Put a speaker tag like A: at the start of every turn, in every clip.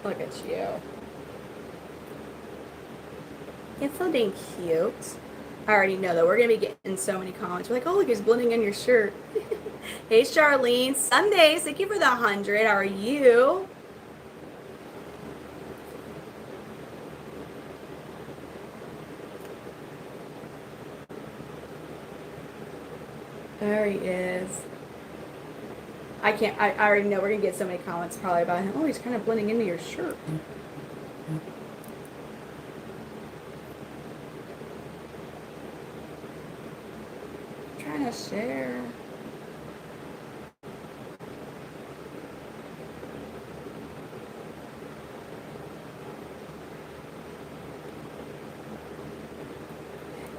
A: Look at you. It's so dang cute. I already know that we're going to be getting so many comments. We're like, oh, look, he's blending in your shirt. Hey, Charlene. Sundays, thank you for the 100. How are you? There he is. I already know we're going to get so many comments probably about him. Oh, he's kind of blending into your shirt. I'm trying to share.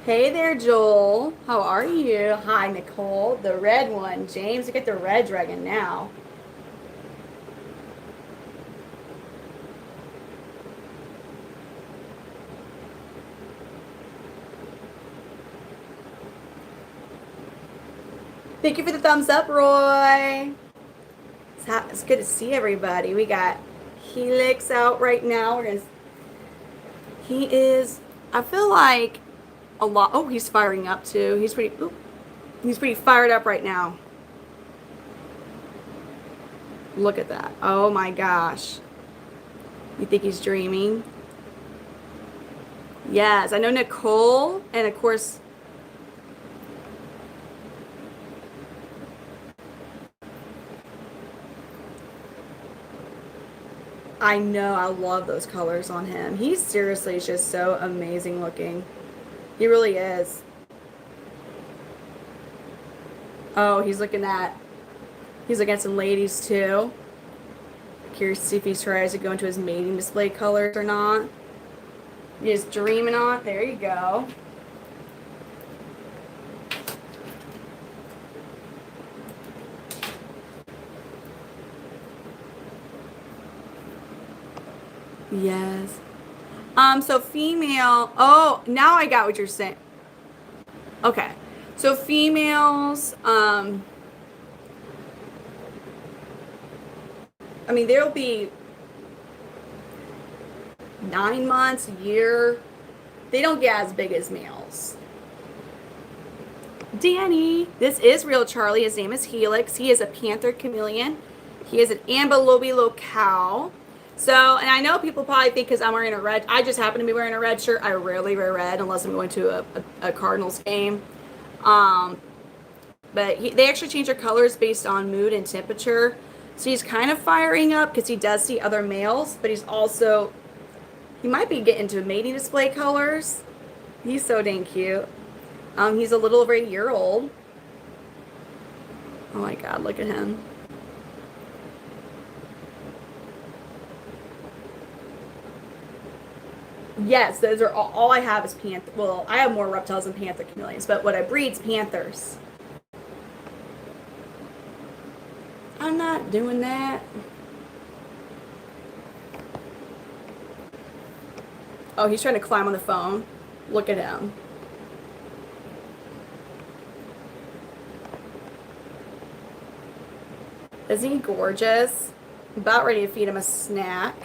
A: Hey there, Joel. How are you? Hi, Nicole. The red one. James, you get the red dragon now. Thank you for the thumbs up, Roy. It's good to see everybody. We got Helix out right now. He is, I feel like a lot. Oh, he's firing up too. He's pretty fired up right now. Look at that. Oh my gosh. You think he's dreaming? Yes, I know Nicole, and of course, I know, I love those colors on him. He seriously is just so amazing looking. He really is. Oh, he's looking at some ladies too. Curious to see if he tries to go into his mating display colors or not. He's dreaming on. There you go. Yes. So female. Oh, now I got what you're saying. Okay. So females, I mean, there'll be 9 months, a year. They don't get as big as males. Danny, this is real Charlie. His name is Helix. He is a Panther Chameleon. He is an Ambilobi locale. So, and I know people probably think because I'm wearing a red, I just happen to be wearing a red shirt. I rarely wear red unless I'm going to a Cardinals game. But they actually change their colors based on mood and temperature. So he's kind of firing up because he does see other males, but he might be getting to mating display colors. He's so dang cute. He's a little over a year old. Oh my God, look at him. Yes, those are all I have is panther. Well, I have more reptiles than Panther Chameleons, but what I breed's panthers. I'm not doing that. Oh, he's trying to climb on the phone. Look at him. Isn't he gorgeous? I'm about ready to feed him a snack.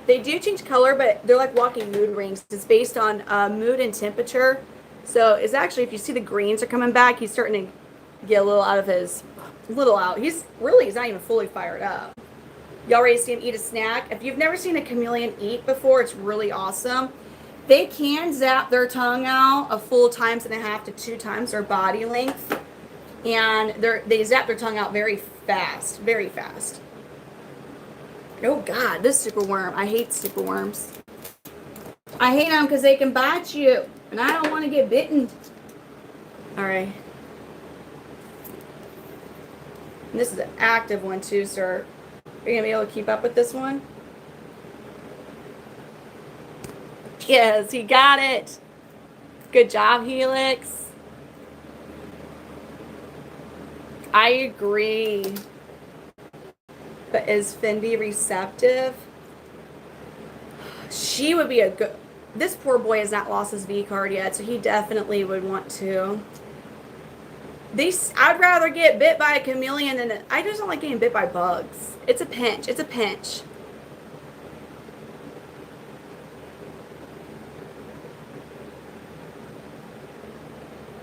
A: They do change color, but they're like walking mood rings. It's based on mood and temperature. So it's actually, if you see the greens are coming back, he's starting to get a little out. He's not even fully fired up. Y'all ready to see him eat a snack? If you've never seen a chameleon eat before, it's really awesome. They can zap their tongue out a full 1.5 to 2 times their body length. And they zap their tongue out very fast, very fast. Oh God, this super worm. I hate super worms. I hate them because they can bite you. And I don't want to get bitten. All right. And this is an active one too, sir. Are you going to be able to keep up with this one? Yes, he got it. Good job, Helix. I agree. But is Fendi receptive? She would be a good... This poor boy has not lost his V card yet, so he definitely would want to. I'd rather get bit by a chameleon than I just don't like getting bit by bugs. It's a pinch. It's a pinch.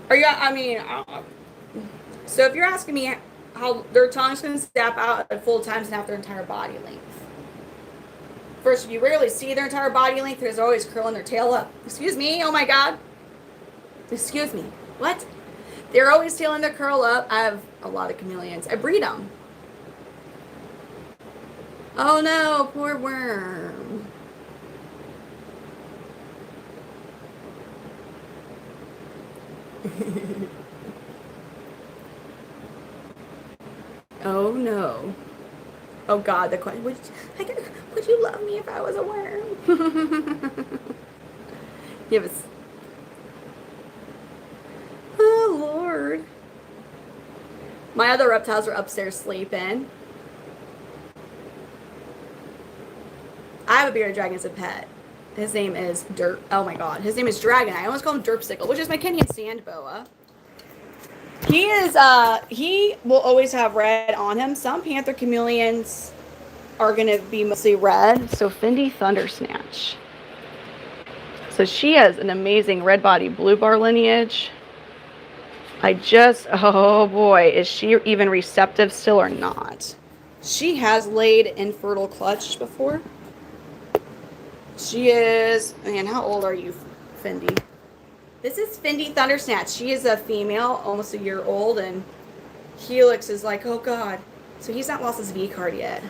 A: Are you? I mean, so if you're asking me how their tongues can snap out at full times and have their entire body length. First, you rarely see their entire body length. They're always curling their tail up. Excuse me. Oh my God. Excuse me. What? They're always tailing their curl up. I have a lot of chameleons. I breed them. Oh no, poor worm. Oh no. Oh God, the question. Would you love me if I was a worm? Give us. Oh Lord. My other reptiles are upstairs sleeping. I have a bearded dragon as a pet. His name is Derp. Oh my God. His name is Dragon. I almost call him Derpsicle, which is my Kenyan sand boa. He will always have red on him. Some Panther Chameleons are going to be mostly red. So Fendi Thundersnatch. So she has an amazing red body blue bar lineage. Oh boy, is she even receptive still or not? She has laid infertile clutch before. She is, man, how old are you, Fendi? This is Fendi Thundersnatch. She is a female, almost a year old, and Helix is like, oh God. So he's not lost his V card yet.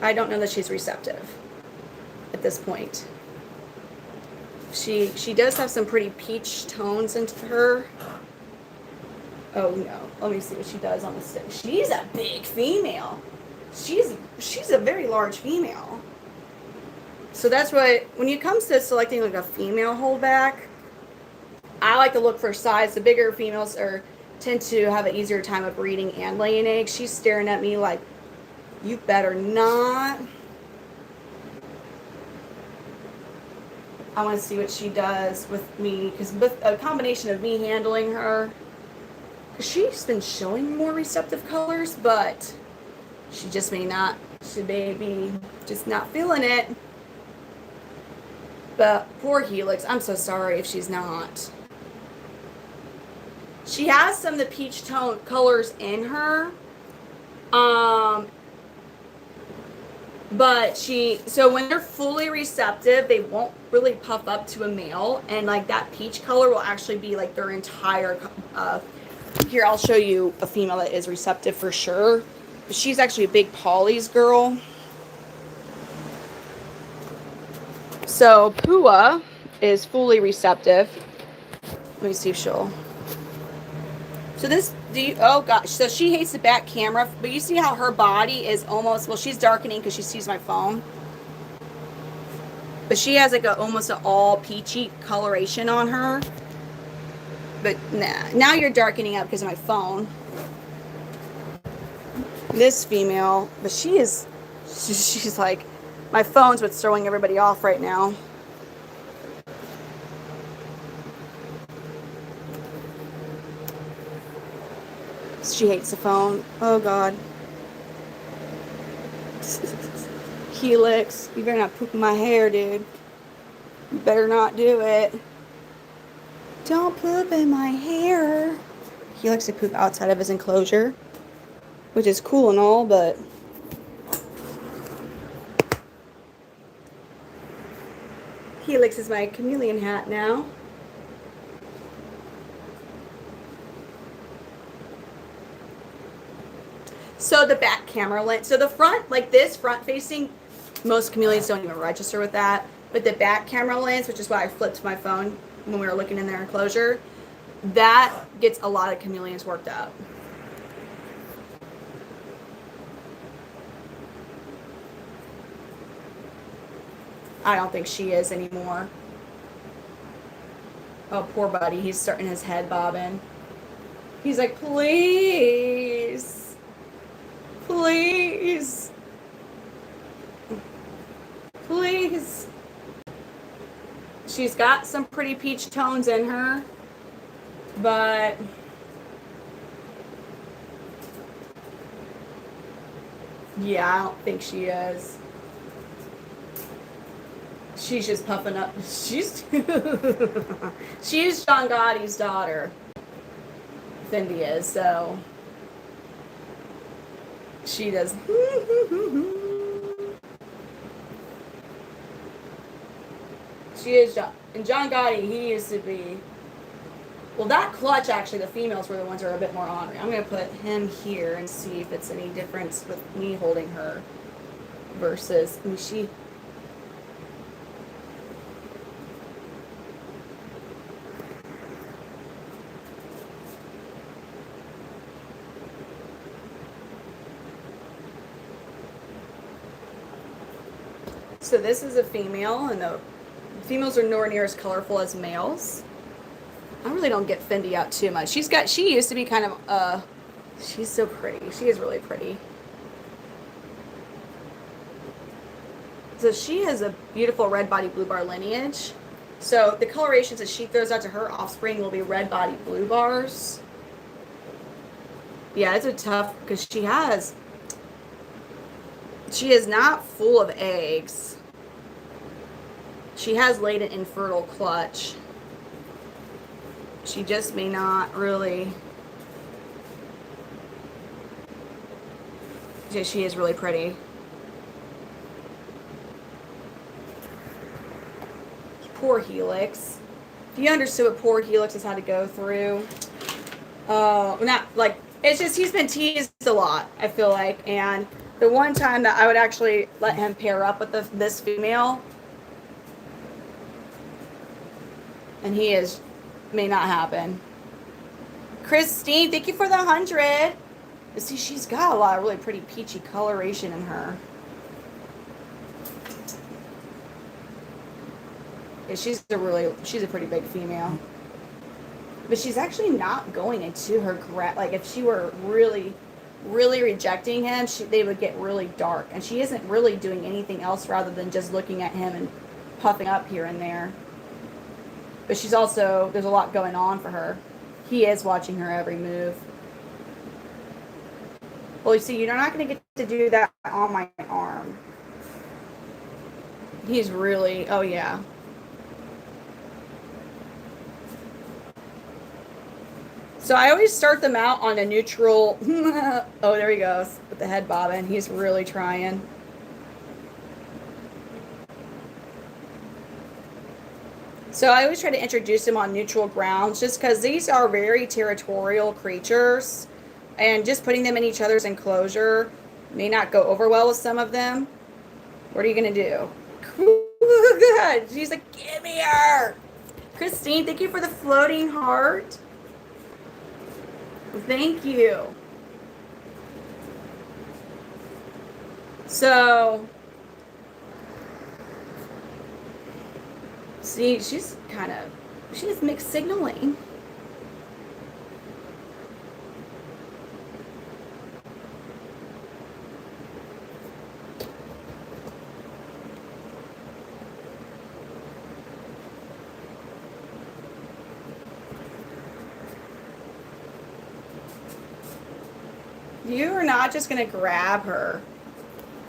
A: I don't know that she's receptive at this point. She does have some pretty peach tones into her. Oh no, let me see what she does on the stick. She's a big female. She's a very large female. So that's what, when it comes to selecting like a female holdback, I like to look for size. The bigger females tend to have an easier time of breeding and laying eggs. She's staring at me like, you better not. I want to see what she does with me, because with a combination of me handling her, she's been showing more receptive colors, but she just may not. She may be just not feeling it. But poor Helix, I'm so sorry if she's not. She has some of the peach tone colors in her. But so when they're fully receptive, they won't really puff up to a male. And like that peach color will actually be like their entire, here, I'll show you a female that is receptive for sure. She's actually a big Polly's girl. So Pua is fully receptive. Let me see if she'll. So oh gosh, so she hates the back camera, but you see how her body is almost, well, she's darkening because she sees my phone. But she has like almost an all peachy coloration on her. But nah, now you're darkening up because of my phone. This female, but she's like, my phone's what's throwing everybody off right now. She hates the phone. Oh God. Helix, you better not poop in my hair, dude. You better not do it. Don't poop in my hair. He likes to poop outside of his enclosure, which is cool and all, but Helix is my chameleon hat now. So the back camera lens, so the front, like this front facing, most chameleons don't even register with that. But the back camera lens, which is why I flipped my phone when we were looking in their enclosure, that gets a lot of chameleons worked up. I don't think she is anymore. Oh, poor buddy. He's starting his head bobbing. He's like, please. Please. Please. She's got some pretty peach tones in her. But yeah, I don't think she is. She's just puffing up. She's she's John Gotti's daughter. Cindy is, so she does. She is John. And John Gotti, he used to be. Well, that clutch, actually, the females were the ones that are a bit more ornery. I'm going to put him here and see if it's any difference with me holding her versus, I mean, she. So this is a female, and the females are nowhere near as colorful as males. I really don't get Fendi out too much. She used to be kind of, she's so pretty. She is really pretty. So she has a beautiful red body blue bar lineage. So the colorations that she throws out to her offspring will be red body blue bars. Yeah, it's a tough, because she is not full of eggs. She has laid an infertile clutch. She just may not really. She is really pretty. Poor Helix. If you understood what poor Helix has had to go through. Not like, it's just he's been teased a lot, I feel like. And the one time that I would actually let him pair up with this female, and may not happen. Christine, thank you for the 100. You see, she's got a lot of really pretty peachy coloration in her. Yeah, she's a pretty big female. But she's actually not going into her like if she were really, really rejecting him, they would get really dark. And she isn't really doing anything else rather than just looking at him and puffing up here and there. But she's also, there's a lot going on for her. He is watching her every move. Well, you see, you're not going to get to do that on my arm. He's really, oh yeah. So I always start them out on a neutral. Oh, there he goes with the head bobbing. He's really trying. So I always try to introduce them on neutral grounds just because these are very territorial creatures, and just putting them in each other's enclosure may not go over well with some of them. What are you going to do? Good. She's like, give me her. Christine, thank you for the floating heart. Thank you. So, see, she has mixed signaling. You are not just going to grab her.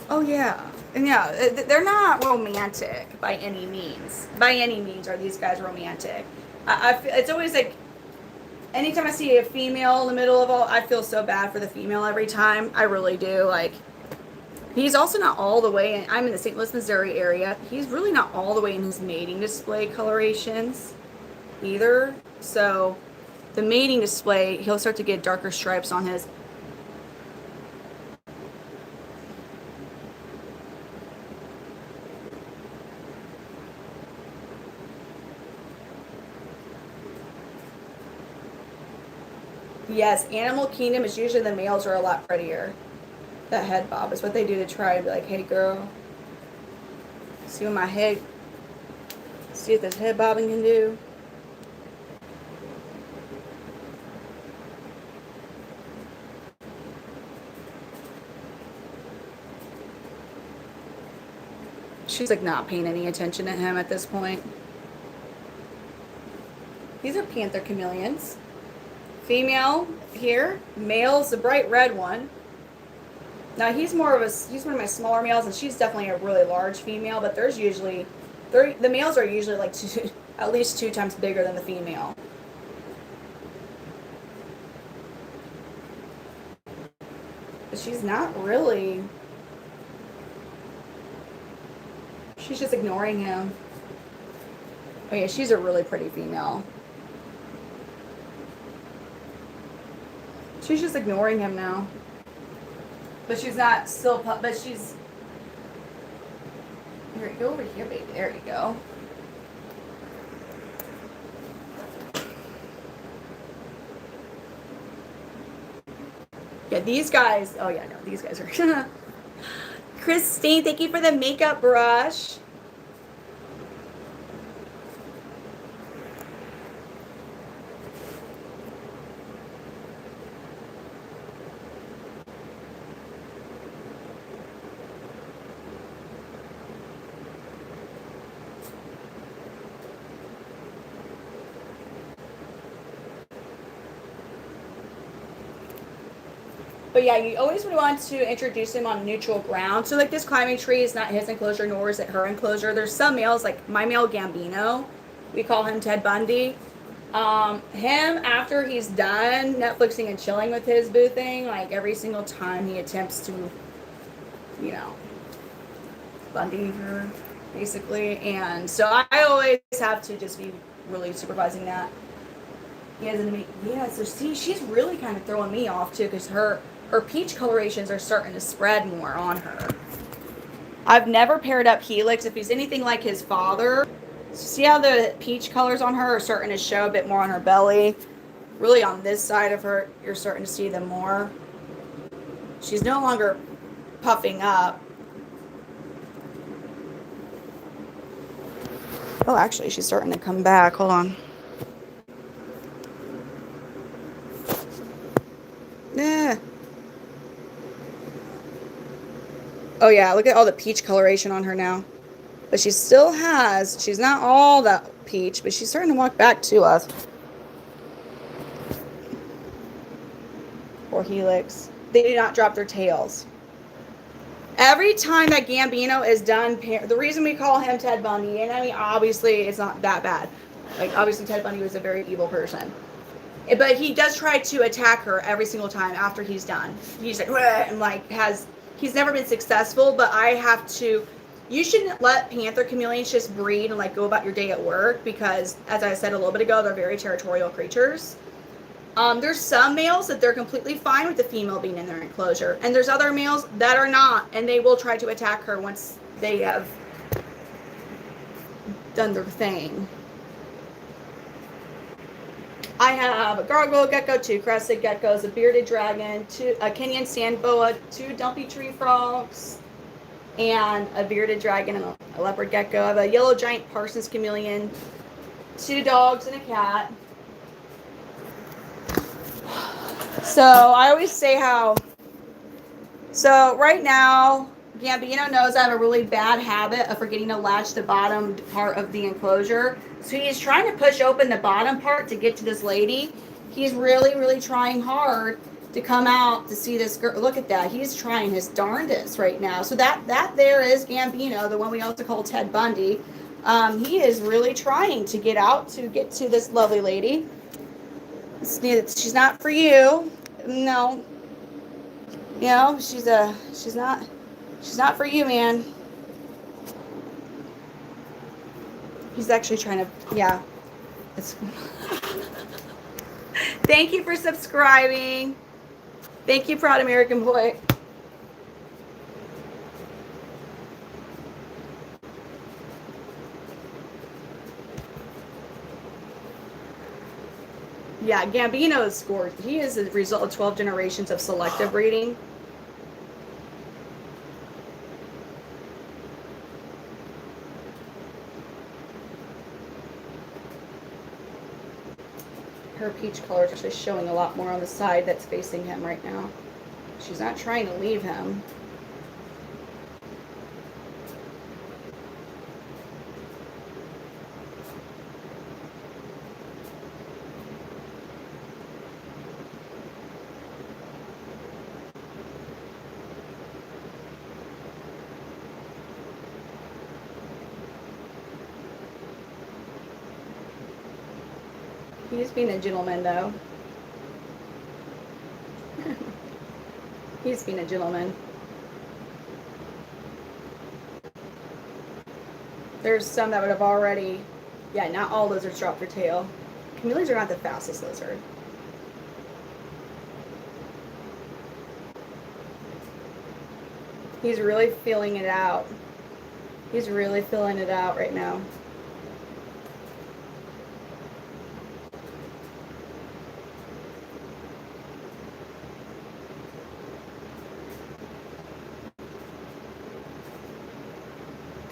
A: Oh, yeah. And yeah, they're not romantic by any means. By any means are these guys romantic. I feel, it's always like, anytime I see a female in the middle of all, I feel so bad for the female every time. I really do. Like, he's also not all the way in. I'm in the St. Louis, Missouri area. He's really not all the way in his mating display colorations either. So the mating display, he'll start to get darker stripes on his. Yes, Animal Kingdom is usually the males are a lot prettier. That head bob is what they do to try to be like, hey girl, see what see what this head bobbing can do. She's like not paying any attention to him at this point. These are Panther Chameleons. Female here. Male's the bright red one. Now he's one of my smaller males, and she's definitely a really large female. But there's usually, the males are usually like at least 2 times bigger than the female. But she's not really. She's just ignoring him. Oh yeah, she's a really pretty female. She's just ignoring him now. But she's not still, but she's. Here, go over here, baby. There you go. Yeah, these guys. Oh yeah, no, these guys are. Christine, thank you for the makeup brush. But yeah, you always would want to introduce him on neutral ground. So like this climbing tree is not his enclosure, nor is it her enclosure. There's some males, like my male Gambino, we call him Ted Bundy. Him, after he's done Netflixing and chilling with his boo thing, like every single time he attempts to, you know, Bundy her, basically. And so I always have to just be really supervising that. Yeah, so see, she's really kind of throwing me off too, because her peach colorations are starting to spread more on her. I've never paired up Helix. If he's anything like his father, see how the peach colors on her are starting to show a bit more on her belly. Really on this side of her, you're starting to see them more. She's no longer puffing up. Oh, actually, she's starting to come back. Hold on. Yeah. Oh yeah, look at all the peach coloration on her now. But she still has, she's not all that peach, but she's starting to walk back to us. Or Helix. They do not drop their tails. Every time that Gambino is done, the reason we call him Ted Bundy, and I mean, obviously it's not that bad. Like, obviously Ted Bundy was a very evil person. But he does try to attack her every single time after he's done. He's like, and like he's never been successful, but I have to, you shouldn't let Panther Chameleons just breed and like go about your day at work, because as I said a little bit ago, they're very territorial creatures. There's some males that they're completely fine with the female being in their enclosure, and there's other males that are not, and they will try to attack her once they have done their thing. I have a gargoyle gecko, 2 crested geckos, a bearded dragon, a Kenyan sand boa, 2 dumpy tree frogs, and a bearded dragon and a leopard gecko. I have a yellow giant Parsons chameleon, 2 dogs and a cat. So I always say how, so right now, Gambino knows I have a really bad habit of forgetting to latch the bottom part of the enclosure. So he's trying to push open the bottom part to get to this lady. He's really, really trying hard to come out to see this girl. Look at that. He's trying his darndest right now. So that there is Gambino, the one we also call Ted Bundy. He is really trying to get out to get to this lovely lady. She's not for you. No. You know, she's not for you, man. He's actually trying to, yeah. Thank you for subscribing. Thank you, Proud American Boy. Yeah, Gambino is scored. He is a result of 12 generations of selective breeding. Her peach color is actually showing a lot more on the side that's facing him right now. She's not trying to leave him. He's being a gentleman, though. He's being a gentleman. There's some that would have already... Yeah, not all lizards drop their tail. Chameleons are not the fastest lizard. He's really feeling it out. He's really feeling it out right now.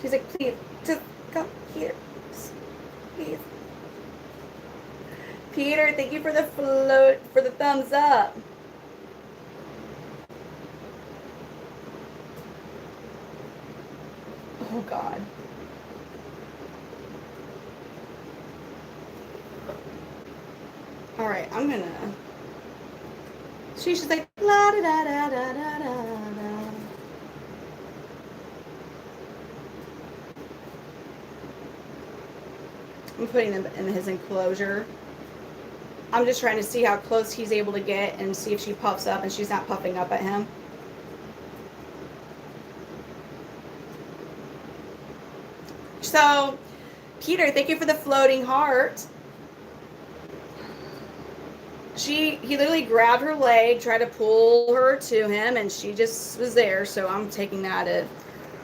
A: He's like, please, just come here. Please. Peter, thank you for the float, for the thumbs up. Oh, God. All right, I'm gonna... She's just like, la da da da da da da. I'm putting them in his enclosure. I'm just trying to see how close he's able to get and see if she puffs up and she's not puffing up at him. So, Peter, thank you for the floating heart. He literally grabbed her leg, tried to pull her to him, and she just was there. So I'm taking that as...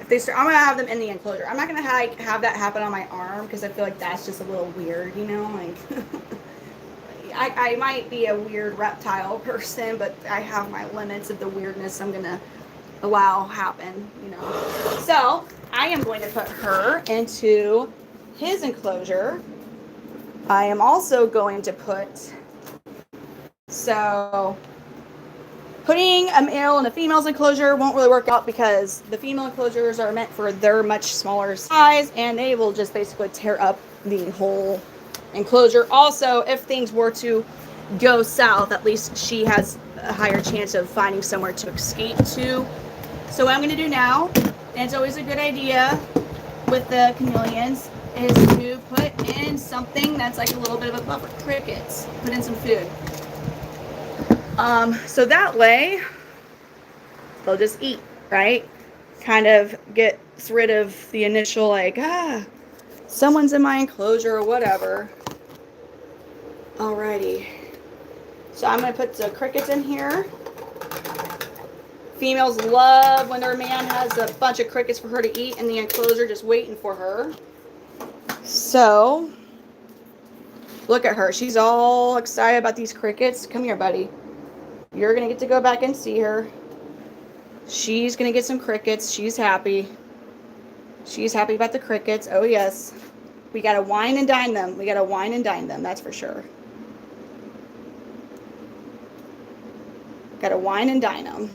A: If they start, I'm gonna have them in the enclosure. I'm not gonna have that happen on my arm because I feel like that's just a little weird, you know. Like, I might be a weird reptile person, but I have my limits of the weirdness I'm gonna allow happen, you know. So I am going to put her into his enclosure. I am also going to put... So putting a male in a female's enclosure won't really work out because the female enclosures are meant for their much smaller size and they will just basically tear up the whole enclosure. Also, if things were to go south, at least she has a higher chance of finding somewhere to escape to. So what I'm going to do now, and it's always a good idea with the chameleons, is to put in something that's like a little bit of a buffer. Crickets. Put in some food. So that way they'll just eat, right? Kind of gets rid of the initial like, someone's in my enclosure or whatever. Alrighty. So I'm going to put the crickets in here. Females love when their man has a bunch of crickets for her to eat in the enclosure just waiting for her. So, look at her. She's all excited about these crickets. Come here, buddy. You're going to get to go back and see her. She's going to get some crickets. She's happy. She's happy about the crickets. Oh, yes. We got to wine and dine them. We got to wine and dine them. That's for sure. Got to wine and dine them.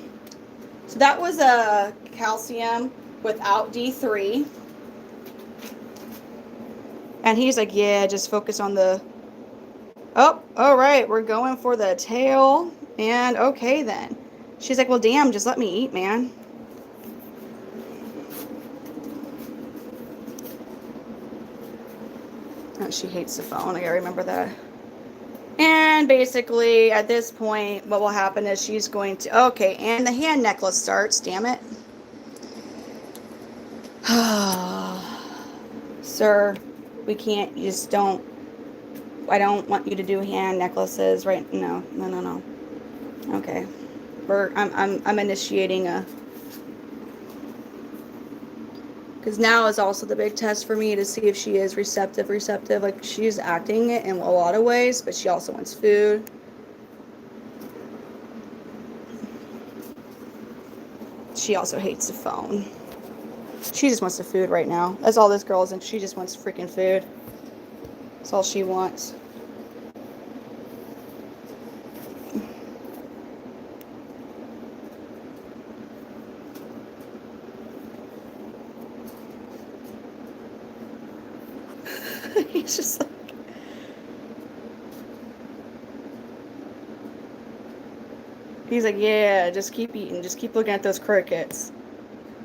A: So that was a calcium without D3. And he's like, yeah, just focus on the... Oh, all right. We're going for the tail. And okay then. She's like, well, damn, just let me eat, man. Oh, she hates the phone. I gotta remember that. And basically, at this point, what will happen is she's going to... Okay, and the hand necklace starts. Damn it. Sir, we can't... You just don't... I don't want you to do hand necklaces right... No. Okay. I'm initiating a... Because now is also the big test for me to see if she is receptive. Like, she's acting it in a lot of ways, but she also wants food. She also hates the phone. She just wants the food right now. That's all this girl is, and she just wants freaking food. That's all she wants. He's just like... He's like, yeah, just keep eating. Just keep looking at those crickets.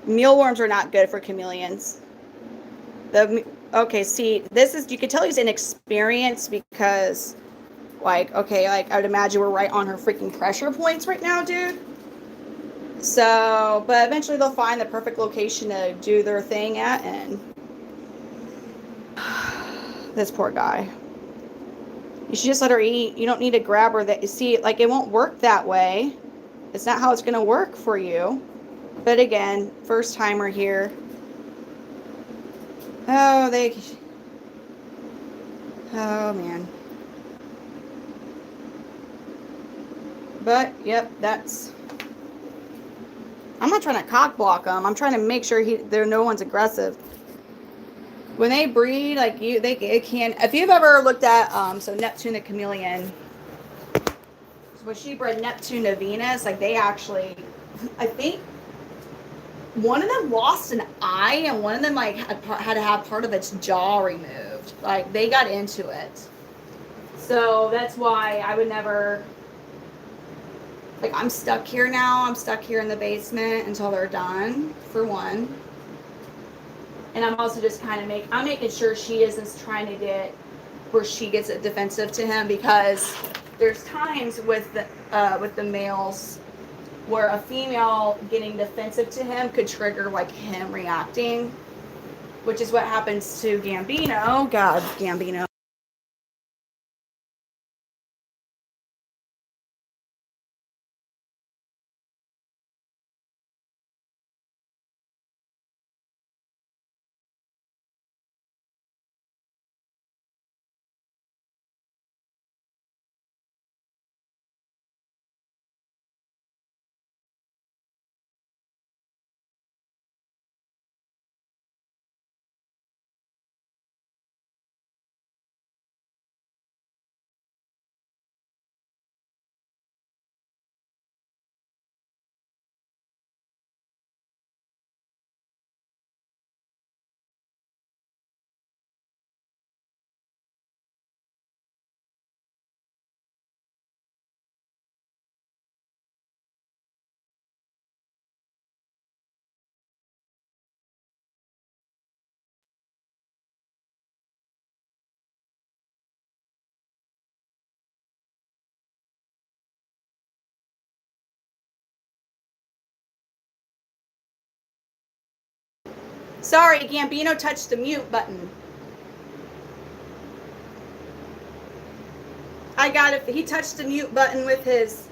A: Mealworms are not good for chameleons. Okay, see, this is... You can tell he's inexperienced because Like, okay, like I would imagine we're right on her freaking pressure points right now, dude. So, but eventually they'll find the perfect location to do their thing at, and this poor guy. You should just let her eat. You don't need to grab her. That you see, like, it won't work that way. It's not how it's going to work for you. But again, first timer here. Oh, oh man. But, yep, I'm not trying to cock block them. I'm trying to make sure no one's aggressive. When they breed, like it can. If you've ever looked at, so Neptune the chameleon, when she bred Neptune to Venus, like they actually, I think one of them lost an eye, and one of them like had to have part of its jaw removed. Like they got into it. So that's why I would never. Like I'm stuck here now. I'm stuck here in the basement until they're done, for one. And I'm also just kind of I'm making sure she isn't trying to get where she gets it defensive to him, because there's times with the males where a female getting defensive to him could trigger like him reacting, which is what happens to Gambino. God, Gambino. Sorry, Gambino touched the mute button. I got it. He touched the mute button with his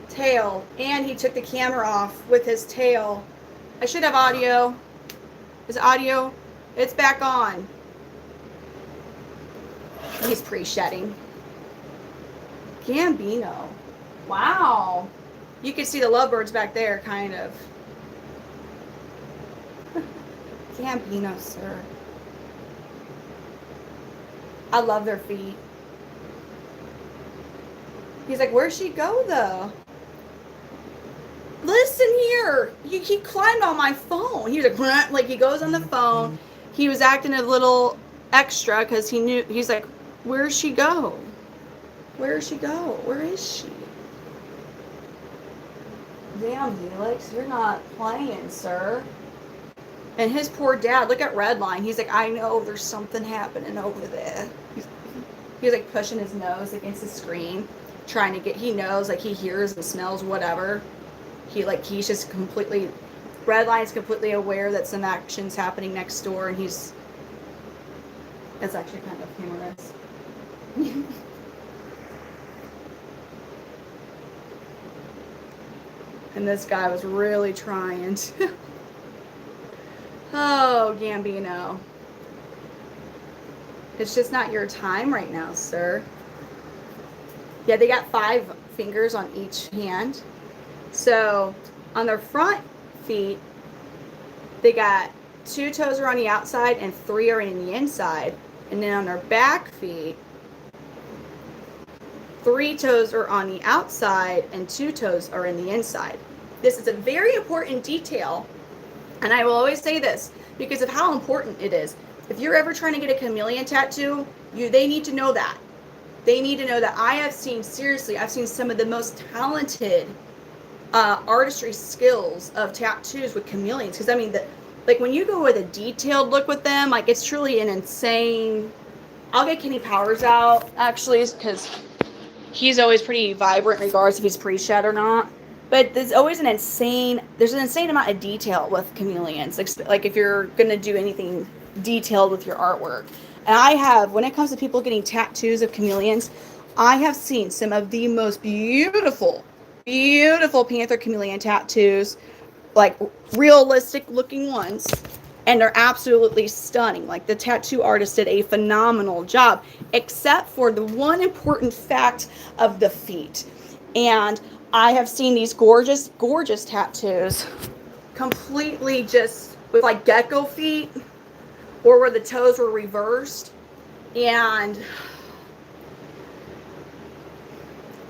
A: tail, and he took the camera off with his tail. I should have audio. Is audio? It's back on. He's pre-shedding. Gambino. Wow. You can see the lovebirds back there, kind of. Gambino, sir. I love their feet. He's like, where'd she go, though? Listen here. He climbed on my phone. He was like he goes on the phone. He was acting a little extra because he knew. He's like, where'd she go? Where'd she go? Where is she? Damn, Helix, you're not playing, sir. And his poor dad, look at Redline. He's like, I know there's something happening over there. He's like pushing his nose against the screen, trying to get, he knows, like he hears and smells whatever. He's just completely, Redline's completely aware that some action's happening next door, and it's actually kind of humorous. And this guy was really trying to. Oh, Gambino. It's just not your time right now, sir. Yeah, they got 5 fingers on each hand. So, on their front feet, they got 2 toes are on the outside and 3 are in the inside. And then on their back feet, 3 toes are on the outside and 2 toes are in the inside. This is a very important detail, and I will always say this because of how important it is. If you're ever trying to get a chameleon tattoo, they need to know that. They need to know that. I've seen some of the most talented artistry skills of tattoos with chameleons. Because I mean, like when you go with a detailed look with them, like it's truly an insane. I'll get Kenny Powers out actually, because He's always pretty vibrant regardless if he's pre-shed or not. But there's always an insane amount of detail with chameleons. Like if you're going to do anything detailed with your artwork. And I have, when it comes to people getting tattoos of chameleons, I have seen some of the most beautiful Panther Chameleon tattoos, like realistic looking ones. And they're absolutely stunning. Like the tattoo artist did a phenomenal job, except for the one important fact of the feet. And I have seen these gorgeous, gorgeous tattoos completely just with like gecko feet or where the toes were reversed. And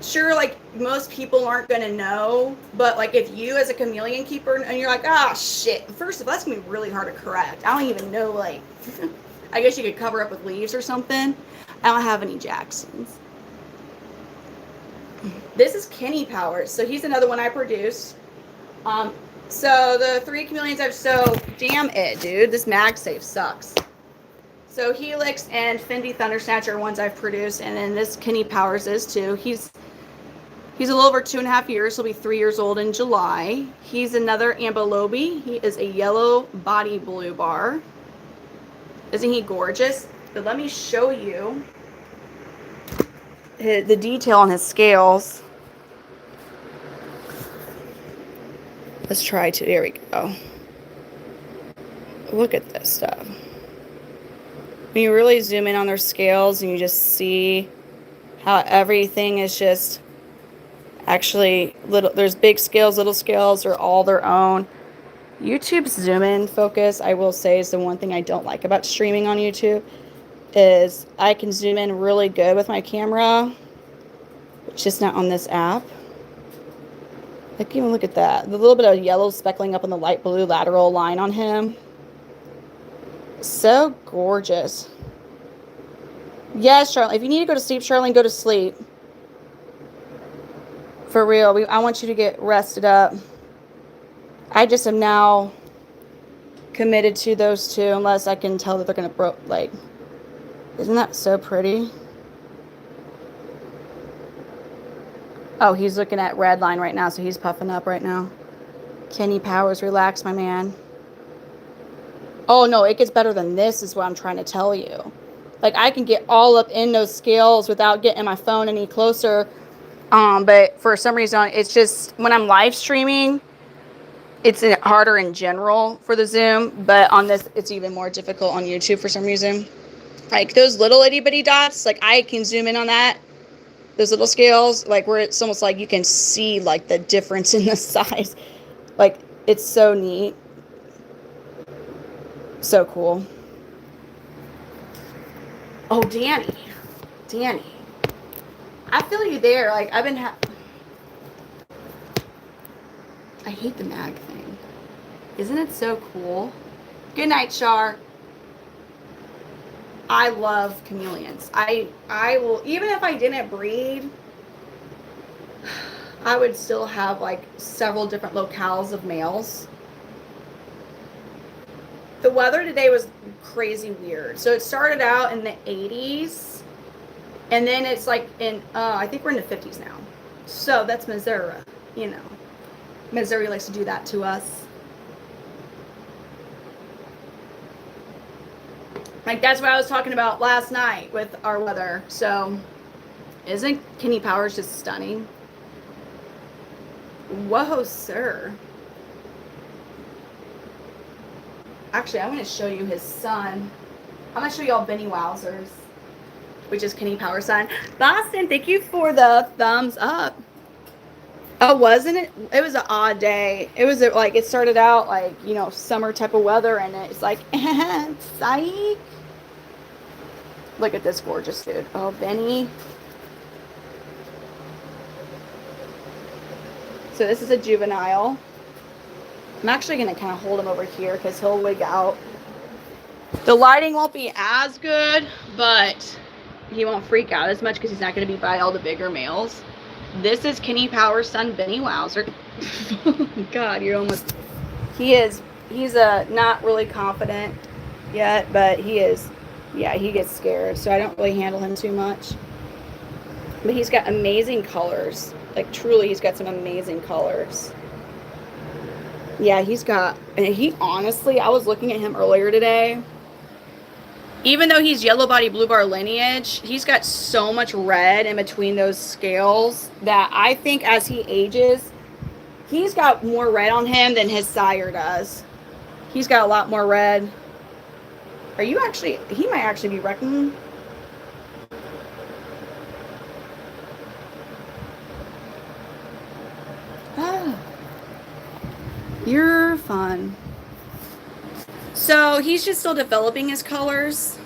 A: sure, like most people aren't going to know, but like if you as a chameleon keeper and you're like, ah, shit, first of all, that's going to be really hard to correct. I don't even know, like, I guess you could cover up with leaves or something. I don't have any Jacksons. This is Kenny Powers. So he's another one I produced. So the 3 chameleons damn it, dude. This MagSafe sucks. So Helix and Fendi Thundersnatch are ones I've produced, and then this Kenny Powers is too. He's a little over 2.5 years. He'll be 3 years old in July. He's another Ambilobi. He is a yellow body blue bar. Isn't he gorgeous? But let me show you the detail on his scales. Let's try to. There we go. Look at this stuff. When you really zoom in on their scales and you just see how everything is just actually little. There's big scales, little scales, are all their own. YouTube's zoom in focus, I will say, is the one thing I don't like about streaming on YouTube. Is I can zoom in really good with my camera, it's just not on this app. Like, even look at that. The little bit of yellow speckling up on the light blue lateral line on him. So gorgeous. Yes, Charlene. If you need to go to sleep, Charlene, go to sleep. For real. I want you to get rested up. I just am now committed to those two unless I can tell that they're going to like, isn't that so pretty? Oh, he's looking at red line right now, so he's puffing up right now. Kenny Powers, relax, my man. Oh, no, it gets better than this is what I'm trying to tell you. Like, I can get all up in those scales without getting my phone any closer. But for some reason, it's just, when I'm live streaming, it's harder in general for the zoom. But on this, it's even more difficult on YouTube for some reason. Like, those little itty-bitty dots, like, I can zoom in on that. Those little scales, like, where it's almost like you can see, like, the difference in the size. Like, it's so neat. So cool. Oh, Danny. I feel you there. Like, I've been I hate the mag thing. Isn't it so cool? Good night, Char. I love chameleons. I will, even if I didn't breed, I would still have like several different locales of males. The weather today was crazy weird. So it started out in the 80s, and then it's like in, I think we're in the 50s now. So that's Missouri, you know. Missouri likes to do that to us. Like, that's what I was talking about last night with our weather. So, isn't Kenny Powers just stunning? Whoa, sir. Actually, I'm going to show you his son. I'm going to show you all Benny Wowzers, which is Kenny Powers' son. Boston, thank you for the thumbs up. Oh, wasn't it? It was an odd day. It was like, it started out like, you know, summer type of weather, and it's like, psych. Look at this gorgeous dude. Oh, Benny. So this is a juvenile. I'm actually going to kind of hold him over here because he'll wig out. The lighting won't be as good, but he won't freak out as much because he's not going to be by all the bigger males. This is Kenny Powers' son, Benny Wowzer. God, you're almost... he's not really confident yet, but he is, yeah, he gets scared, so I don't really handle him too much. But he's got amazing colors. Like, truly, he's got some amazing colors. Yeah, and he honestly, I was looking at him earlier today. Even though he's yellow body blue bar lineage, he's got so much red in between those scales that I think as he ages, he's got more red on him than his sire does. He's got a lot more red. He might actually be wrecking. You're fun. So he's just still developing his colors.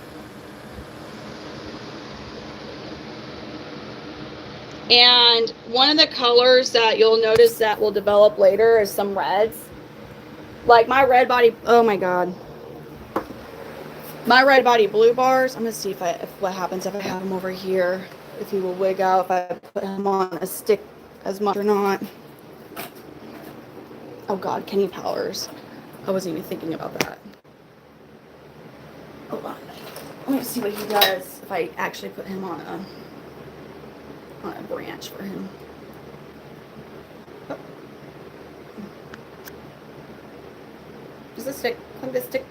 A: And one of the colors that you'll notice that will develop later is some reds. Like my red body, oh my God. My red body blue bars, I'm gonna see if what happens if I have him over here. If he will wig out, if I put him on a stick as much or not. Oh God, Kenny Powers. I wasn't even thinking about that. Hold on. Let me see what he does if I actually put him on a branch for him. Oh. Just a stick. Click this stick.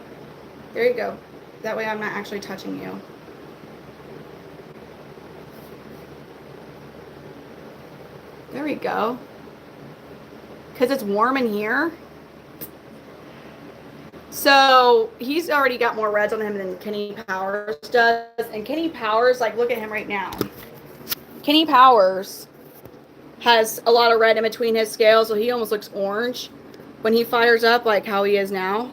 A: There you go. That way I'm not actually touching you. There we go. Because it's warm in here. So he's already got more reds on him than Kenny Powers does. And Kenny Powers, like, look at him right now. Kenny Powers has a lot of red in between his scales, so he almost looks orange when he fires up, like how he is now.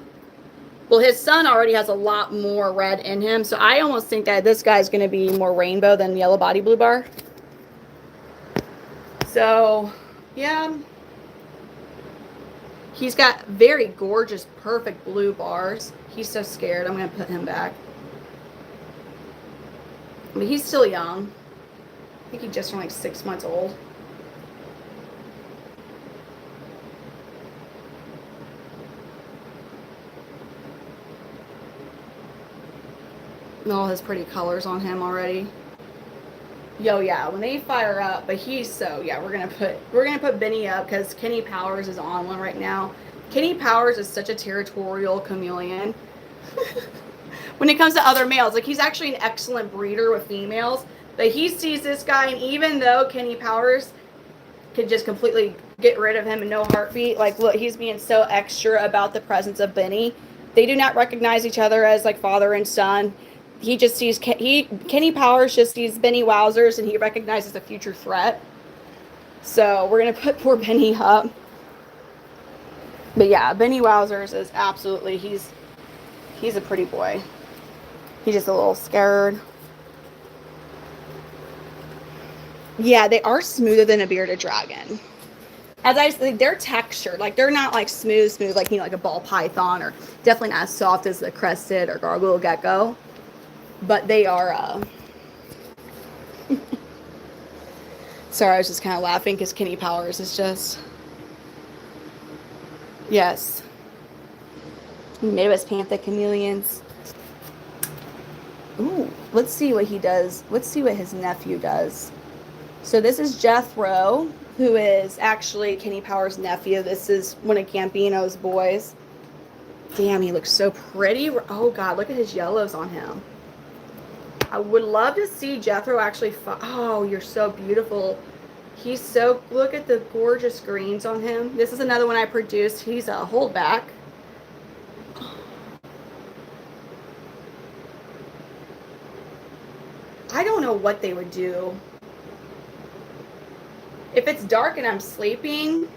A: Well, his son already has a lot more red in him, so I almost think that this guy's going to be more rainbow than yellow body blue bar. So, yeah. He's got very gorgeous, perfect blue bars. He's so scared. I'm going to put him back. I mean, he's still young. I think he's just from like 6 months old. And all his pretty colors on him already. Yo, yeah, when they fire up, but he's so, yeah, we're gonna put Benny up because Kenny Powers is on one right now. Kenny Powers is such a territorial chameleon. When it comes to other males, like, he's actually an excellent breeder with females, but he sees this guy, and even though Kenny Powers could just completely get rid of him in no heartbeat, like, look, he's being so extra about the presence of Benny. They do not recognize each other as like father and son. He just sees Kenny Powers just sees Benny Wowzers, and he recognizes a future threat. So we're gonna put poor Benny up. But yeah, Benny Wowzers is absolutely, he's a pretty boy. He's just a little scared. Yeah, they are smoother than a bearded dragon. As I said, they're textured. Like, they're not like smooth, like, you know, like a ball python, or definitely not as soft as the crested or gargoyle gecko. But they are, sorry, I was just kind of laughing because Kenny Powers is just, yes. Made of his Panther Chameleons. Ooh, let's see what he does. Let's see what his nephew does. So this is Jethro, who is actually Kenny Powers' nephew. This is one of Gambino's boys. Damn, he looks so pretty. Oh, God, look at his yellows on him. I would love to see Jethro actually. Oh, you're so beautiful. He's so. Look at the gorgeous greens on him. This is another one I produced. He's a holdback. I don't know what they would do. If it's dark and I'm sleeping.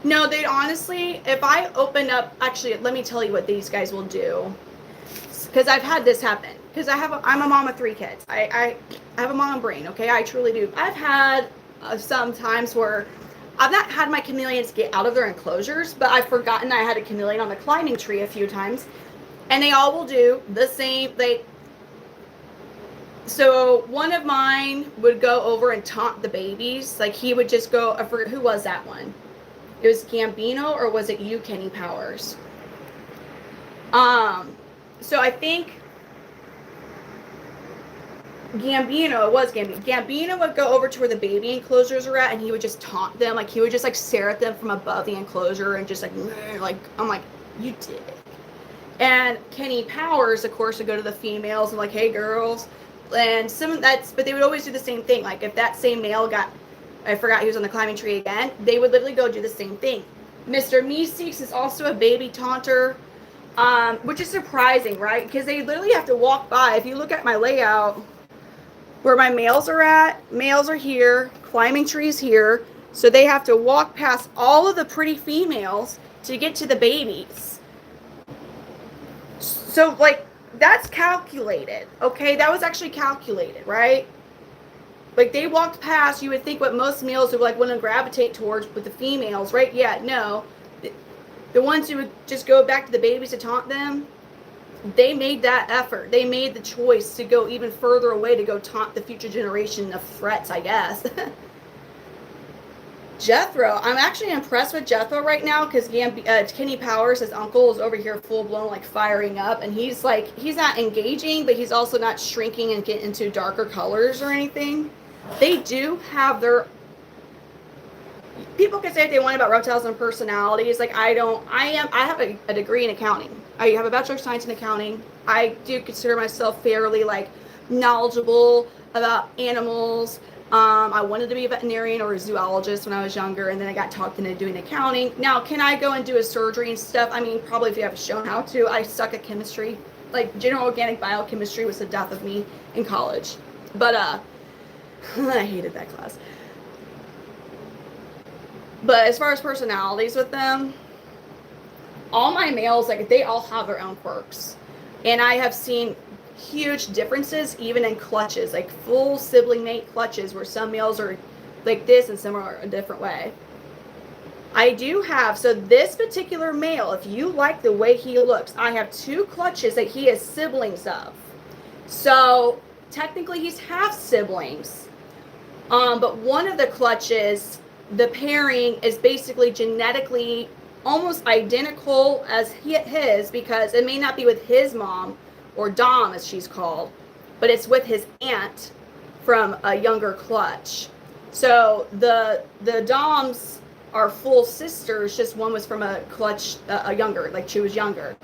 A: No, they'd honestly, if I open up, actually, let me tell you what these guys will do. Because I've had this happen. Because I'm a mom of 3 kids. I have a mom brain, okay? I truly do. I've had some times where I've not had my chameleons get out of their enclosures, but I've forgotten I had a chameleon on the climbing tree a few times. And they all will do the same. So one of mine would go over and taunt the babies. Like, he would just go, I forget, who was that one? It was Gambino, or was it you, Kenny Powers? So I think Gambino, it was Gambino. Gambino would go over to where the baby enclosures are at, and he would just taunt them. Like, he would just, like, stare at them from above the enclosure and just, like, I'm like, you did. And Kenny Powers, of course, would go to the females and, like, hey, girls. And but they would always do the same thing. Like, if that same male got, I forgot he was on the climbing tree again, they would literally go do the same thing. Mr. Meeseeks is also a baby taunter, which is surprising, right? Because they literally have to walk by. If you look at my layout, where my males are here, climbing trees here, so they have to walk past all of the pretty females to get to the babies. So, like, that's calculated, okay? That was actually calculated, right? Like, they walked past, you would think what most males would, like, want to gravitate towards with the females, right? Yeah, no. The ones who would just go back to the babies to taunt them, they made that effort. They made the choice to go even further away to go taunt the future generation of threats, I guess. Jethro, I'm actually impressed with Jethro right now because Kenny Powers, his uncle, is over here full blown, like, firing up, and he's like, he's not engaging, but he's also not shrinking and getting into darker colors or anything. They do have their, people can say what they want about reptiles and personalities. Like, I have a degree in accounting. I have a Bachelor of Science in accounting. I do consider myself fairly, like, knowledgeable about animals. I wanted to be a veterinarian or a zoologist when I was younger, and then I got talked into doing accounting. Now, can I go and do a surgery and stuff? I mean, probably if you have shown how to. I suck at chemistry. Like, general organic biochemistry was the death of me in college. But, I hated that class. But as far as personalities with them, all my males, like, they all have their own quirks. And I have seen huge differences even in clutches, like full sibling mate clutches, where some males are like this and some are a different way. I do have, so this particular male, if you like the way he looks, I have 2 clutches that he is siblings of. So technically he's half siblings. But one of the clutches, the pairing is basically genetically almost identical as his, because it may not be with his mom, or Dom as she's called, but it's with his aunt from a younger clutch. So the Doms are full sisters, just one was from a clutch, a younger, like she was younger.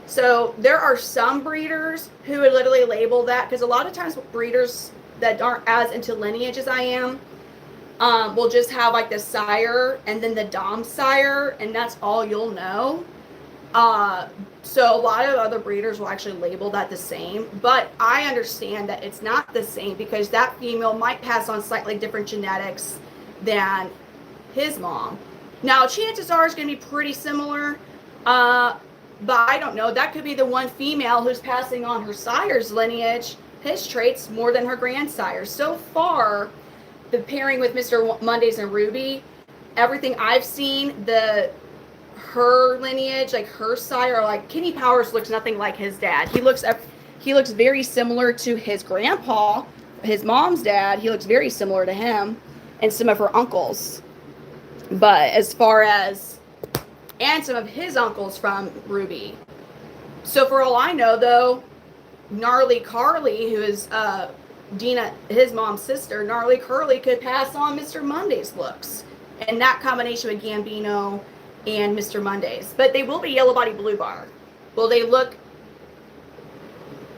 A: So there are some breeders who would literally label that, because a lot of times breeders that aren't as into lineage as I am, will just have like the sire and then the Dom sire, and that's all you'll know. So a lot of other breeders will actually label that the same, but I understand that it's not the same because that female might pass on slightly different genetics than his mom. Now, chances are it's going to be pretty similar, but I don't know. That could be the one female who's passing on her sire's lineage, his traits, more than her grandsire. So far, the pairing with Mr. Mondays and Ruby, everything I've seen, her lineage, like her sire, like Kenny Powers looks nothing like his dad. He looks very similar to his grandpa, his mom's dad. He looks very similar to him and some of her uncles. But as far as, and some of his uncles from Ruby. So for all I know, though, Gnarly Carly, who is Dina, his mom's sister, Gnarly Curly could pass on Mr. Monday's looks. And that combination with Gambino and Mr. Mondays. But they will be yellow body blue bar. Will they look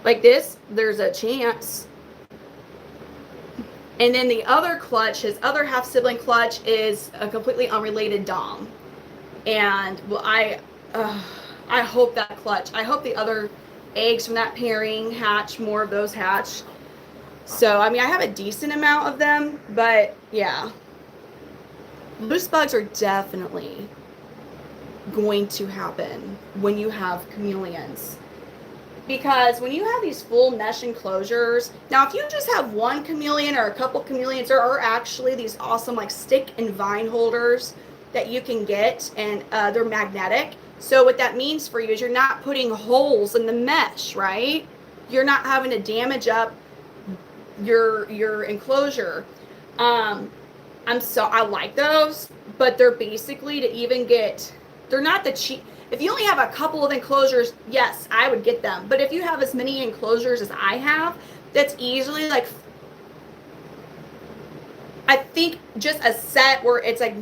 A: like this? There's a chance. And then the other clutch, his other half sibling clutch, is a completely unrelated Dom. And well, I hope that clutch, I hope the other eggs from that pairing hatch, more of those hatch. So, I mean, I have a decent amount of them, but yeah. Loose bugs are definitely going to happen when you have chameleons, because when you have these full mesh enclosures, now if you just have one chameleon or a couple chameleons, there are actually these awesome like stick and vine holders that you can get, and they're magnetic. So what that means for you is you're not putting holes in the mesh, right? You're not having to damage up your enclosure. I like those, but they're basically to even get, they're not the cheap. If you only have a couple of enclosures, yes, I would get them. But if you have as many enclosures as I have, that's easily like, I think just a set where it's like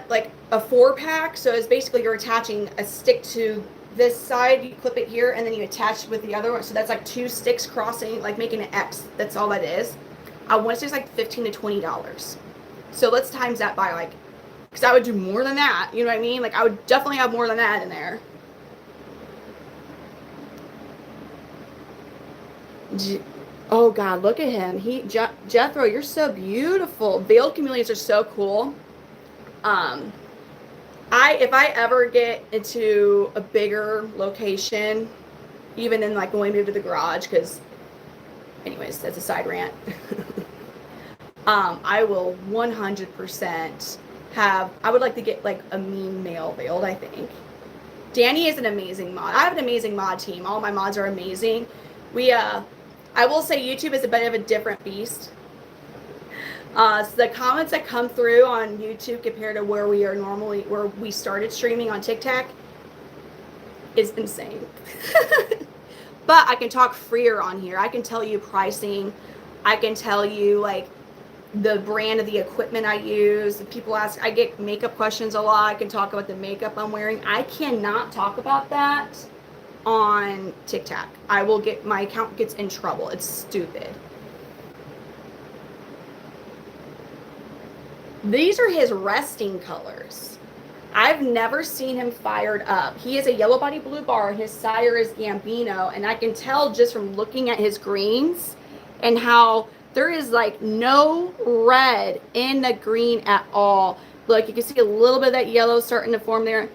A: like a 4-pack. So it's basically you're attaching a stick to this side, you clip it here, and then you attach it with the other one. So that's like 2 sticks crossing, like making an X. That's all that is. I want to say it's like $15 to $20. So let's times that by like, because I would do more than that. You know what I mean? Like I would definitely have more than that in there. Oh God, look at him. Jethro, you're so beautiful. Veiled chameleons are so cool. If I ever get into a bigger location, even in like when we move to the garage, because anyways, that's a side rant. I will 100% I would like to get like a mean male veiled, I think. Danny is an amazing mod. I have an amazing mod team. All my mods are amazing. I will say YouTube is a bit of a different beast. So the comments that come through on YouTube compared to where we started streaming on TikTok is insane. But I can talk freer on here. I can tell you pricing. I can tell you like the brand of the equipment I use. People ask, I get makeup questions a lot. I can talk about the makeup I'm wearing. I cannot talk about that on TikTok. My account gets in trouble. It's stupid. These are his resting colors. I've never seen him fired up. He is a yellow body blue bar. His sire is Gambino, and I can tell just from looking at his greens and how there is like no red in the green at all. Look, you can see a little bit of that yellow starting to form there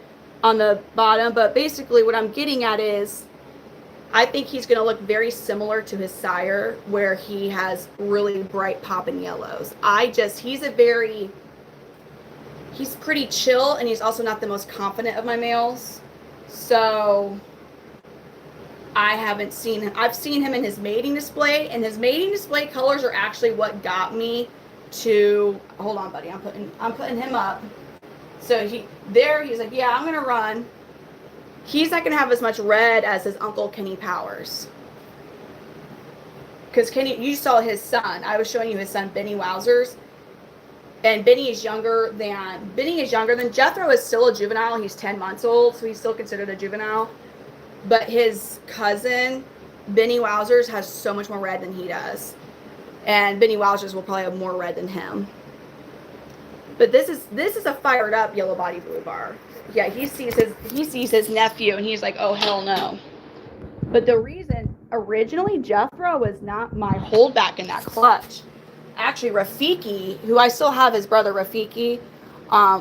A: on the bottom, but basically what I'm getting at is I think he's going to look very similar to his sire, where he has really bright popping yellows. He's pretty chill, and he's also not the most confident of my males. So I haven't seen him. I've seen him in his mating display, and his mating display colors are actually what got me to, hold on, buddy. I'm putting him up. So he's like, yeah, I'm going to run. He's not going to have as much red as his uncle Kenny Powers. Because Kenny, you saw his son. I was showing you his son, Benny Wowzers. And Benny is younger than Jethro is still a juvenile. He's 10 months old, so he's still considered a juvenile. But his cousin, Benny Wowzers, has so much more red than he does. And Benny Wowzers will probably have more red than him. But this is a fired up yellow body blue bar. Yeah, he sees his nephew and he's like, oh hell no. But the reason originally Jethro was not my holdback in that clutch. Actually, Rafiki, who I still have his brother Rafiki,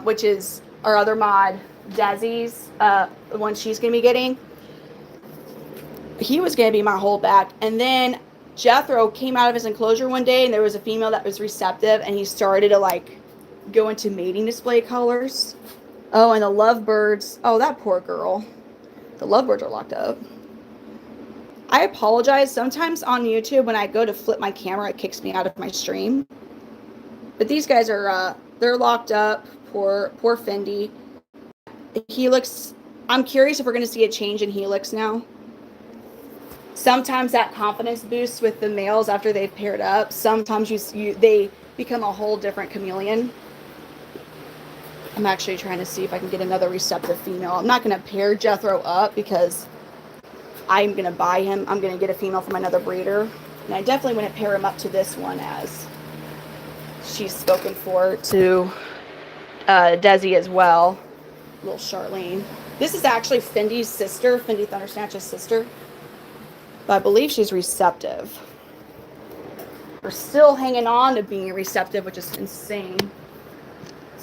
A: which is our other mod, Desi's, the one she's gonna be getting. He was gonna be my holdback, and then Jethro came out of his enclosure one day, and there was a female that was receptive, and he started to like go into mating display colors. Oh, and the lovebirds. Oh, that poor girl. The lovebirds are locked up. I apologize. Sometimes on YouTube, when I go to flip my camera, it kicks me out of my stream. But these guys are, they're locked up. Poor Fendi. Helix. I'm curious if we're going to see a change in Helix now. Sometimes that confidence boosts with the males after they've paired up. Sometimes they become a whole different chameleon. I'm actually trying to see if I can get another receptive female. I'm not going to pair Jethro up because I'm going to buy him. I'm going to get a female from another breeder. And I definitely wouldn't pair him up to this one as she's spoken for to Desi as well. Little Charlene. This is actually Fendi's sister, Fendi Thundersnatch's sister. But I believe she's receptive. We're still hanging on to being receptive, which is insane.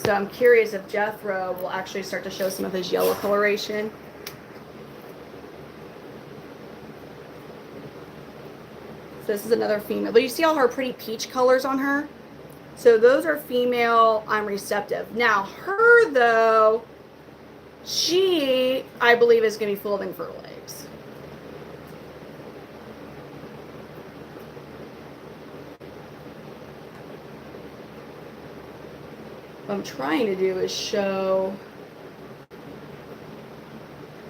A: So I'm curious if Jethro will actually start to show some of his yellow coloration. So this is another female. But you see all her pretty peach colors on her? So those are female, I'm receptive. Now her though, she, I believe, is going to be full of infertile eggs. What I'm trying to do is show.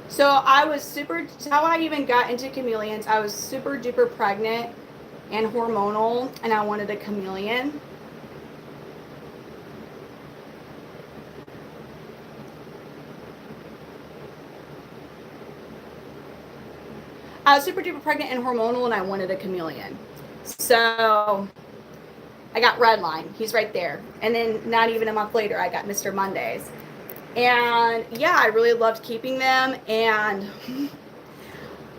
A: So how I even got into chameleons, I was super duper pregnant and hormonal, and I wanted a chameleon. I was super duper pregnant and hormonal, and I wanted a chameleon. So I got Redline. He's right there. And then not even a month later, I got Mr. Mondays. And yeah, I really loved keeping them. And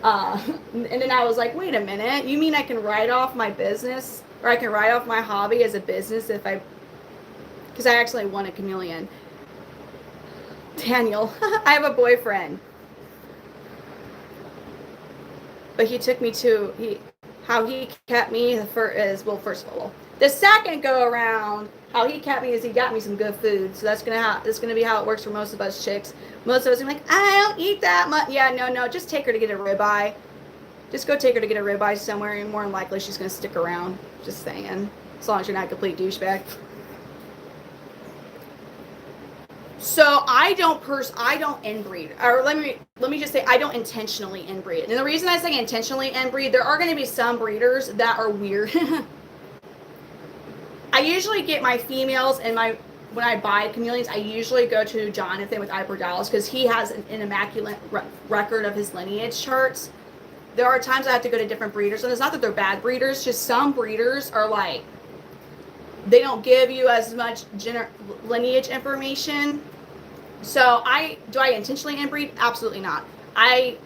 A: then I was like, wait a minute, you mean I can write off my business, or I can write off my hobby as a business because I actually want a chameleon. Daniel, I have a boyfriend. But he took me to, how he kept me first of all, the second go around, how he kept me is he got me some good food. So that's gonna be how it works for most of us chicks. Most of us are like, I don't eat that much. Yeah, no, just take her to get a ribeye. Just go take her to get a ribeye somewhere, and more than likely she's gonna stick around. Just saying, as long as you're not a complete douchebag. So I don't inbreed, or let me just say I don't intentionally inbreed. And the reason I say intentionally inbreed, there are going to be some breeders that are weird. I usually get my females and when I buy chameleons, I usually go to Jonathan with Iperdalis because he has an immaculate record of his lineage charts. There are times I have to go to different breeders, and it's not that they're bad breeders, just some breeders are like, they don't give you as much lineage information. So do I intentionally inbreed? Absolutely not. I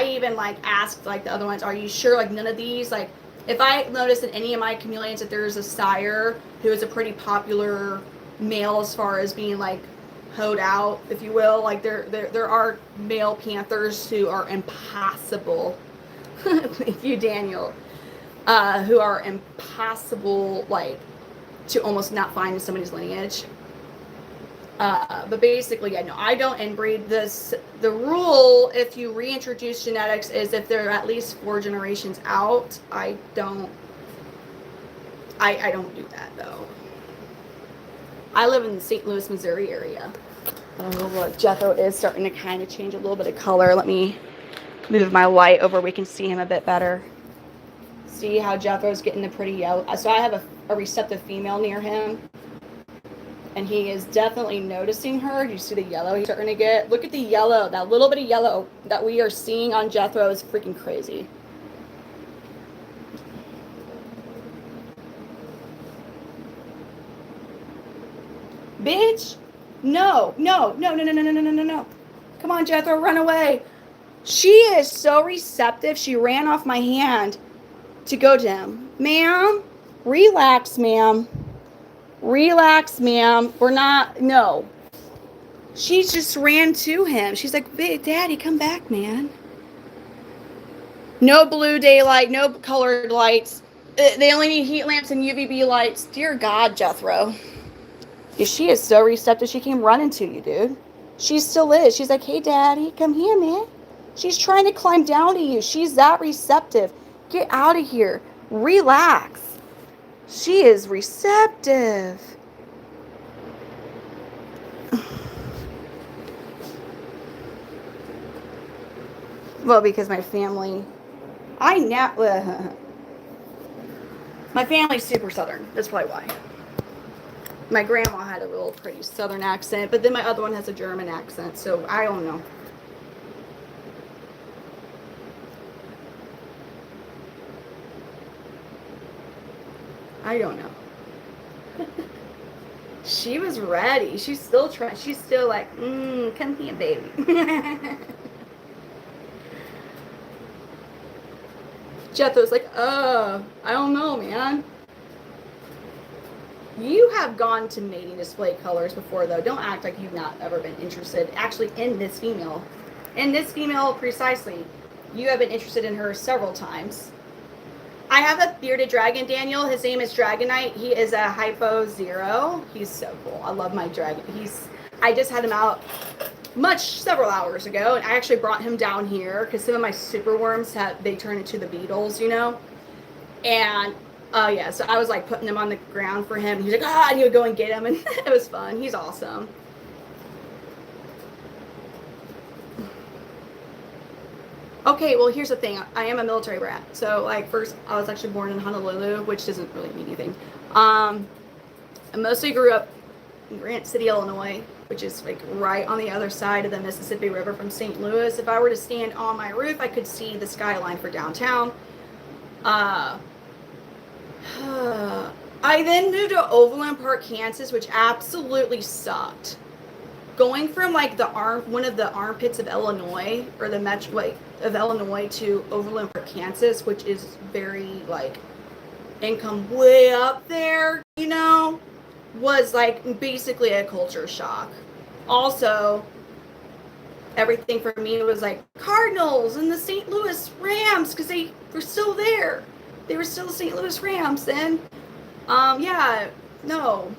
A: even like ask like the other ones, are you sure like none of these, like if I notice in any of my chameleons that there's a sire who is a pretty popular male as far as being like hoed out, if you will, like there are male panthers who are impossible. Thank you, Daniel. Who are impossible like to almost not find in somebody's lineage. But basically, yeah, no, I don't inbreed. The rule, if you reintroduce genetics, is if they're at least 4 generations out. I don't do that though. I live in the St. Louis, Missouri area. I don't know what Jethro is starting to kind of change a little bit of color. Let me move my light over. We can see him a bit better. See how Jethro's getting the pretty yellow. So I have a receptive female near him. And he is definitely noticing her. You see the yellow he's starting to get? Look at the yellow. That little bit of yellow that we are seeing on Jethro is freaking crazy. Bitch. No. Come on, Jethro, run away. She is so receptive. She ran off my hand to go to him. Ma'am, relax, ma'am. Relax, ma'am. We're not, no. She just ran to him. She's like, Daddy, come back, man. No blue daylight, no colored lights. They only need heat lamps and UVB lights. Dear God, Jethro. Yeah, she is so receptive. She came running to you, dude. She still is. She's like, hey, Daddy, come here, man. She's trying to climb down to you. She's that receptive. Get out of here. Relax. She is receptive. Well, because my family, my family's super Southern. That's probably why. My grandma had a real pretty Southern accent, but then my other one has a German accent, so I don't know. I don't know. She was ready. She's still trying. She's still like, come here, baby. Jethro's like, I don't know, man. You have gone to mating display colors before, though. Don't act like you've not ever been interested, actually, in this female. In this female, precisely. You have been interested in her several times. I have a bearded dragon, Daniel. His name is Dragonite. He is a Hypo Zero. He's so cool. I love my dragon. I just had him out several hours ago, and I actually brought him down here because some of my super worms they turn into the beetles, you know. And yeah, so I was like putting them on the ground for him. He's like, and he would go and get him, and it was fun. He's awesome. Okay, well, here's the thing. I am a military brat. So, like, first, I was actually born in Honolulu, which doesn't really mean anything. I mostly grew up in Grant City, Illinois, which is, like, right on the other side of the Mississippi River from St. Louis. If I were to stand on my roof, I could see the skyline for downtown. I then moved to Overland Park, Kansas, which absolutely sucked. Going from like one of the armpits of Illinois, or the metro like of Illinois, to Overland Park, Kansas, which is very like income way up there, you know, was like basically a culture shock. Also, everything for me was like Cardinals and the St. Louis Rams, because they were still there. They were still the St. Louis Rams then. Yeah, no.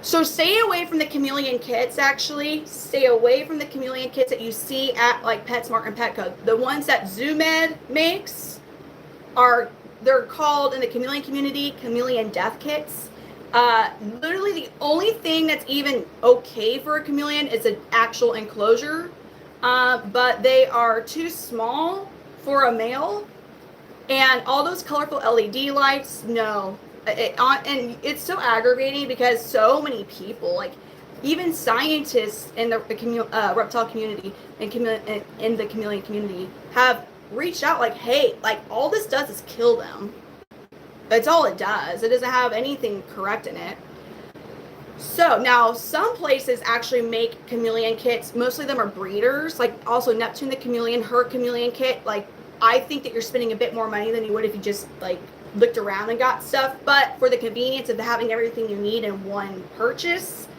A: So stay away from the chameleon kits, actually. Stay away from the chameleon kits that you see at like PetSmart and Petco. The ones that ZooMed makes they're called in the chameleon community chameleon death kits. Literally the only thing that's even okay for a chameleon is an actual enclosure. But they are too small for a male. And all those colorful LED lights, no. And it's so aggravating because so many people, like even scientists in the reptile community and in the chameleon community, have reached out like, hey, like all this does is kill them. That's all it does. It doesn't have anything correct in it. So now some places actually make chameleon kits. Most of them are breeders, like also Neptune the chameleon, her chameleon kit. Like I think that you're spending a bit more money than you would if you just like looked around and got stuff, but for the convenience of having everything you need in one purchase,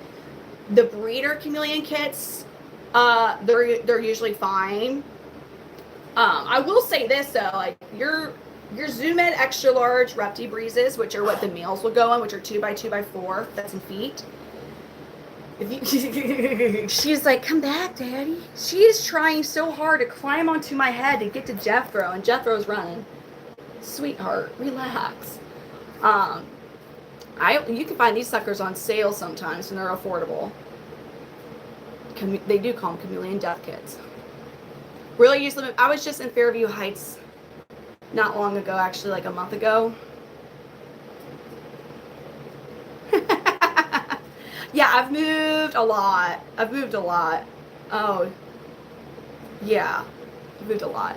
A: the breeder chameleon kits, they're usually fine. I will say this though, like your ZooMed extra large Repti breezes, which are what the males will go on, which are 2x2x4, that's in feet. She's like, come back, Daddy. She is trying so hard to climb onto my head to get to Jethro, and Jethro's running. Sweetheart, relax. You can find these suckers on sale sometimes, and they're affordable. They do call them chameleon death kits. Really use them. I was just in Fairview Heights not long ago, actually, like a month ago. Yeah, I've moved a lot. Oh, yeah, I've moved a lot.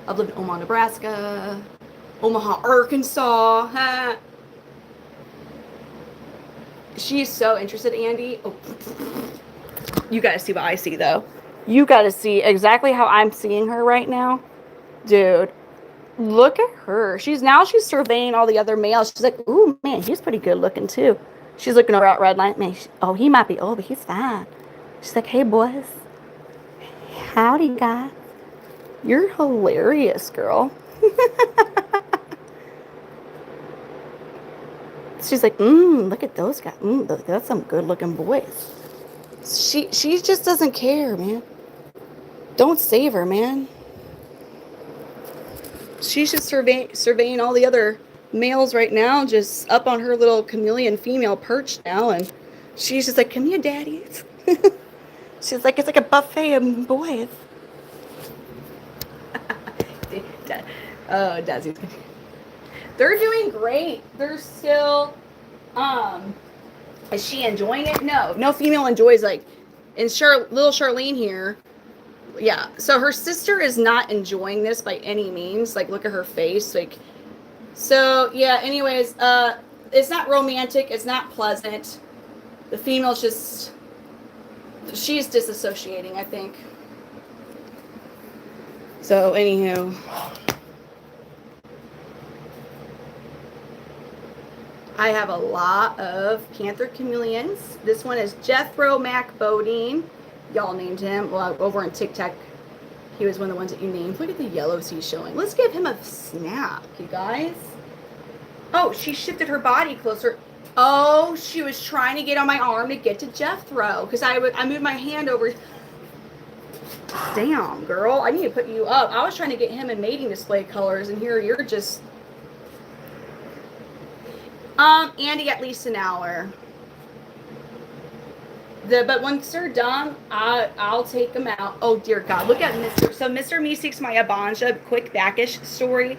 A: I've lived in Omaha, Nebraska, Omaha, Arkansas. She's so interested, Andy. Oh. You gotta see what I see, though. You gotta see exactly how I'm seeing her right now. Dude, look at her. She's surveying all the other males. She's like, ooh, man, he's pretty good looking, too. She's looking over at Redline. Man, he might be old, but he's fine. She's like, hey, boys. Howdy, guys. You're hilarious, girl. She's like, look at those guys. That's some good-looking boys. She just doesn't care, man. Don't save her, man. She's just surveying all the other males right now, just up on her little chameleon female perch now, and she's just like, come here, Daddy. She's like, it's like a buffet of boys. Oh, Dazzy's. They're doing great. They're still, is she enjoying it? No female enjoys, like, and little Charlene here. Yeah, so her sister is not enjoying this by any means. Like, look at her face. Like, so yeah. Anyways, it's not romantic. It's not pleasant. The female's she's disassociating, I think. So, anywho. I have a lot of Panther Chameleons. This one is Jethro Mac Bodine. Y'all named him. Well, over on TikTok, he was one of the ones that you named. Look at the yellows he's showing. Let's give him a snap, you guys. Oh, she shifted her body closer. Oh, she was trying to get on my arm to get to Jethro, because I moved my hand over. Damn, girl. I need to put you up. I was trying to get him in mating display colors, and here you're just... Andy, at least an hour. But once they're done, I'll take them out. Oh dear God, look at Mr. So Mr. Meeseeks, my Abanja, quick backish story.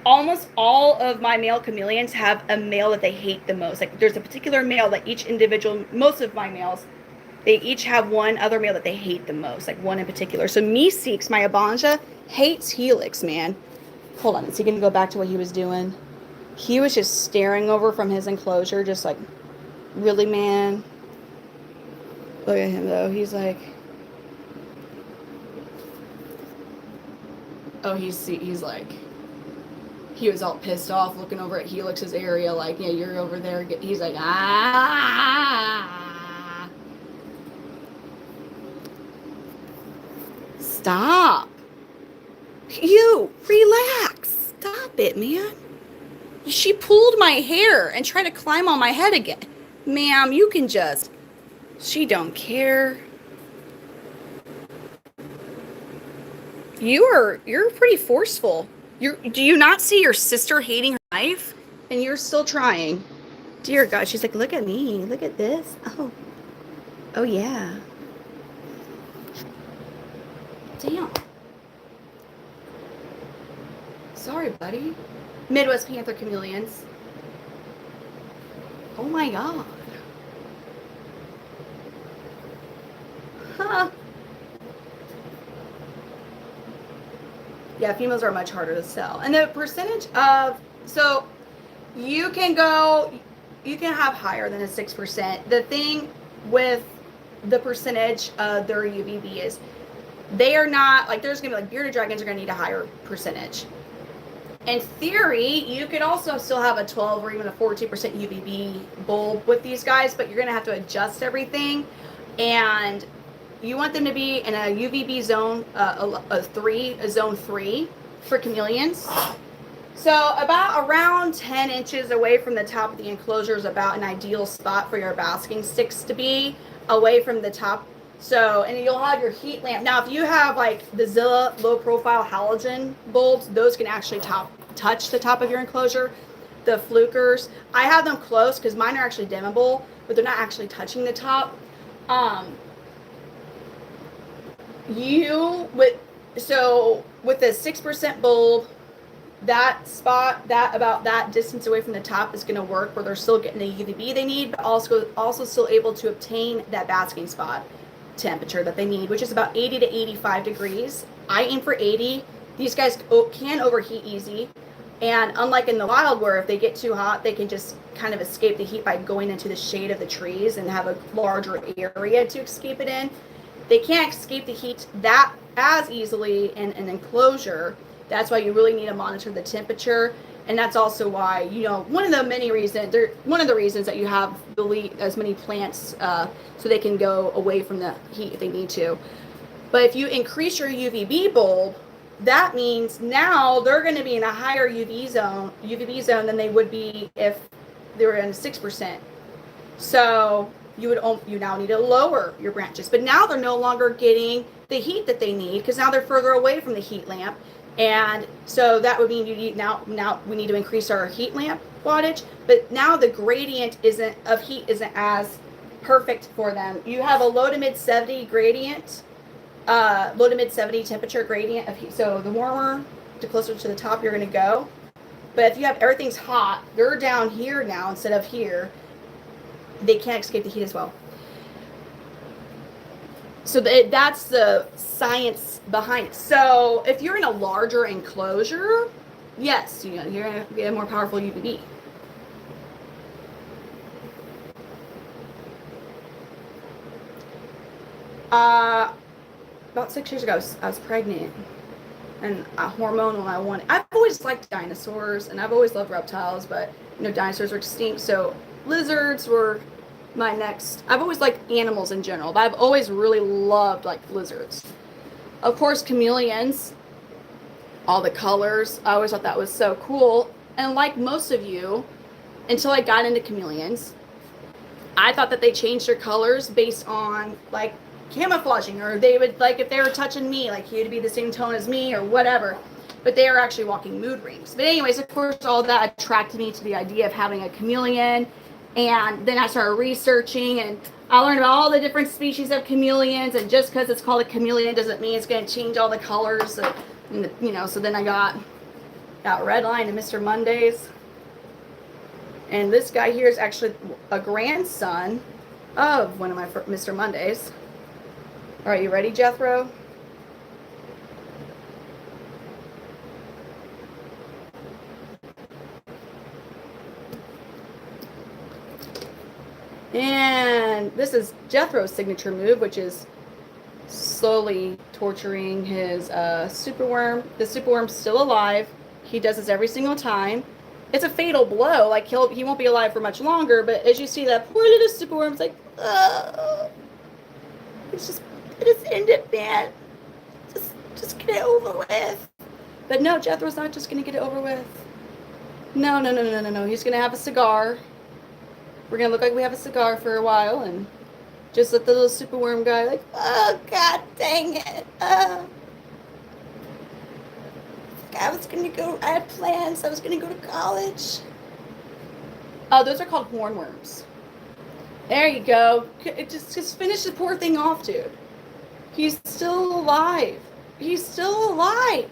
A: Almost all of my male chameleons have a male that they hate the most. Like there's a particular male that each individual, most of my males, they each have one other male that they hate the most, like one in particular. So Meeseeks, my Abanja, hates Helix, man. Hold on, is he gonna go back to what he was doing? He was just staring over from his enclosure, just like, really, man? Look at him though. He's like, oh, he's like, he was all pissed off looking over at Helix's area, like, yeah, you're over there. He's like, ah. Stop. You, relax. Stop it, man. She pulled my hair and tried to climb on my head again. Ma'am, you can just... She don't care. You're pretty forceful. Do you not see your sister hating her life? And you're still trying. Dear God, she's like, look at me. Look at this. Oh yeah. Damn. Sorry, buddy. Midwest Panther Chameleons. Oh my God. Huh. Yeah, females are much harder to sell. And the percentage of, so you can have higher than a 6%. The thing with the percentage of their UVB is they are not, like there's going to be like bearded dragons are going to need a higher percentage. In theory, you could also still have a 12 or even a 14% UVB bulb with these guys, but you're going to have to adjust everything. And you want them to be in a UVB zone, zone 3 for chameleons. So about around 10 inches away from the top of the enclosure is about an ideal spot for your basking sticks to be, away from the top. So, and you'll have your heat lamp. Now, if you have like the Zilla low profile halogen bulbs, those can actually touch the top of your enclosure. The flukers, I have them close because mine are actually dimmable, but they're not actually touching the top. With the 6% bulb, that spot, about that distance away from the top is going to work where they're still getting the UVB they need, but also still able to obtain that basking spot temperature that they need, which is about 80 to 85 degrees. I aim for 80. These guys can overheat easy. And unlike in the wild where if they get too hot, they can just kind of escape the heat by going into the shade of the trees and have a larger area to escape it in. They can't escape the heat that as easily in an enclosure. That's why you really need to monitor the temperature. And that's also why, one of the reasons that you have as many plants so they can go away from the heat if they need to. But if you increase your UVB bulb, that means now they're going to be in a higher UVB zone than they would be if they were in 6%. So you now need to lower your branches. But now they're no longer getting the heat that they need because now they're further away from the heat lamp. And so that would mean now we need to increase our heat lamp wattage, but now the gradient of heat isn't as perfect for them. You have a low to mid 70 gradient, low to mid 70 temperature gradient of heat. So the warmer, the closer to the top you're going to go. But if you have everything's hot, they're down here now instead of here. They can't escape the heat as well. So that's the science behind it. So if you're in a larger enclosure, yes, you're going to get a more powerful UVB. About 6 years ago, I was pregnant and hormonal. I've always liked dinosaurs and I've always loved reptiles, but dinosaurs are extinct. So lizards were my next. I've always liked animals in general, but I've always really loved like lizards. Of course, chameleons, all the colors. I always thought that was so cool. And like most of you, until I got into chameleons, I thought that they changed their colors based on like camouflaging, or they would like if they were touching me, like he would be the same tone as me or whatever. But they are actually walking mood rings. But anyways, of course, all that attracted me to the idea of having a chameleon. And then I started researching, and I learned about all the different species of chameleons. And just because it's called a chameleon doesn't mean it's going to change all the colors. And, you know, so then I got Redline and Mr. Mondays. And this guy here is actually a grandson of one of my Mr. Mondays. All right, you ready, Jethro? And this is Jethro's signature move, which is slowly torturing his superworm. The superworm's still alive. He does this every single time. It's a fatal blow. Like he won't be alive for much longer. But as you see, that poor little superworm's like, just end it, man. Just get it over with. But no, Jethro's not just gonna get it over with. No. He's gonna have a cigar. We're gonna look like we have a cigar for a while, and just let the little superworm guy like, oh god dang it. I was gonna go, I had plans, I was gonna go to college. Oh, those are called hornworms. There you go. Just finish the poor thing off, dude. He's still alive. He's still alive.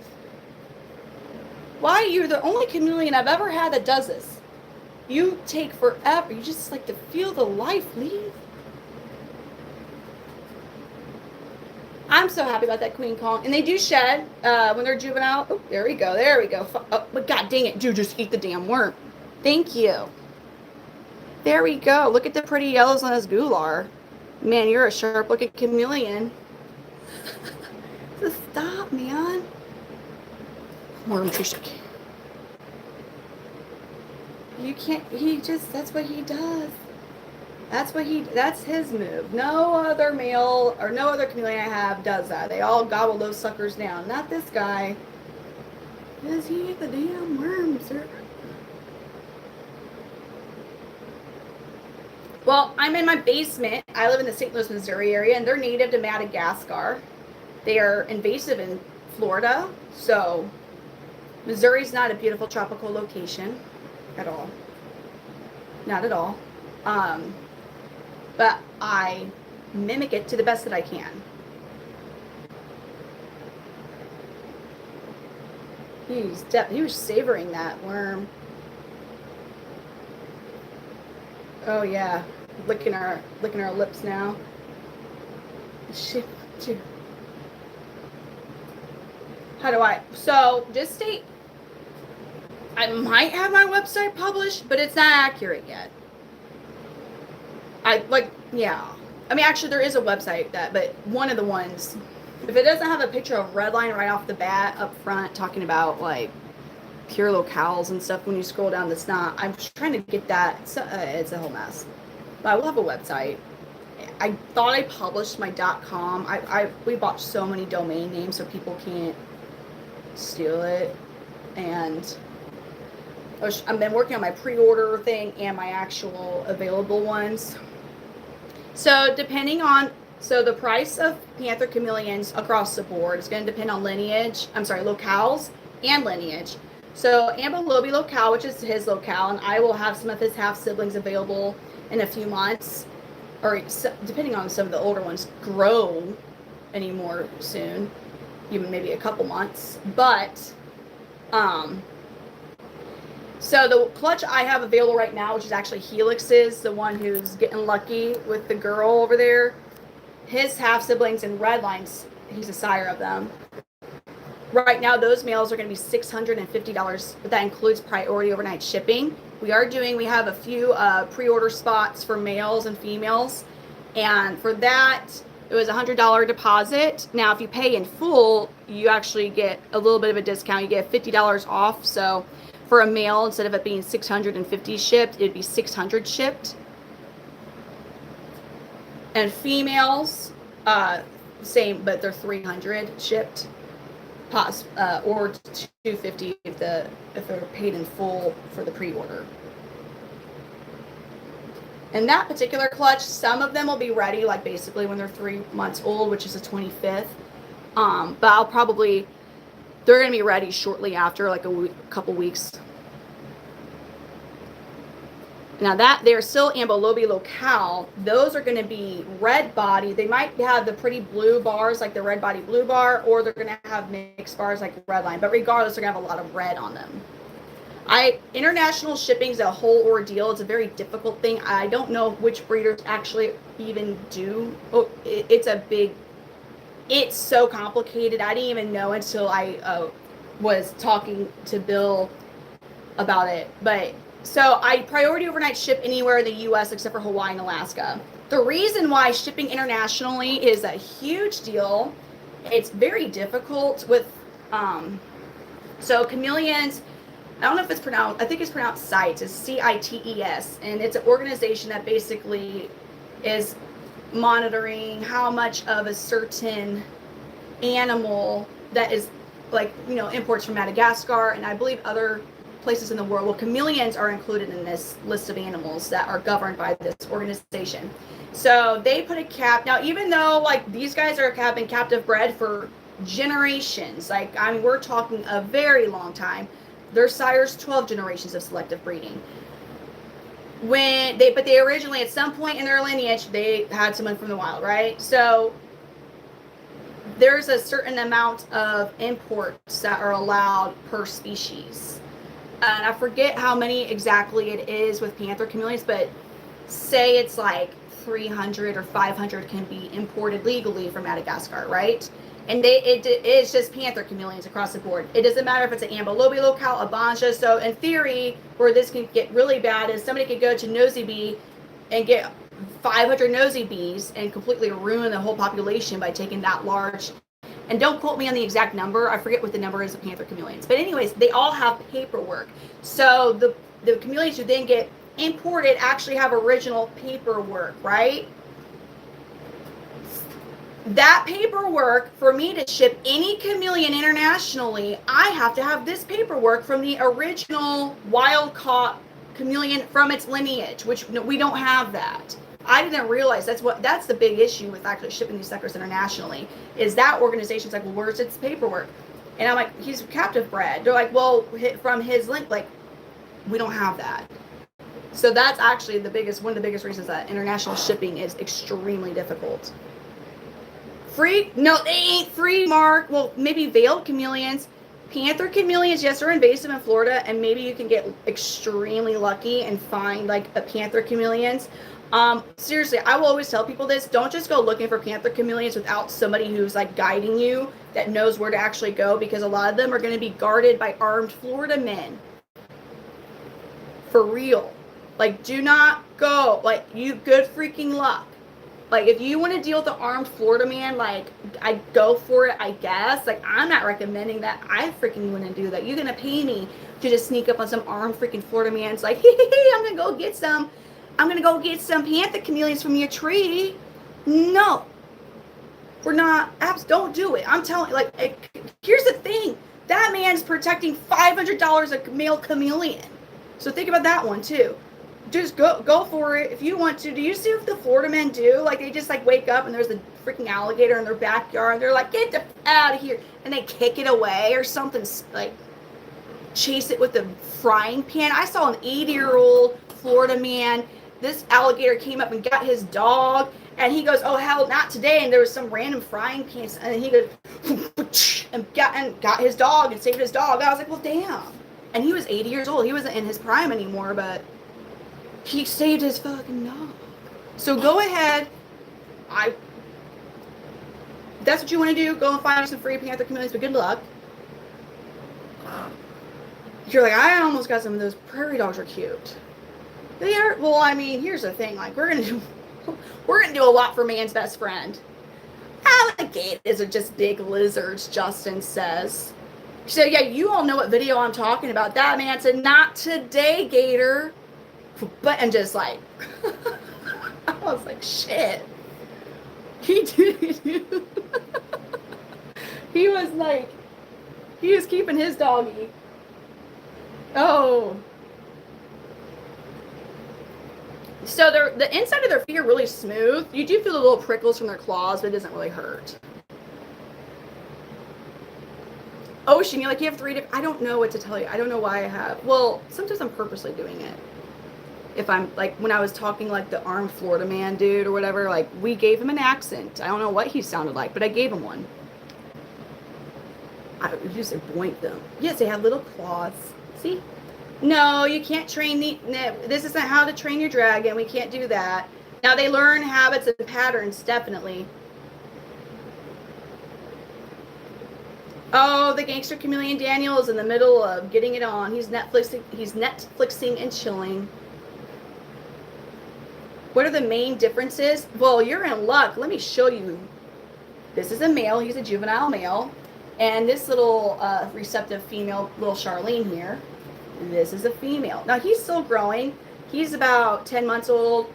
A: Why? You're the only chameleon I've ever had that does this. You take forever. You just like to feel the life leave. I'm so happy about that Queen Kong. And they do shed when they're juvenile. Oh, there we go. There we go. Oh, but god dang it. Dude, just eat the damn worm. Thank you. There we go. Look at the pretty yellows on his gular. Man, you're a sharp looking chameleon. Just stop, man. Worm trick. You can't, that's what he does. That's his move. No other male or no other chameleon I have does that. They all gobble those suckers down. Not this guy. Because he ate the damn worm, sir. Well, I'm in my basement. I live in the St. Louis, Missouri area, and they're native to Madagascar. They are invasive in Florida, so Missouri's not a beautiful tropical location at all. Not at all. But I mimic it to the best that I can. He was savoring that worm. Oh yeah, licking our lips now. Shit, too. How do I? So just state. I might have my website published, but it's not accurate yet. Yeah. I mean, actually, there is a website but one of the ones, if it doesn't have a picture of Redline right off the bat up front, talking about like pure locales and stuff when you scroll down, that's not. I'm trying to get that. It's a whole mess. But I will have a website. I thought I published my .com. We bought so many domain names so people can't steal it, and I've been working on my pre-order thing and my actual available ones. So the price of Panther Chameleons across the board is going to depend on locales and lineage. So Amber will be locale, which is his locale, and I will have some of his half siblings available in a few months, or depending on some of the older ones grow anymore soon, even maybe a couple months. But so the clutch I have available right now, which is actually Helix's, the one who's getting lucky with the girl over there, his half siblings and Redlines, he's a sire of them. Right now, those males are going to be $650, but that includes priority overnight shipping. We have a few pre-order spots for males and females, and for that, it was a $100 deposit. Now, if you pay in full, you actually get a little bit of a discount. You get $50 off. So for a male, instead of it being $650 shipped, it'd be $600 shipped. And females, same, but they're $300 shipped. Or $250 if they're paid in full for the pre-order. And that particular clutch, some of them will be ready, like basically when they're 3 months old, which is the 25th. But they're going to be ready shortly after, like a couple weeks. Now that they're still ambilobi locale, those are going to be red body. They might have the pretty blue bars like the red body blue bar, or they're going to have mixed bars like the red line. But regardless, they're going to have a lot of red on them. International shipping is a whole ordeal. It's a very difficult thing. I don't know which breeders actually even do. Oh, it's so complicated. I didn't even know until I was talking to Bill about it. But so I priority overnight ship anywhere in the U.S. except for Hawaii and Alaska. The reason why shipping internationally is a huge deal. It's very difficult with so chameleons. I don't know if it's pronounced, I think it's pronounced CITES, it's CITES, and it's an organization that basically is monitoring how much of a certain animal that is like, you know, imports from Madagascar and I believe other places in the world. Well, chameleons are included in this list of animals that are governed by this organization. So they put a cap. Now, even though like these guys have been captive bred for generations, like I mean, we're talking a very long time. Their sires 12 generations of selective breeding. But they originally, at some point in their lineage, they had someone from the wild, right? So there's a certain amount of imports that are allowed per species. And I forget how many exactly it is with panther chameleons, but say it's like 300 or 500 can be imported legally from Madagascar, right? And it's just panther chameleons across the board. It doesn't matter if it's an ambilobi locale, a banja. So in theory, where this can get really bad is somebody could go to Nosy Bee and get 500 nosy bees and completely ruin the whole population by taking that large. And don't quote me on the exact number. I forget what the number is of panther chameleons. But anyways, they all have paperwork. So the chameleons who then get imported actually have original paperwork, right? That paperwork, for me to ship any chameleon internationally, I have to have this paperwork from the original wild-caught chameleon from its lineage, which we don't have that. I didn't realize that's the big issue with actually shipping these suckers internationally, is that organization's like, well, where's its paperwork? And I'm like, he's captive bred. They're like, well, from his link, like, we don't have that. So that's actually one of the biggest reasons that international shipping is extremely difficult. Free? No, they ain't free, Mark. Well, maybe veiled chameleons. Panther chameleons, yes, they're invasive in Florida, and maybe you can get extremely lucky and find like a panther chameleons. Seriously, I will always tell people this. Don't just go looking for panther chameleons without somebody who's like guiding you that knows where to actually go, because a lot of them are going to be guarded by armed Florida men. For real. Like, do not go. Like, good freaking luck. Like, if you want to deal with the armed Florida man, like, I go for it, I guess. Like, I'm not recommending that. I freaking wouldn't do that. You're going to pay me to just sneak up on some armed freaking Florida man. It's like, hey, I'm going to go get some panther chameleons from your tree. No. We're not. Apps, don't do it. I'm telling you, like, here's the thing. That man's protecting $500 a male chameleon. So think about that one, too. Just go for it if you want to. Do you see what the Florida men do? Like, they just like wake up and there's a freaking alligator in their backyard and they're like, get the out of here, and they kick it away or something, like chase it with a frying pan. I saw an 80-year-old Florida man. This alligator came up and got his dog, and he goes, oh hell, not today. And there was some random frying pan, and he goes and got his dog and saved his dog. I was like, well, damn. And he was 80 years old. He wasn't in his prime anymore, but he saved his fucking dog. So go ahead. That's what you want to do. Go and find some free panther chameleons, but good luck. You're like, I almost got some of those. Prairie dogs are cute. They are. Well, I mean, here's the thing. Like, we're gonna do a lot for man's best friend. Alligators are just big lizards, Justin says. So yeah, you all know what video I'm talking about. That man said, not today, Gator. But, and just like, I was like, shit. He did. He was like, he was keeping his doggy. Oh. So the inside of their feet are really smooth. You do feel the little prickles from their claws, but it doesn't really hurt. Ocean, you're like, you have 3 different, I don't know what to tell you. I don't know why I have. Well, sometimes I'm purposely doing it. if I'm like when I was talking like the armed Florida man dude or whatever, like we gave him an accent. I don't know what he sounded like, but I gave him one. I just boink them. Yes, they have little claws. See? No, you can't train this isn't how to train your dragon. We can't do that. Now they learn habits and patterns, definitely. Oh, the gangster chameleon Daniel is in the middle of getting it on. He's Netflixing and chilling. What are the main differences? Well, you're in luck. Let me show you. This is a male. He's a juvenile male. And this little receptive female, little Charlene here, this is a female. Now, he's still growing. He's about 10 months old.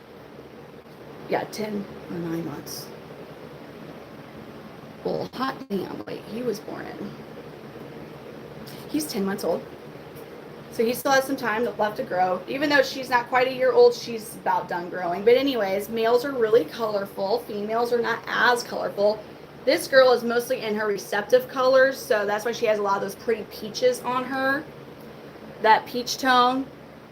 A: Yeah, 10 or 9 months. Well, hot damn, wait, he was born in. He's 10 months old. So he still has some time left to grow. Even though she's not quite a year old, she's about done growing. But anyways, males are really colorful. Females are not as colorful. This girl is mostly in her receptive colors, so that's why she has a lot of those pretty peaches on her. That peach tone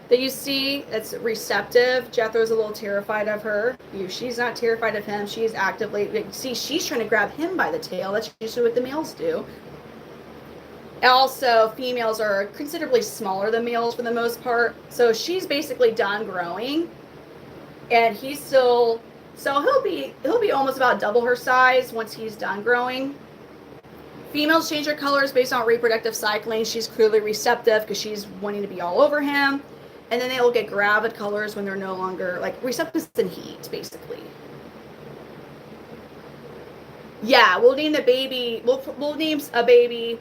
A: that you see, it's receptive. Jethro's a little terrified of her. She's not terrified of him. She's actively, see, she's trying to grab him by the tail. That's usually what the males do. Also, females are considerably smaller than males for the most part. So she's basically done growing, and he's still, so he'll be almost about double her size once he's done growing. Females change their colors based on reproductive cycling. She's clearly receptive because she's wanting to be all over him. And then they will get gravid colors when they're no longer, like, receptive in heat, basically. Yeah, we'll name the baby, we'll name a baby.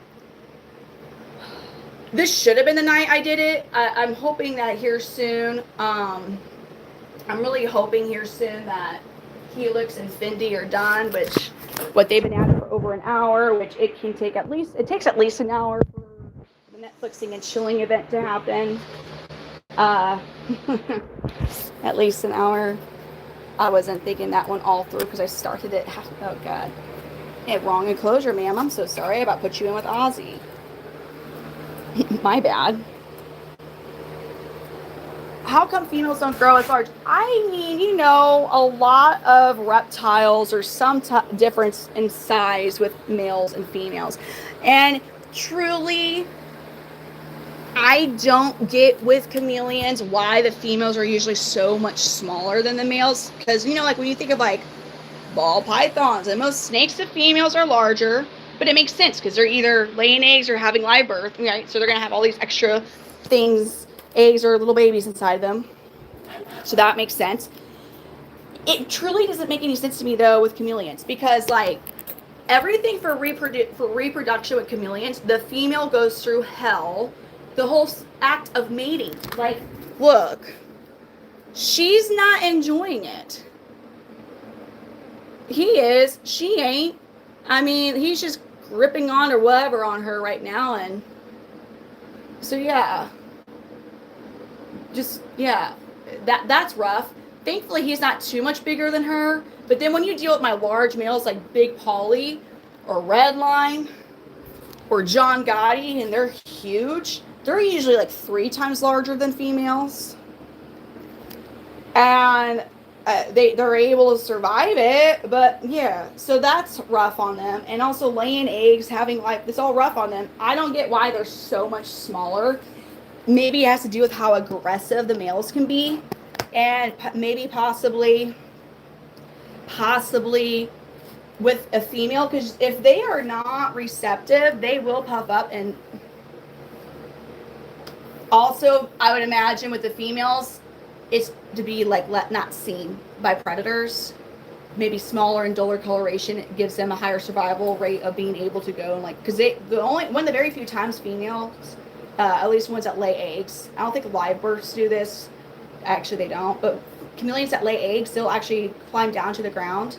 A: This should have been the night I did it. I'm hoping that here soon, I'm really hoping here soon that Helix and Fendi are done, which what they've been at it for over an hour, which it takes at least an hour for the Netflixing and chilling event to happen. At least an hour. I wasn't thinking that one all through because I started it. Oh God. Yeah, wrong enclosure, ma'am. I'm so sorry. I about put you in with Ozzy. My bad. How come females don't grow as large? I mean, you know, a lot of reptiles are some difference in size with males and females. And truly, I don't get with chameleons why the females are usually so much smaller than the males. Because, you know, like when you think of like ball pythons and most snakes, the females are larger. But it makes sense because they're either laying eggs or having live birth, right? So they're going to have all these extra things, eggs or little babies inside them. So that makes sense. It truly doesn't make any sense to me, though, with chameleons. Because, like, everything for reproduction with chameleons, the female goes through hell. The whole act of mating. Like, look. She's not enjoying it. He is. She ain't. I mean, he's just gripping on or whatever on her right now, and so yeah, just yeah, that's rough. Thankfully, he's not too much bigger than her. But then when you deal with my large males like Big Polly or Redline or John Gotti, and they're huge, they're usually like 3 times larger than females, and they're able to survive it. But yeah, so that's rough on them. And also laying eggs, having life, it's all rough on them. I don't get why they're so much smaller. Maybe it has to do with how aggressive the males can be, and maybe possibly with a female, because if they are not receptive, they will puff up. And also I would imagine with the females, it's to be like not seen by predators. Maybe smaller and duller coloration, it gives them a higher survival rate of being able to go and like, because one of the very few times females, at least ones that lay eggs, I don't think live births do this, actually they don't, but chameleons that lay eggs, they'll actually climb down to the ground.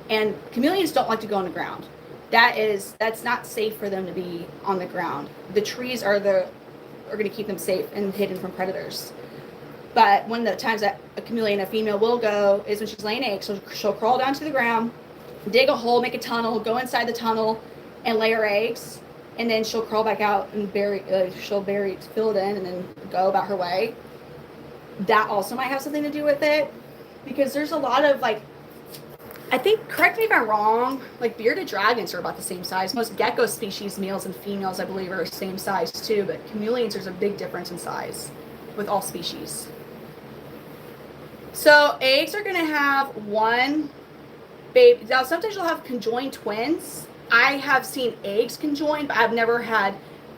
A: And chameleons don't like to go on the ground. That's not safe for them to be on the ground. The trees are going to keep them safe and hidden from predators. But one of the times that a chameleon, a female, will go is when she's laying eggs. So she'll crawl down to the ground, dig a hole, make a tunnel, go inside the tunnel, and lay her eggs. And then she'll crawl back out and fill it in, and then go about her way. that also might have something to do with it, because there's a lot of like, I think, correct me if I'm wrong, like bearded dragons are about the same size. Most gecko species, males and females, I believe, are the same size too, but chameleons, there's a big difference in size with all species. So eggs are going to have one baby. Now, sometimes you'll have conjoined twins. I have seen eggs conjoined, but I've never had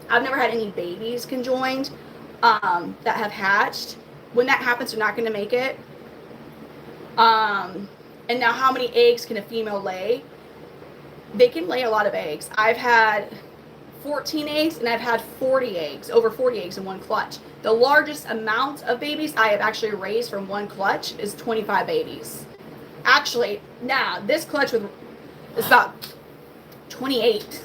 A: any babies conjoined that have hatched. When that happens, they're not going to make it. And now, how many eggs can a female lay? They can lay a lot of eggs. I've had 14 eggs, and I've had 40 eggs, over 40 eggs in one clutch. The largest amount of babies I have actually raised from one clutch is 25 babies. Actually, now this clutch is about 28.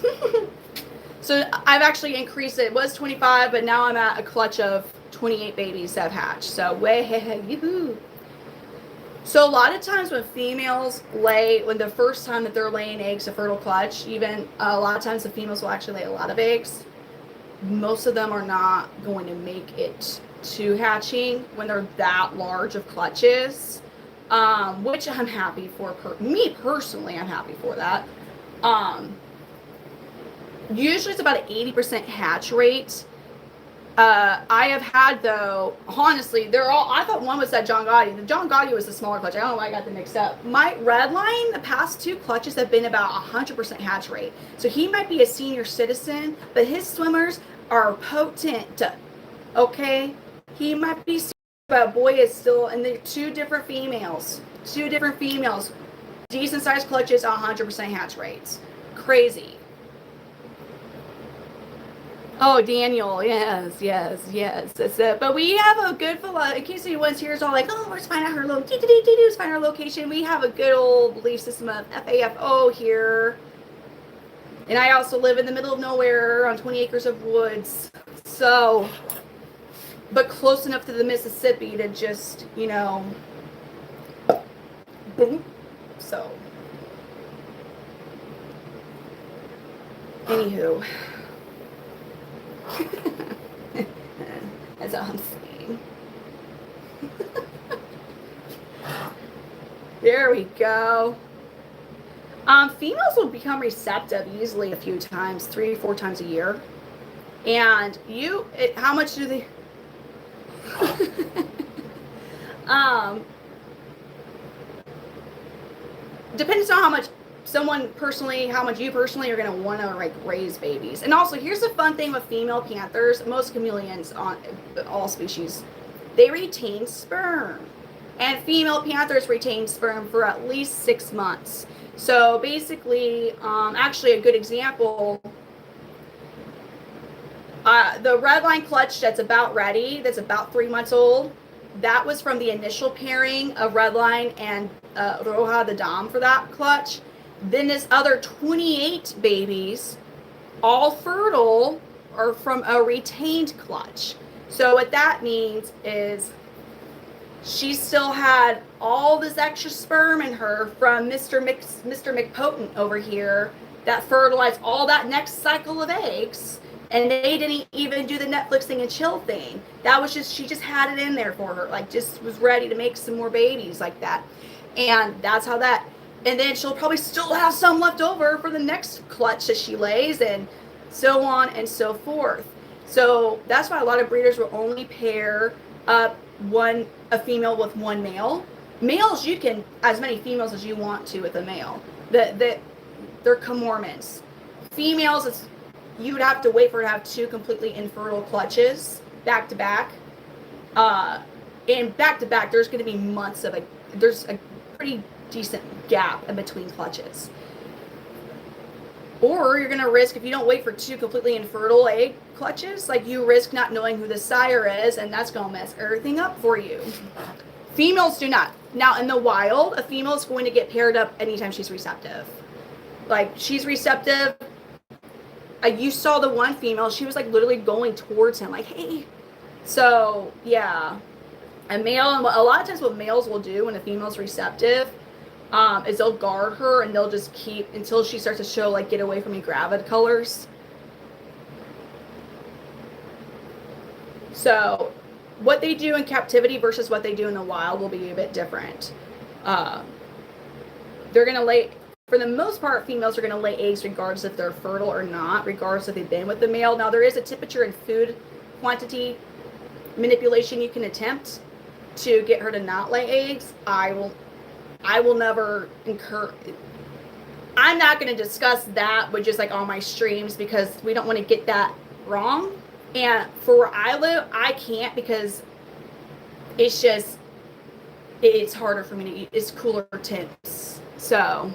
A: So I've actually increased it. It was 25, but now I'm at a clutch of 28 babies that have hatched. So way, yoo-hoo. So a lot of times when females lay, when the first time that they're laying eggs, a fertile clutch, even a lot of times the females will actually lay a lot of eggs. Most of them are not going to make it to hatching when they're that large of clutches, which I'm happy for. Me personally, I'm happy for that. Usually it's about an 80% hatch rate. I have had, though, honestly, they're all, I thought one was that John Gotti. The John Gotti was the smaller clutch. I don't know why I got them mixed up. My red line, the past two clutches have been about 100% hatch rate. So he might be a senior citizen, but his swimmers are potent. Okay? He might be senior, but boy is still, and they're two different females. Decent sized clutches, 100% hatch rates. Crazy. Oh, Daniel, yes. That's it. But we have a good, in case anyone's here is all like, oh, let's find out her let's find our location. We have a good old belief system of FAFO here. And I also live in the middle of nowhere on 20 acres of woods. So, but close enough to the Mississippi to just, boom. So, anywho. That's all I'm saying. There we go. Females will become receptive easily a few times, 3 or 4 times a year. And how much do they? Depends on how much how much you personally are going to want to like raise babies. And also, here's the fun thing with female panthers. Most chameleons, on all species, they retain sperm, and female panthers retain sperm for at least 6 months. So basically, actually a good example, the red line clutch that's about ready, that's about 3 months old, that was from the initial pairing of Redline and Roja the Dom for that clutch. Then this other 28 babies, all fertile, are from a retained clutch. So what that means is she still had all this extra sperm in her from Mr. McPotent over here that fertilized all that next cycle of eggs. And they didn't even do the Netflix thing and chill thing. That was just, she just had it in there for her. Like, just was ready to make some more babies like that. And that's how that, and then she'll probably still have some left over for the next clutch that she lays, and so on and so forth. So that's why a lot of breeders will only pair up a female with one male. Males, you can, as many females as you want to with a male. They're comorments. Females, you would have to wait for her to have 2 completely infertile clutches back to back. And back to back, there's going to be months of there's a pretty decent gap in between clutches. Or you're going to risk, if you don't wait for 2 completely infertile egg clutches, like you risk not knowing who the sire is, and that's going to mess everything up for you. Females do not. Now, in the wild, a female is going to get paired up anytime she's receptive. Like, she's receptive. You saw the one female, she was like literally going towards him, like, hey. So, yeah. A male, and a lot of times what males will do when a female's receptive is they'll guard her, and they'll just keep until she starts to show like get away from me gravid colors. So what they do in captivity versus what they do in the wild will be a bit different. They're going to lay, for the most part, females are going to lay eggs regardless if they're fertile or not, regardless if they've been with the male. Now, there is a temperature and food quantity manipulation you can attempt to get her to not lay eggs. I will never I'm not going to discuss that with just like all my streams because we don't want to get that wrong. And for where I live, I can't because it's just, it's harder for me to eat. It's cooler temps. So,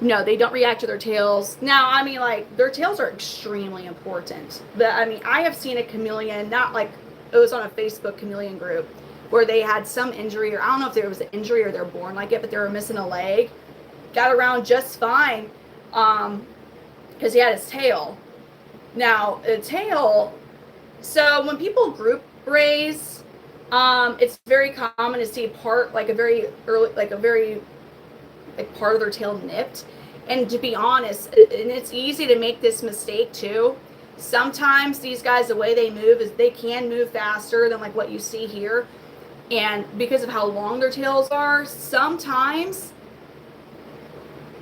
A: no, they don't react to their tails. Now, I mean, like, their tails are extremely important. I have seen a chameleon, not like, it was on a Facebook chameleon group, where they had some injury, or I don't know if there was an injury or they're born like it, but they were missing a leg. Got around just fine because he had his tail. Now, the tail, so when people group raise, it's very common to see part, like a very early, like part of their tail nipped. And to be honest, and it's easy to make this mistake too. Sometimes these guys, the way they move is they can move faster than like what you see here. And because of how long their tails are, sometimes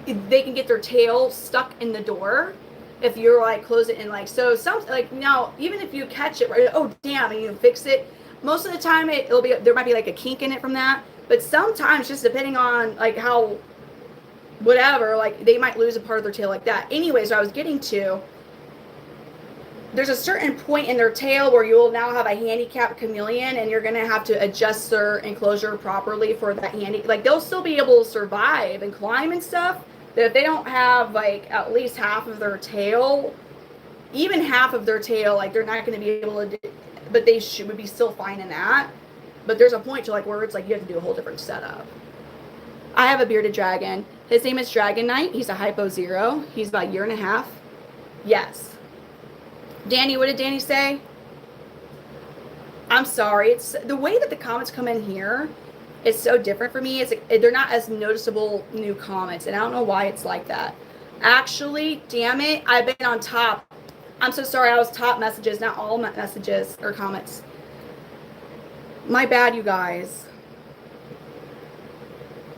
A: they can get their tail stuck in the door if you're like close it and like, so some, like now, even if you catch it right, oh damn, and you fix it, most of the time it'll be, there might be like a kink in it from that, but sometimes just depending on like how, whatever, like they might lose a part of their tail like that. Anyways, what I was getting to, there's a certain point in their tail where you will now have a handicapped chameleon and you're going to have to adjust their enclosure properly for that like they'll still be able to survive and climb and stuff, but if they don't have like at least half of their tail, even half of their tail, like they're not going to be able to do, but they would be still fine in that. But there's a point to like where it's like you have to do a whole different setup. I have a bearded dragon. His name is Dragon Knight. He's a hypo 0. He's about 1.5 years. Yes. Danny, what did Danny say? I'm sorry. It's the way that the comments come in here is so different for me. It's like, they're not as noticeable new comments, and I don't know why it's like that. Actually, damn it, I've been on top. I'm so sorry. I was top messages, not all messages or comments. My bad, you guys.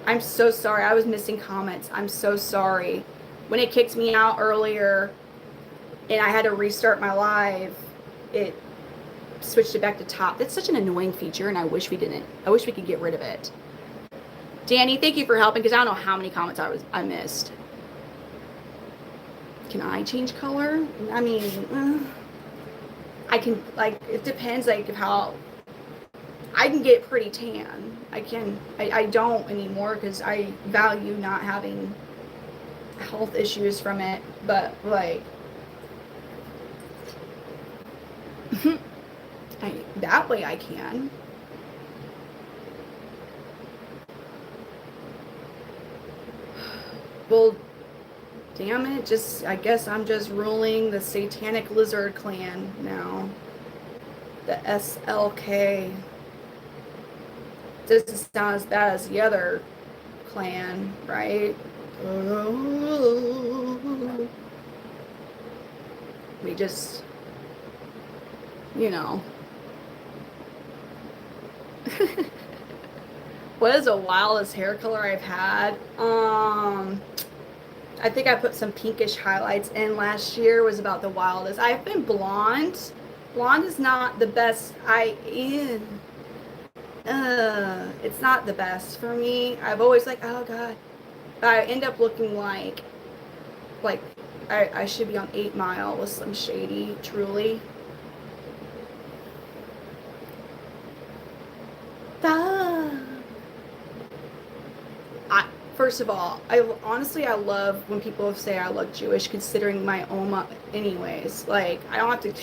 A: I'm so sorry. I was missing comments. I'm so sorry. When it kicked me out earlier and I had to restart my live, it switched it back to top. That's such an annoying feature, and I wish we didn't. I wish we could get rid of it. Danny, thank you for helping, because I don't know how many comments I missed. Can I change color? I mean, I can, like, it depends, like, how I can get pretty tan. I don't anymore because I value not having health issues from it, but like that way I can. Well, damn it, I guess I'm just ruling the Satanic Lizard Clan now. The SLK. Doesn't sound as bad as the other clan, right? We just, you know. What is the wildest hair color I've had? I think I put some pinkish highlights in last year, was about the wildest. I've been blonde. Blonde is not the best. It's not the best for me. I've always like, oh god, I end up looking like I should be on 8 Mile with Slim Shady, truly. First of all, I love when people say I look Jewish, considering my Oma anyways. Like, I don't have to,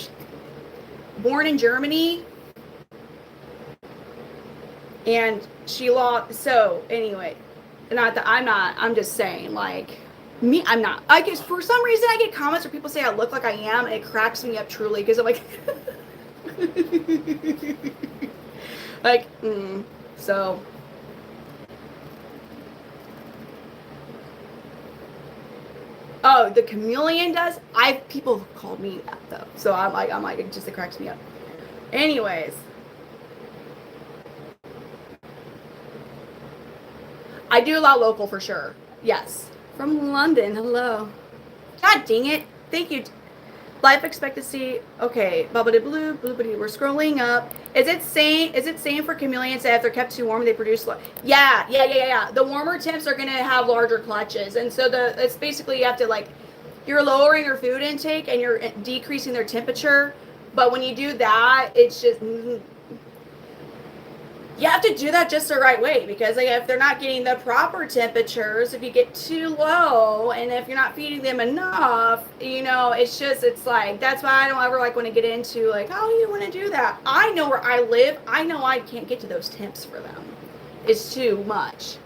A: born in Germany, and she lost, so anyway, I'm just saying, like, me, I'm not, I guess for some reason I get comments where people say I look like I am, and it cracks me up truly, because I'm like, like, so, oh, the chameleon does? People called me that though, so I'm like, it cracks me up. Anyways. I do allow local for sure. Yes. From London. Hello. God dang it. Thank you. Life expectancy. Okay. Bubbly blue. Bloopity. We're scrolling up. Is it same for chameleons that if they're kept too warm, they produce? Yeah. The warmer temps are gonna have larger clutches, and so it's basically you have to like, you're lowering your food intake and you're decreasing their temperature. But when you do that, it's just you have to do that just the right way, because like, if they're not getting the proper temperatures, if you get too low and if you're not feeding them enough, it's like, that's why I don't ever like want to get into like, how do you want to do that? I know where I live. I know I can't get to those temps for them. It's too much.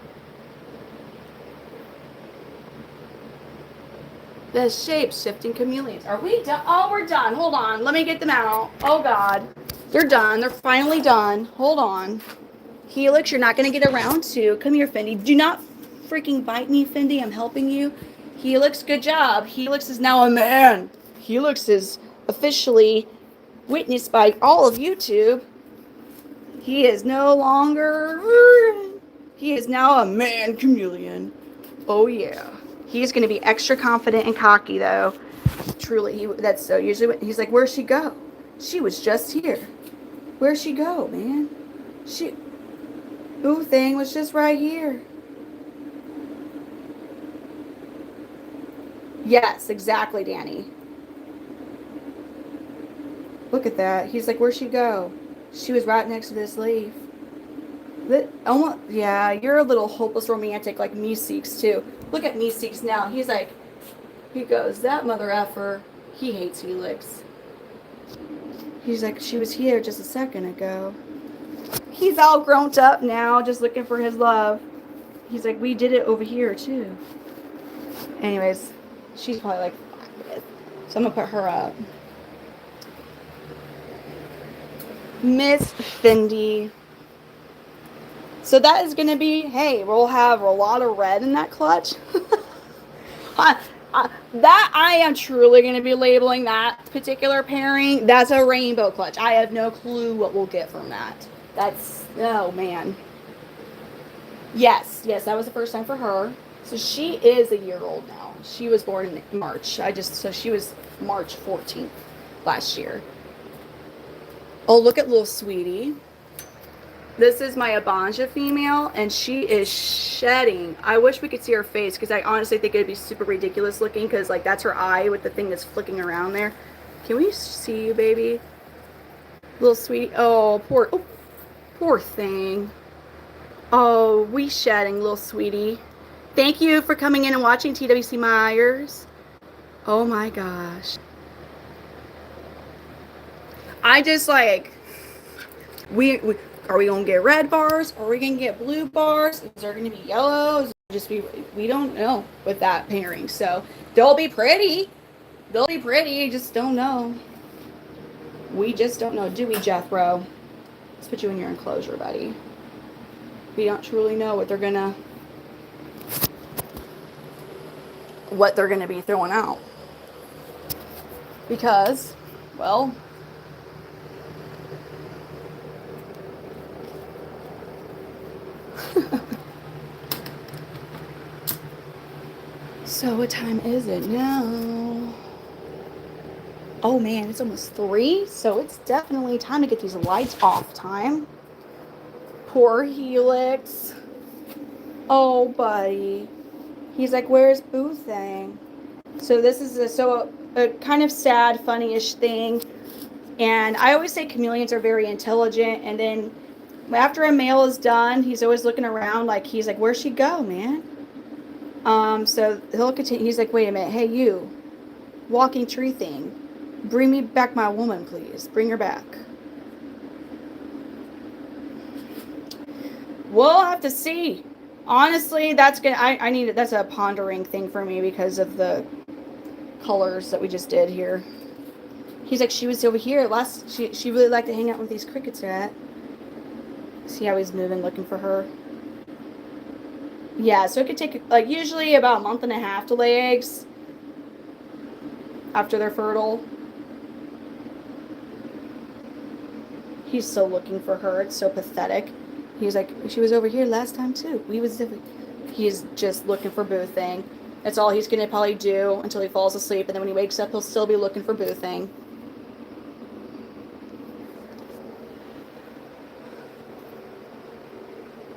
A: The shape-shifting chameleons. Are we done? Oh, we're done. Hold on. Let me get them out. Oh, God. They're done. They're finally done. Hold on. Helix, you're not going to get around to. Come here, Fendi. Do not freaking bite me, Fendi. I'm helping you. Helix, good job. Helix is now a man. Helix is officially witnessed by all of YouTube. He is no longer... He is now a man chameleon. Oh, yeah. He's going to be extra confident and cocky, though. Truly, that's so usually... He's like, where'd she go? She was just here. Where'd she go, man? Ooh, thing was just right here. Yes, exactly, Danny. Look at that. He's like, where'd she go? She was right next to this leaf. Yeah, you're a little hopeless romantic like Meeseeks, too. Look at Meeseeks now. He's like, he goes, that mother effer. He hates Helix. He's like, she was here just a second ago. He's all grown up now, just looking for his love. He's like, we did it over here, too. Anyways, she's probably like, so I'm going to put her up. Miss Fendi. So that is going to be, hey, we'll have a lot of red in that clutch. That I am truly going to be labeling that particular pairing. That's a rainbow clutch. I have no clue what we'll get from that. That's, oh man. Yes, that was the first time for her. So she is a year old now. She was born in March. So she was March 14th last year. Oh, look at little sweetie. This is my Abanja female, and she is shedding. I wish we could see her face, because I honestly think it'd be super ridiculous looking, because like that's her eye with the thing that's flicking around there. Can we see you, baby? Little sweetie. Oh, poor thing. Oh, we shedding, little sweetie. Thank you for coming in and watching TWC Myers. Oh my gosh. I just like, are we going to get red bars? Are we going to get blue bars? Is there going to be yellow? We don't know with that pairing. So they'll be pretty. Just don't know. We just don't know. Do we, Jethro? Let's put you in your enclosure, buddy. We don't truly know what they're going to be throwing out. Because, well... So what time is it now? Oh man, it's almost 3, so it's definitely time to get these lights off time. Poor Helix. Oh buddy. He's like, where's Boo Thing? So this is a kind of sad, funny-ish thing. And I always say chameleons are very intelligent, and then after a male is done, he's always looking around like he's like, where'd she go, man? So he'll continue. He's like, wait a minute. Hey, you walking tree thing. Bring me back my woman, please. Bring her back. We'll have to see. Honestly, that's a pondering thing for me because of the colors that we just did here. He's like, she was over here. She really liked to hang out with these crickets at. See how he's moving, looking for her. Yeah, so it could take like usually about a month and a half to lay eggs after they're fertile. He's so looking for her. It's so pathetic. He's like, she was over here last time too. He's just looking for boo thing. That's all he's going to probably do until he falls asleep. And then when he wakes up, he'll still be looking for boo thing.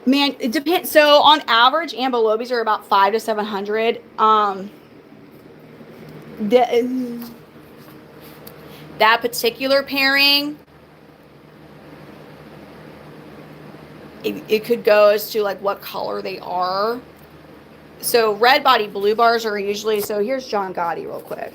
A: Man, it depends. So on average, ambulobes are about 500 to 700. That particular pairing, it could go as to like what color they are. So red body blue bars are usually, so here's John Gotti real quick.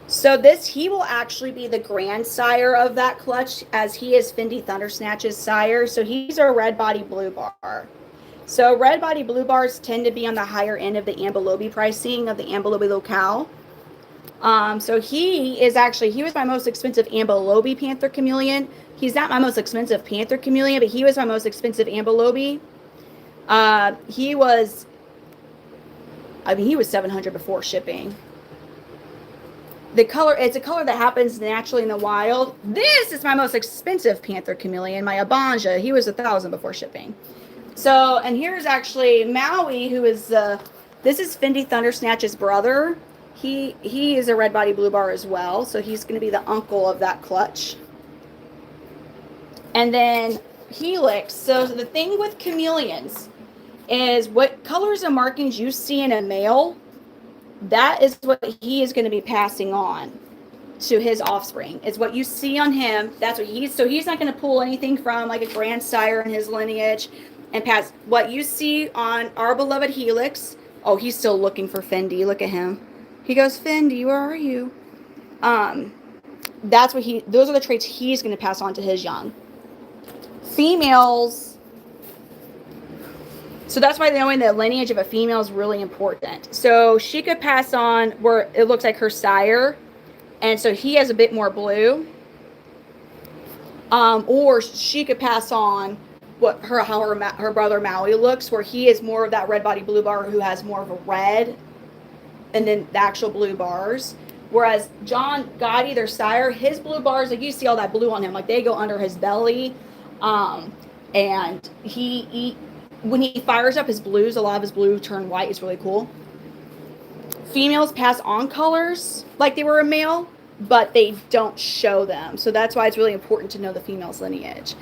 A: So he will actually be the grandsire of that clutch, as he is Fendi Thundersnatch's sire. So he's a red body blue bar. So red body blue bars tend to be on the higher end of the ambulobe pricing of the ambulobe locale. So he was my most expensive ambulobe Panther Chameleon. He's not my most expensive Panther Chameleon, but he was my most expensive ambulobe. He was 700 before shipping. It's a color that happens naturally in the wild. This is my most expensive Panther Chameleon, my Abanja. He was 1,000 before shipping. So, and here's actually Maui, who is, this is Fendi Thundersnatch's brother. He is a red body blue bar as well. So he's going to be the uncle of that clutch. And then Helix. So the thing with chameleons is what colors and markings you see in a male, that is what he is going to be passing on to his offspring. Is what you see on him. That's what so he's not going to pull anything from like a grandsire in his lineage and pass what you see on our beloved Helix. Oh, he's still looking for Fendi. Look at him. He goes, Fendi, where are you? Those are the traits he's going to pass on to his young. Females. So that's why knowing the lineage of a female is really important. So she could pass on where it looks like her sire. And so he has a bit more blue. Or she could pass on how her brother Maui looks, where he is more of that red body blue bar who has more of a red and then the actual blue bars. Whereas John Gotti, their sire, his blue bars, like you see all that blue on him, like they go under his belly. And when he fires up his blues, a lot of his blue turn white. It's really cool. Females pass on colors like they were a male, but they don't show them. So that's why it's really important to know the female's lineage.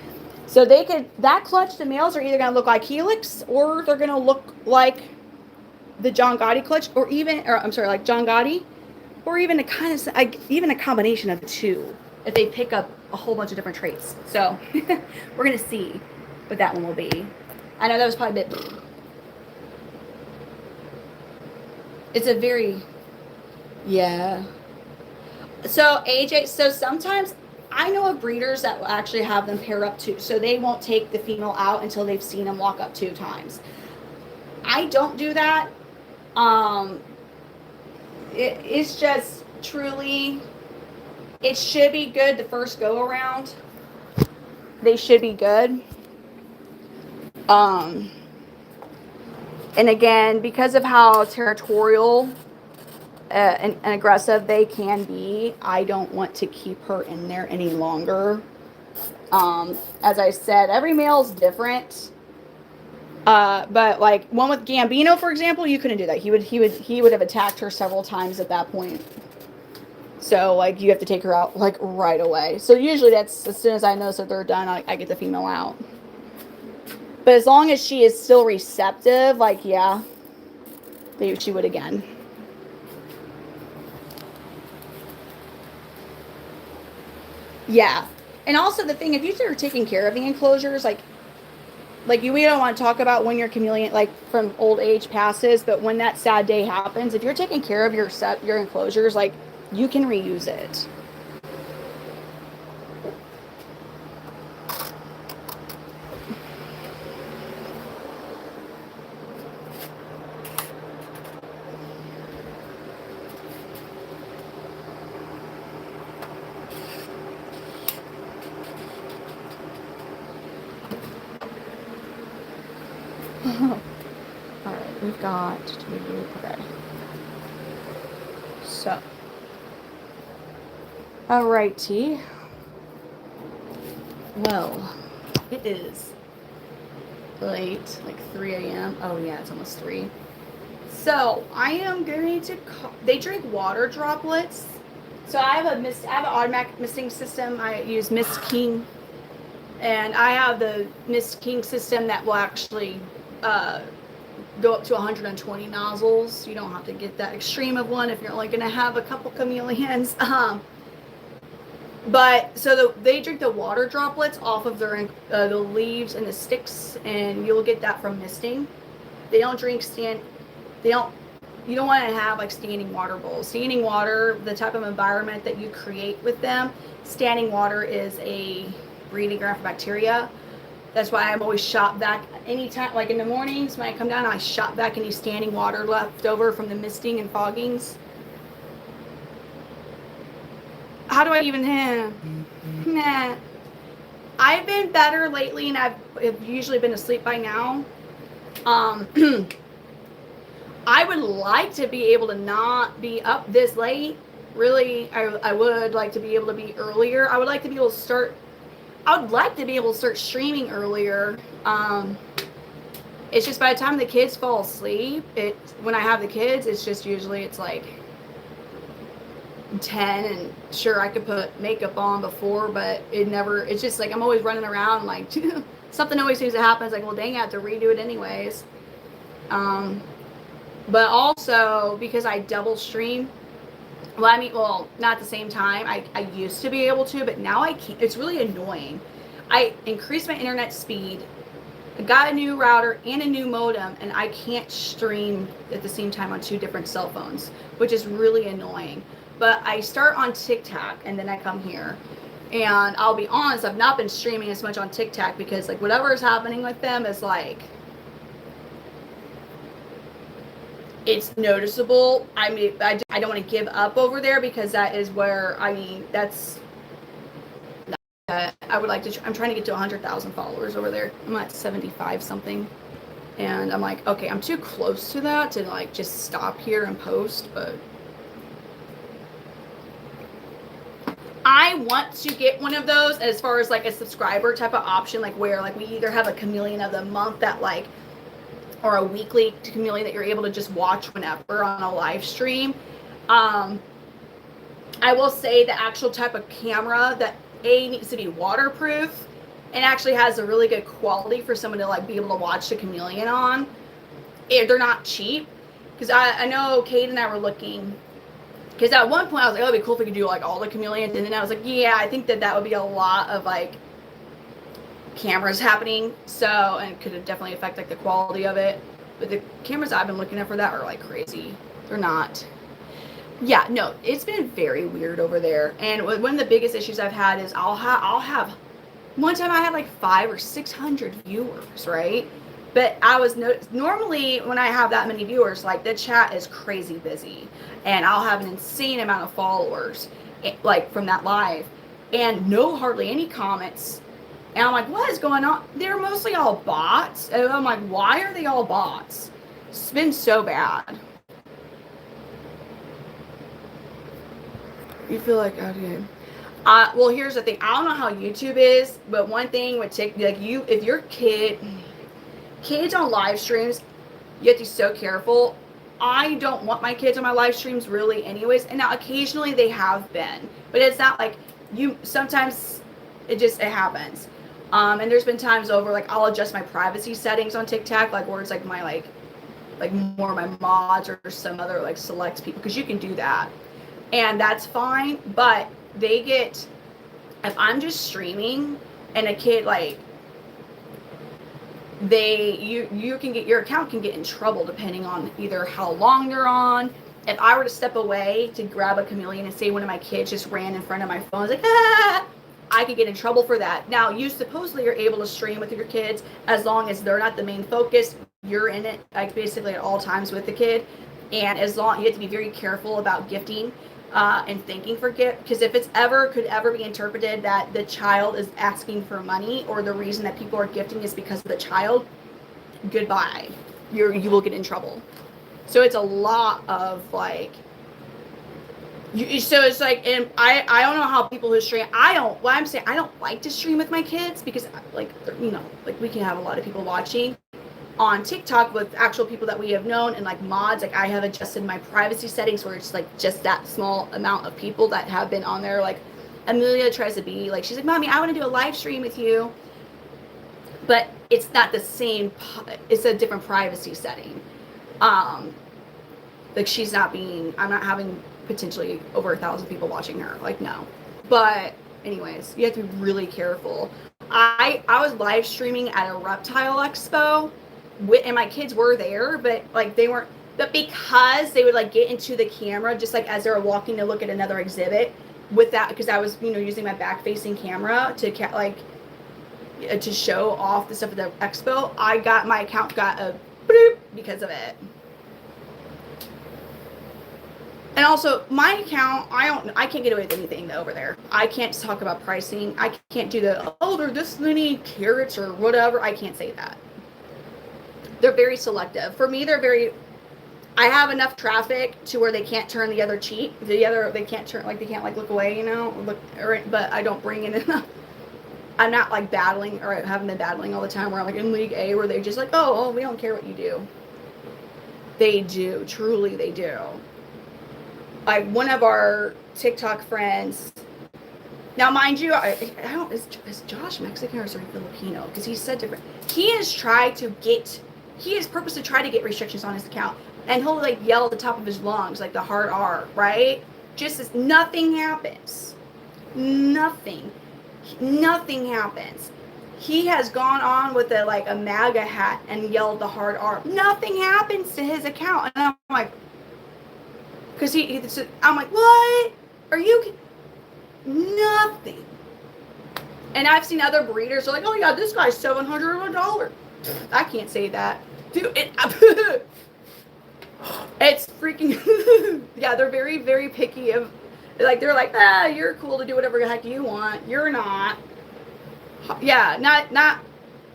A: So that clutch, the males are either going to look like Helix, or they're going to look like the John Gotti clutch, like John Gotti, or even a combination of the two, if they pick up a whole bunch of different traits. So we're going to see what that one will be. I know that was probably a bit. It's a very, yeah. So AJ, so sometimes I know of breeders that will actually have them pair up too. So they won't take the female out until they've seen them walk up 2 times. I don't do that. It's just truly, it should be good the first go around. They should be good. And again, because of how territorial and aggressive they can be, I don't want to keep her in there any longer. As I said, every male is different. But like one with Gambino, for example, you couldn't do that. He would have attacked her several times at that point. So like you have to take her out like right away. So usually that's as soon as I notice that they're done, I get the female out. But as long as she is still receptive, like yeah, she would again. Yeah. And also the thing, if you start taking care of the enclosures, like we don't want to talk about when your chameleon, like from old age passes, but when that sad day happens, if you're taking care of your enclosures, like you can reuse it. All right, we've got okay. So, alrighty, Well, it is late, like 3 a.m. Oh yeah, it's almost 3. So I am going to. They drink water droplets. So I have I have an automatic misting system. I use Mist King, and I have the Mist King system that will actually go up to 120 nozzles. You don't have to get that extreme of one if you're only going to have a couple chameleons. But so they drink the water droplets off of their the leaves and the sticks, and you'll get that from misting. They don't drink They don't. You don't want to have like standing water bowls. Standing water, the type of environment that you create with them, standing water is a breeding ground for bacteria. That's why I'm always shot back anytime, like in the mornings when I come down, I shot back any standing water left over from the misting and foggings. How do I even have? Nah. I've been better lately, and I've usually been asleep by now. I would like to be able to not be up this late. Really, I would like to be able to be earlier. I would like to be able to start. I would like to be able to start streaming earlier. It's just by the time the kids fall asleep, when I have the kids, it's just usually it's like 10, and sure I could put makeup on before, but it's just like I'm always running around like something always seems to happen. It's like, well, dang, I have to redo it anyways. But also because I double stream, well, not at the same time. I used to be able to, but now I can't. It's really annoying. I increased my internet speed, I got a new router and a new modem, and I can't stream at the same time on 2 different cell phones, which is really annoying. But I start on TikTok, and then I come here. And I'll be honest, I've not been streaming as much on TikTok because like whatever is happening with them is like, it's noticeable. I mean, I don't want to give up over there because that is where, I mean, that's, I would like to, I'm trying to get to 100,000 followers over there. I'm at 75 something. And I'm like, okay, I'm too close to that to like just stop here and post, but I want to get one of those as far as like a subscriber type of option, like where like we either have a chameleon of the month that like, or a weekly chameleon that you're able to just watch whenever on a live stream. I will say the actual type of camera that needs to be waterproof and actually has a really good quality for someone to like be able to watch the chameleon on. They're not cheap, because I know Kate and I were looking, because at one point I was like, oh, it'd be cool if we could do like all the chameleons, and then I was like, yeah, I think that would be a lot of like cameras happening, so, and it could definitely affect like the quality of it. But the cameras I've been looking at for that are like crazy. They're not. Yeah, no, it's been very weird over there. And one of the biggest issues I've had is I'll have one time I had like 500 or 600 viewers, right? But I was normally when I have that many viewers, like the chat is crazy busy, and I'll have an insane amount of followers, like from that live, and hardly any comments. And I'm like, what is going on? They're mostly all bots. And I'm like, why are they all bots? It's been so bad. You feel like, okay. Well, here's the thing. I don't know how YouTube is, but one thing with TikTok, like if your kids on live streams, you have to be so careful. I don't want my kids on my live streams really anyways. And now occasionally they have been, but it's not like sometimes it happens. And there's been times over, like, I'll adjust my privacy settings on TikTok, like, where it's, like, my, like more of my mods or some other, like, select people, because you can do that. And that's fine, but if I'm just streaming, and a kid, like, your account can get in trouble depending on either how long they're on. If I were to step away to grab a chameleon and say one of my kids just ran in front of my phone, I was like, ah! I could get in trouble for that. Now, you supposedly are able to stream with your kids as long as they're not the main focus. You're in it, like, basically at all times with the kid. And as long, you have to be very careful about gifting and thanking for gift, because if could ever be interpreted that the child is asking for money, or the reason that people are gifting is because of the child, goodbye. You will get in trouble. So it's a lot of like So it's like, and I don't know how people who stream, what I'm saying, I don't like to stream with my kids because, like, like we can have a lot of people watching on TikTok with actual people that we have known and like mods. Like I have adjusted my privacy settings where it's like just that small amount of people that have been on there. Like Amelia tries to be like, she's like, Mommy, I want to do a live stream with you. But it's not the same, it's a different privacy setting. Like she's not being, I'm not having potentially over 1,000 people watching her. Like, no. But anyways, you have to be really careful. I was live streaming at a reptile expo and my kids were there, but like they weren't, but because they would like get into the camera just like as they were walking to look at another exhibit with that, because I was, using my back facing camera to to show off the stuff at the expo. My account got a bloop because of it. And also, my account, I can't get away with anything over there. I can't talk about pricing. I can't do they're this many carats or whatever. I can't say that. They're very selective. For me, I have enough traffic to where they can't turn the other cheek. They can't turn, like, they can't, like, look away, but I don't bring in enough. I'm not, like, battling, or I haven't been battling all the time where I'm, like, in League A where they're just like, oh, we don't care what you do. They do. Truly, they do. Like one of our TikTok friends. Now, mind you, is Josh Mexican or is he Filipino? Because he said different. He has purposely tried to get restrictions on his account, and he'll like yell at the top of his lungs, like the hard R, right? Just as nothing happens. Nothing happens. He has gone on with a MAGA hat and yelled the hard R. Nothing happens to his account, and I'm like. Because I'm like, what? Are you? Nothing. And I've seen other breeders are like, oh yeah, this guy's $700. I can't say that, dude. It's freaking. Yeah, they're very, very picky of. They're like, you're cool to do whatever the heck you want. You're not. Yeah, not.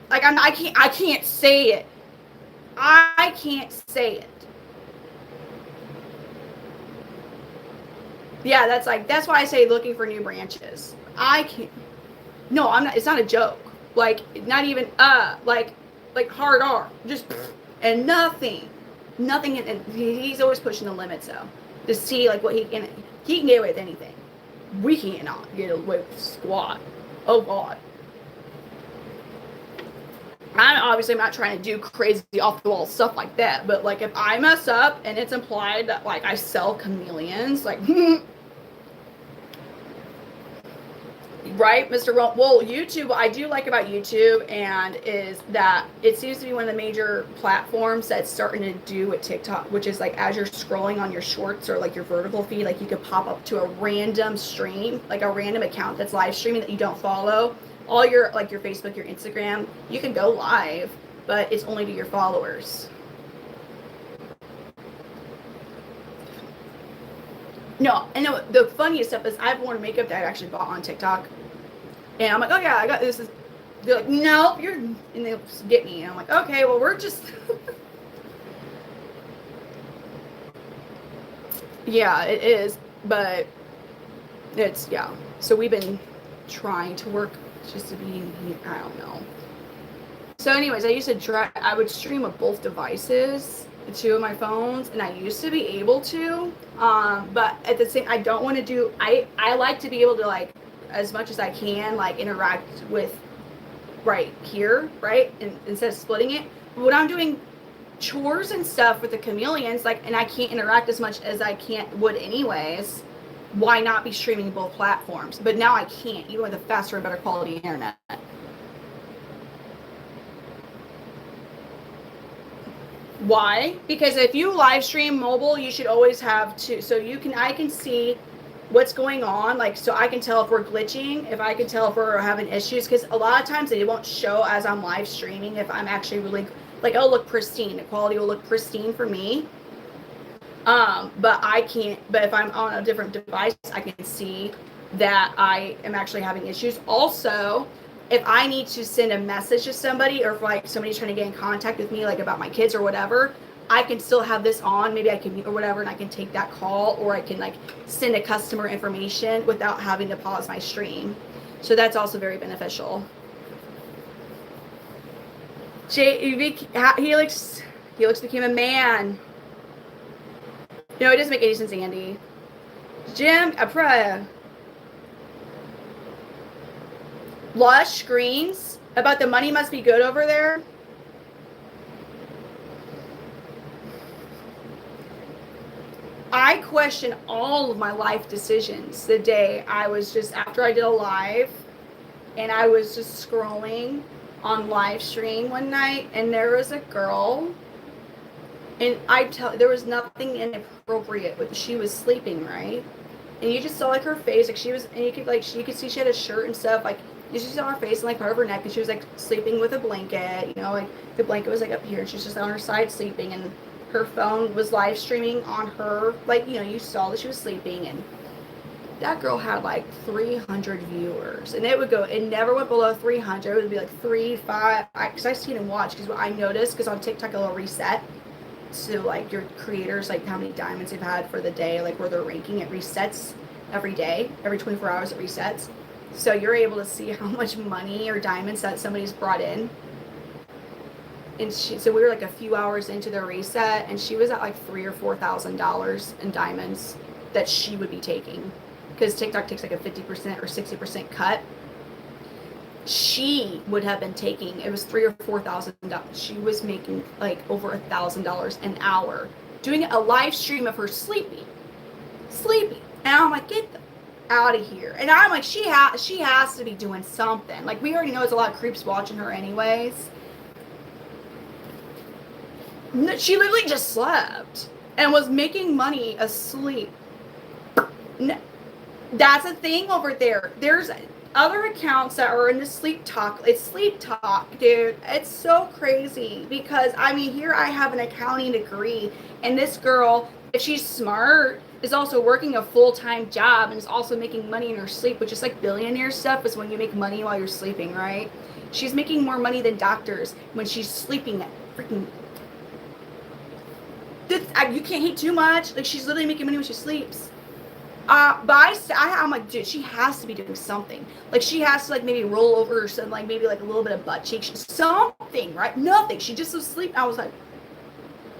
A: Like I can't say it. I can't say it. Yeah, that's why I say looking for new branches. I can't. No, I'm not. It's not a joke. Like, not even like hard R. Just and nothing. And he's always pushing the limits though, to see like what he can get away with anything. We cannot get away with squat. Oh God. I'm not trying to do crazy off the wall stuff like that, but like if I mess up and it's implied that like I sell chameleons, like right, Mr. Well, YouTube, what I do like about YouTube and is that it seems to be one of the major platforms that's starting to do what TikTok, which is like as you're scrolling on your shorts or like your vertical feed, like you could pop up to a random stream, like a random account that's live streaming that you don't follow. All your your Facebook, your Instagram, you can go live, but it's only to your followers. No, and the funniest stuff is I've worn makeup that I actually bought on TikTok, and I'm like, oh yeah, I got this. They're like, no, and they'll get me, and I'm like, okay, well we're just. Yeah, it is, but it's So we've been trying to work. Just to be, I don't know. So anyways, I would stream with both devices, two of my phones, and I used to be able to, but at the same, I don't want to do, I like to be able to like, as much as I can, like interact with right here, right, and instead of splitting it. But when I'm doing chores and stuff with the chameleons, and I can't interact as much as I would anyways, why not be streaming both platforms? But now I can't, even with a faster and better quality internet. Why? Because if you live stream mobile, you should always have so I can see what's going on, so I can tell if we're glitching, if I can tell if we're having issues, because a lot of times it won't show as I'm live streaming if I'm actually really, it'll look pristine, the quality will look pristine for me. But I can't, but if I'm on a different device, I can see that I am actually having issues. Also, if I need to send a message to somebody, or if somebody's trying to get in contact with me, about my kids or whatever, I can still have this on, maybe I can, or whatever, and I can take that call, or I can like send a customer information without having to pause my stream. So that's also very beneficial. Helix became a man. No, it doesn't make any sense, Andy. Jim, Lush screens about the money must be good over there. I question all of my life decisions the day I was just, after I did a live, and I was just scrolling on live stream one night, and there was a girl, and there was nothing inappropriate, but she was sleeping, right? And you just saw like her face, like she was, and you could see she had a shirt and stuff, like you just saw her face and like part of her neck, and she was like sleeping with a blanket, you know, like the blanket was like up here, and she's just on her side sleeping, and her phone was live streaming on her, like, you know, you saw that she was sleeping, and that girl had like 300 viewers, and it never went below 300. It would be like 3, 5, because I seen and watch, because what I noticed, because on TikTok it'll reset, so like your creators, like how many diamonds they've had for the day, like where they're ranking, it resets every day, every 24 hours it resets, so you're able to see how much money or diamonds that somebody's brought in. And so we were like a few hours into the reset, and she was at like $3,000 or $4,000 in diamonds that she would be taking, because TikTok takes like a 50% or 60% cut. She would have been taking, it was $3,000 or $4,000. She was making like over $1,000 an hour doing a live stream of her sleeping, and I'm like, get the out of here. And I'm like, she has to be doing something. Like, we already know it's a lot of creeps watching her anyways. She literally just slept and was making money asleep. That's a thing over there. There's other accounts that are into sleep talk. It's sleep talk, dude. It's so crazy, because I mean, here I have an accounting degree, and this girl, if she's smart, is also working a full-time job and is also making money in her sleep, which is like billionaire stuff, is when you make money while you're sleeping, right? She's making more money than doctors when she's sleeping at freaking... You can't eat too much. Like, she's literally making money when she sleeps. But I'm like, dude, she has to be doing something. Like, she has to, like, maybe roll over or something, like, maybe, like, a little bit of butt cheek. Something, right? Nothing. She just was asleep. I was like,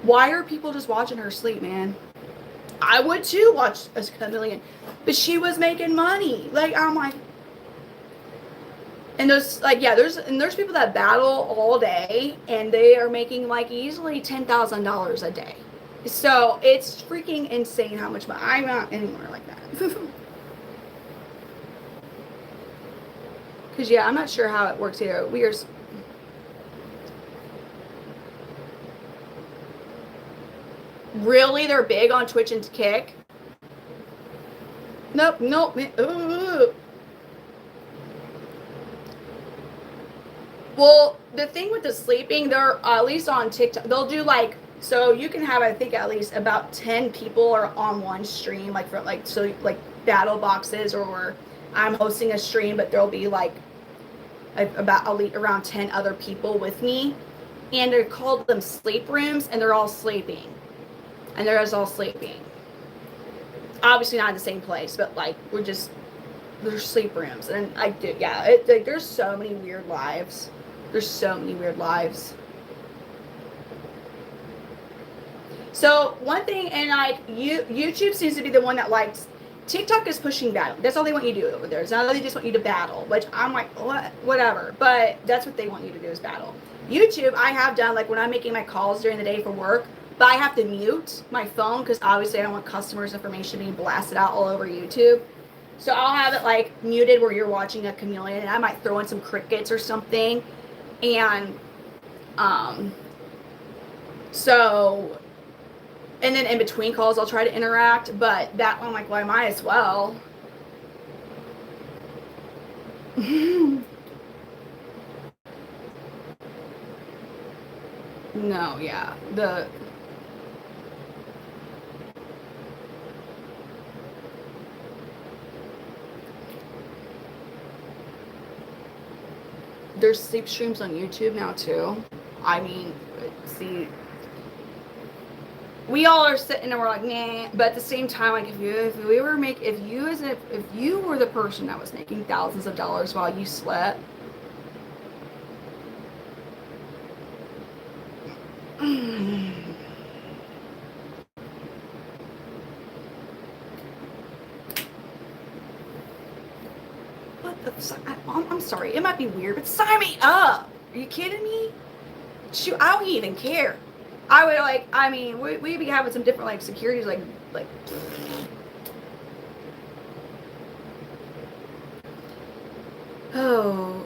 A: why are people just watching her sleep, man? I would, too, watch a chameleon. But she was making money. Like, I'm like... And there's, like, yeah, there's people that battle all day, and they are making, like, easily $10,000 a day. So it's freaking insane how much money. I'm not anywhere like that. Because, yeah, I'm not sure how it works here. Really? They're big on Twitch and Kick? Nope. Ooh. Well, the thing with the sleeping, they're at least on TikTok, they'll do like, so you can have, I think, at least about 10 people are on one stream, like for like, so like battle boxes, or I'm hosting a stream, but there'll be like around 10 other people with me, and they're called them sleep rooms, and they're all sleeping, and they're just all sleeping. Obviously not in the same place, but like there's sleep rooms, and I do, yeah, like, there's so many weird lives. So one thing, and like YouTube seems to be the one that likes, TikTok is pushing battle. That's all they want you to do over there. It's not that they just want you to battle, which I'm like, whatever. But that's what they want you to do, is battle. YouTube, I have done, like, when I'm making my calls during the day for work, but I have to mute my phone, because obviously I don't want customers' information being blasted out all over YouTube. So I'll have it like muted where you're watching a chameleon, and I might throw in some crickets or something. And so, and then in between calls I'll try to interact, but that I'm like, well, I might as well. No, yeah, there's sleep streams on YouTube now too. I mean, see, we all are sitting and we're like, nah. But at the same time, like if you were the person that was making thousands of dollars while you slept, what the? I'm sorry, it might be weird, but sign me up. Are you kidding me? Shoot, I don't even care. I would like. I mean, we'd be having some different like securities, like. Oh.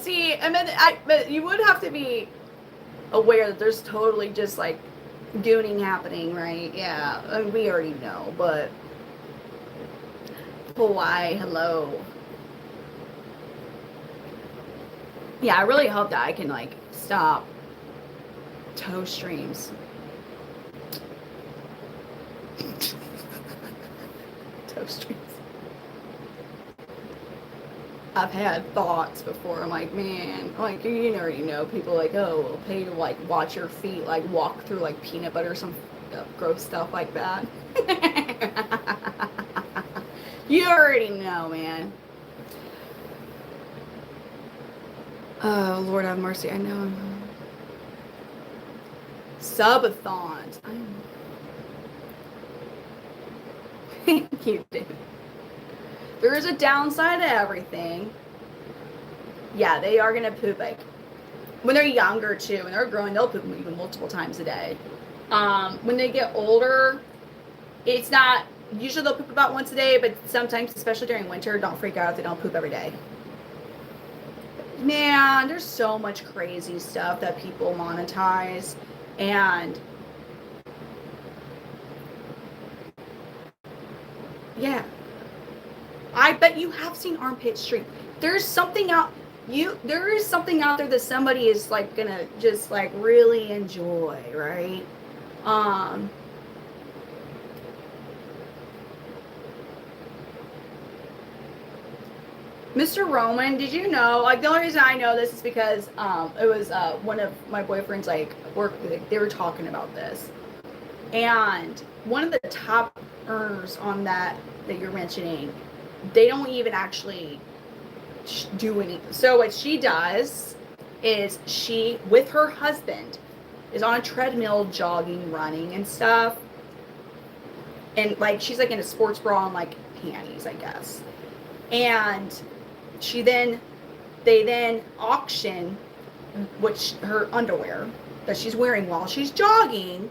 A: See, and then but you would have to be aware that there's totally just like gooning happening, right? Yeah, I mean, we already know, but why? Hello. Yeah, I really hope that I can like stop toe streams. Toe streams. I've had thoughts before. I'm like, man, like you already know people like, oh, we'll pay to like watch your feet like walk through like peanut butter or some gross stuff like that. You already know, man. Oh, Lord have mercy. I know. Subathons. Thank you, dude. There is a downside to everything. Yeah, they are gonna poop like when they're younger too. When they're growing, they'll poop even multiple times a day. When they get older, it's not usually they'll poop about once a day, but sometimes, especially during winter, don't freak out if they don't poop every day. Man, there's so much crazy stuff that people monetize, and yeah. I bet you have seen armpit stream. There's something out there is something out there that somebody is like gonna just like really enjoy, right? Mr. Roman, did you know, like the only reason I know this is because it was one of my boyfriend's like work, they were talking about this. And one of the top earners on that you're mentioning, they don't even actually do anything. So what she does is she, with her husband, is on a treadmill, jogging, running and stuff. And like she's like in a sports bra and like panties, I guess. And they then auction her underwear that she's wearing while she's jogging.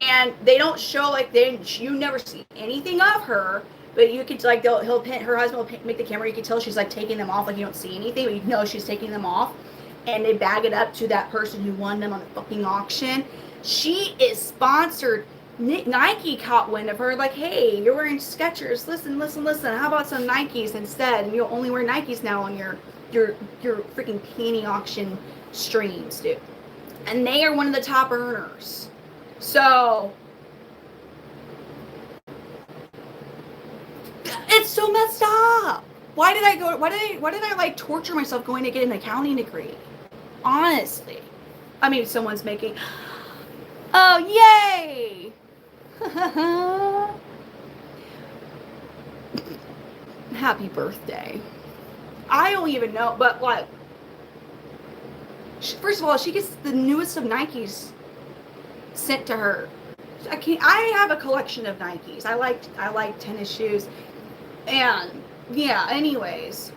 A: And they don't show like you never see anything of her. But you could like her husband will make the camera. You can tell she's like taking them off, like you don't see anything, but you know she's taking them off, and they bag it up to that person who won them on the fucking auction. She is sponsored. Nike caught wind of her, like, hey, you're wearing Skechers. Listen. How about some Nikes instead? And you'll only wear Nikes now on your freaking panty auction streams, dude. And they are one of the top earners. So. It's so messed up. Why did I like torture myself going to get an accounting degree? Honestly. I mean, someone's making, oh, yay. Happy birthday. I don't even know, but like, first of all, she gets the newest of Nikes sent to her. I have a collection of Nikes. I like tennis shoes. And yeah, anyways,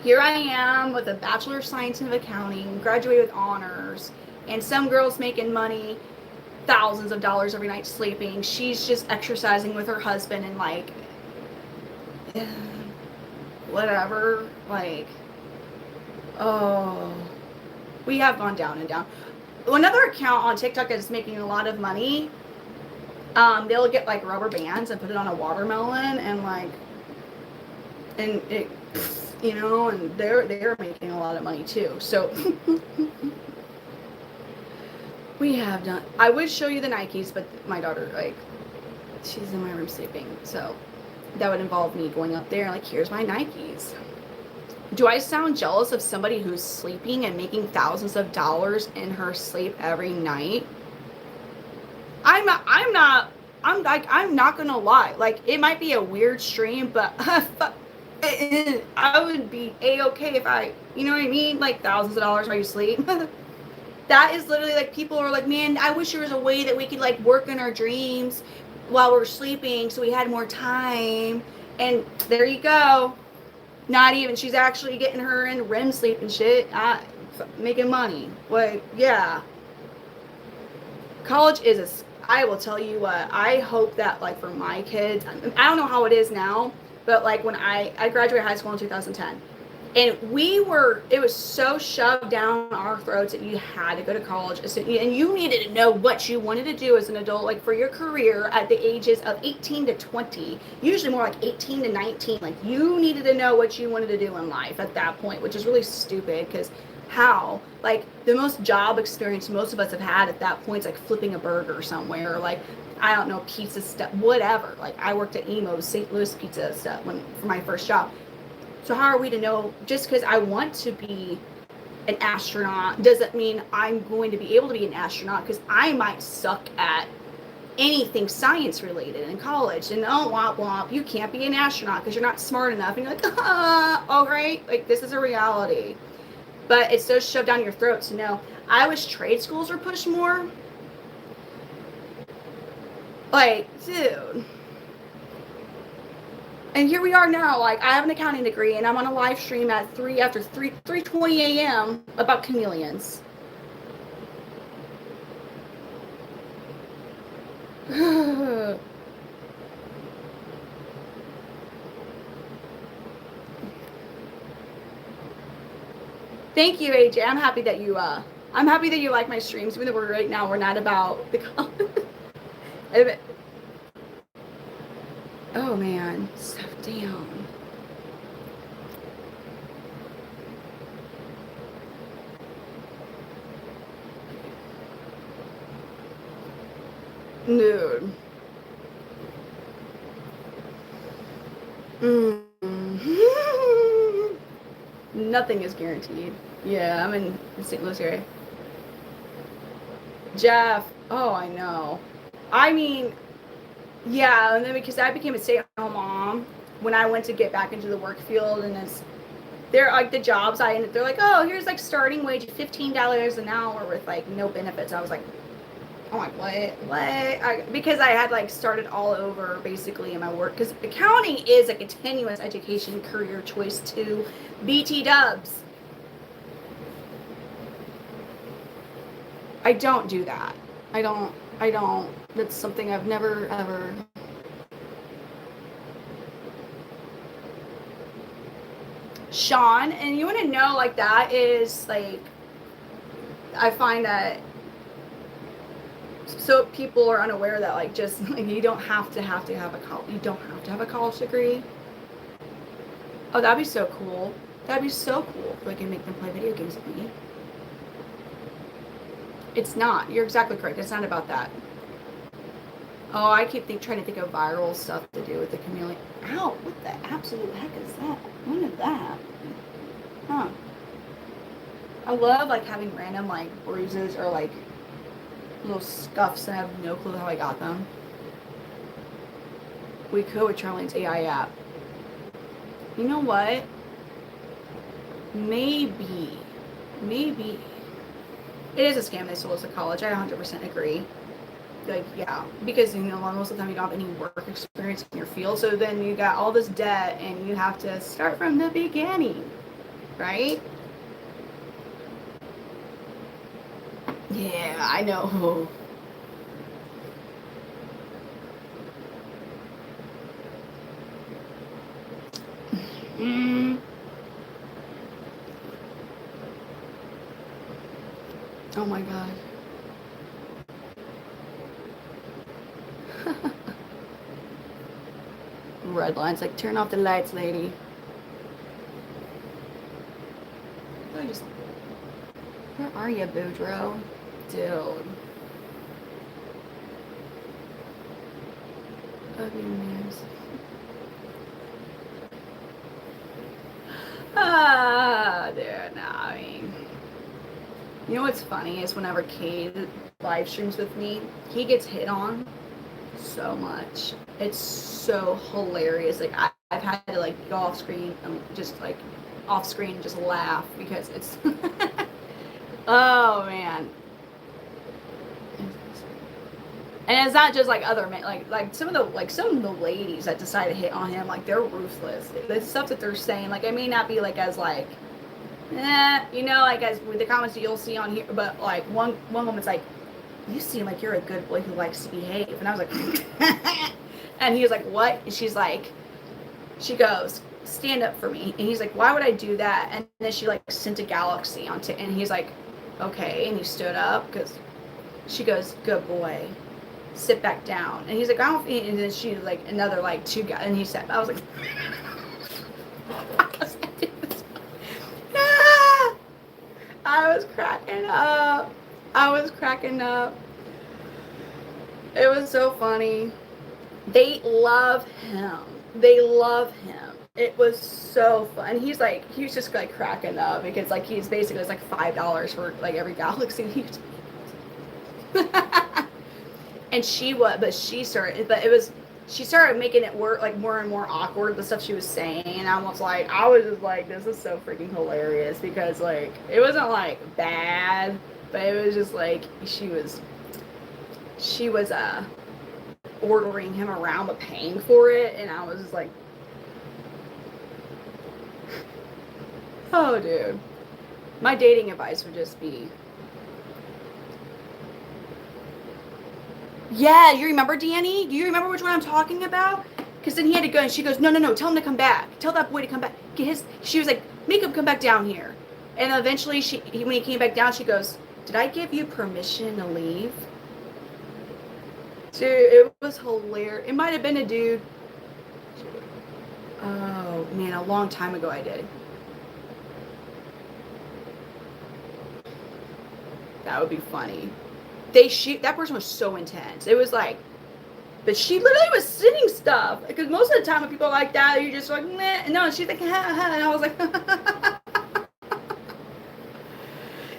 A: here I am with a Bachelor of Science in Accounting, graduated with honors, and some girl's making money, thousands of dollars every night sleeping. She's just exercising with her husband and like, whatever, like, oh, we have gone down and down. Another account on TikTok that is making a lot of money, they'll get like rubber bands and put it on a watermelon and like, and it, you know, and they're making a lot of money too. So we have done. I would show you the Nikes, but my daughter, like, she's in my room sleeping, so that would involve me going up there and like, here's my Nikes. Do I sound jealous of somebody who's sleeping and making thousands of dollars in her sleep every night? I'm not, I'm not gonna lie. Like, it might be a weird stream, but I would be a-okay if I, you know what I mean? Like, thousands of dollars while you sleep. That is literally like, people are like, man, I wish there was a way that we could like work in our dreams while we're sleeping so we had more time. And there you go. Not even, she's actually getting her in REM sleep and shit, making money. Like, yeah. College is I will tell you what, I hope that like for my kids, I don't know how it is now, but like when I graduated high school in 2010, and it was so shoved down our throats that you had to go to college, and you needed to know what you wanted to do as an adult, like for your career at the ages of 18 to 20, usually more like 18 to 19. Like, you needed to know what you wanted to do in life at that point, which is really stupid, because how, like, the most job experience most of us have had at that point is like flipping a burger somewhere, or like, I don't know, pizza stuff, whatever. Like, I worked at Emo's St. Louis pizza stuff for my first job. So how are we to know, just because I want to be an astronaut doesn't mean I'm going to be able to be an astronaut, because I might suck at anything science related in college, and oh, womp womp, you can't be an astronaut because you're not smart enough, and you're like, oh, right, like, this is a reality. But it's so shoved down your throat to know. I wish trade schools were pushed more. Like, dude. And here we are now, like, I have an accounting degree, and I'm on a live stream at 3:20 a.m. about chameleons. Thank you, AJ. I'm happy that you like my streams, even though right now we're not about the oh man, stuff down. Dude. Nothing is guaranteed. Yeah, I'm in St. Louis area. Jeff. Oh, I know. I mean, yeah, and then because I became a stay-at-home mom when I went to get back into the work field, and they're like the jobs they're like, oh, here's like starting wage of $15 an hour with like no benefits. I was like, I'm like, what? Because I had like started all over basically in my work, because accounting is a continuous education career choice to BT dubs. I don't do that. I don't. That's something I've never, ever. Sean, and you want to know, like, that is, like, I find that, so people are unaware that, like, just, like, you don't have to have a college degree. Oh, that'd be so cool. That'd be so cool if I can make them play video games with me. It's not. You're exactly correct. It's not about that. Oh, I keep trying to think of viral stuff to do with the chameleon. Ow, what the absolute heck is that? When did that happen? Huh. I love, like, having random, like, bruises or, like, little scuffs, and I have no clue how I got them. We could with Charlene's AI app. You know what? Maybe. It is a scam they sold us at college. I 100% agree. Like, yeah, because, you know, most of the time you don't have any work experience in your field, so then you got all this debt and you have to start from the beginning, right? Yeah, I know. Oh my god. Red line's like, turn off the lights, lady. Where are you, Boudreaux? Dude. Ugly names. dude, no, I mean, you know what's funny is whenever Cade live streams with me, he gets hit on so much. It's so hilarious. Like I've had to like go off screen and just like off screen and just laugh because it's oh man. And it's not just like other men, like some of the ladies that decide to hit on him, like they're ruthless. The stuff that they're saying, like it may not be like as like, you know, like as with the comments that you'll see on here, but like one woman's like, you seem like you're a good boy who likes to behave, and I was like, and he was like, what? And she's like, she goes, stand up for me, and he's like, why would I do that? And then she like sent a galaxy onto, and he's like, okay, and he stood up because she goes, good boy. Sit back down, and he's like, I don't. And then she was like another like two guys, and he said, I was like, I was cracking up. I was cracking up. It was so funny. They love him. They love him. It was so fun. He's like, he was just like cracking up because like he's basically it's like $5 for like every galaxy. And she started making it work like more and more awkward, the stuff she was saying, and I was just like, this is so freaking hilarious because like it wasn't like bad, but it was just like she was ordering him around but paying for it, and I was just like, oh dude, my dating advice would just be, yeah, you remember, Danny? Do you remember which one I'm talking about? Because then he had to go, and she goes, no, tell him to come back. Tell that boy to come back. She was like, make him come back down here. And eventually, when he came back down, she goes, did I give you permission to leave? Dude, it was hilarious. It might have been a dude. Oh, man, a long time ago I did. That would be funny. That person was so intense. It was like, but she literally was sitting stuff. Because most of the time when people are like that, you're just like, nah. No, she's like, ha, ha. And I was like,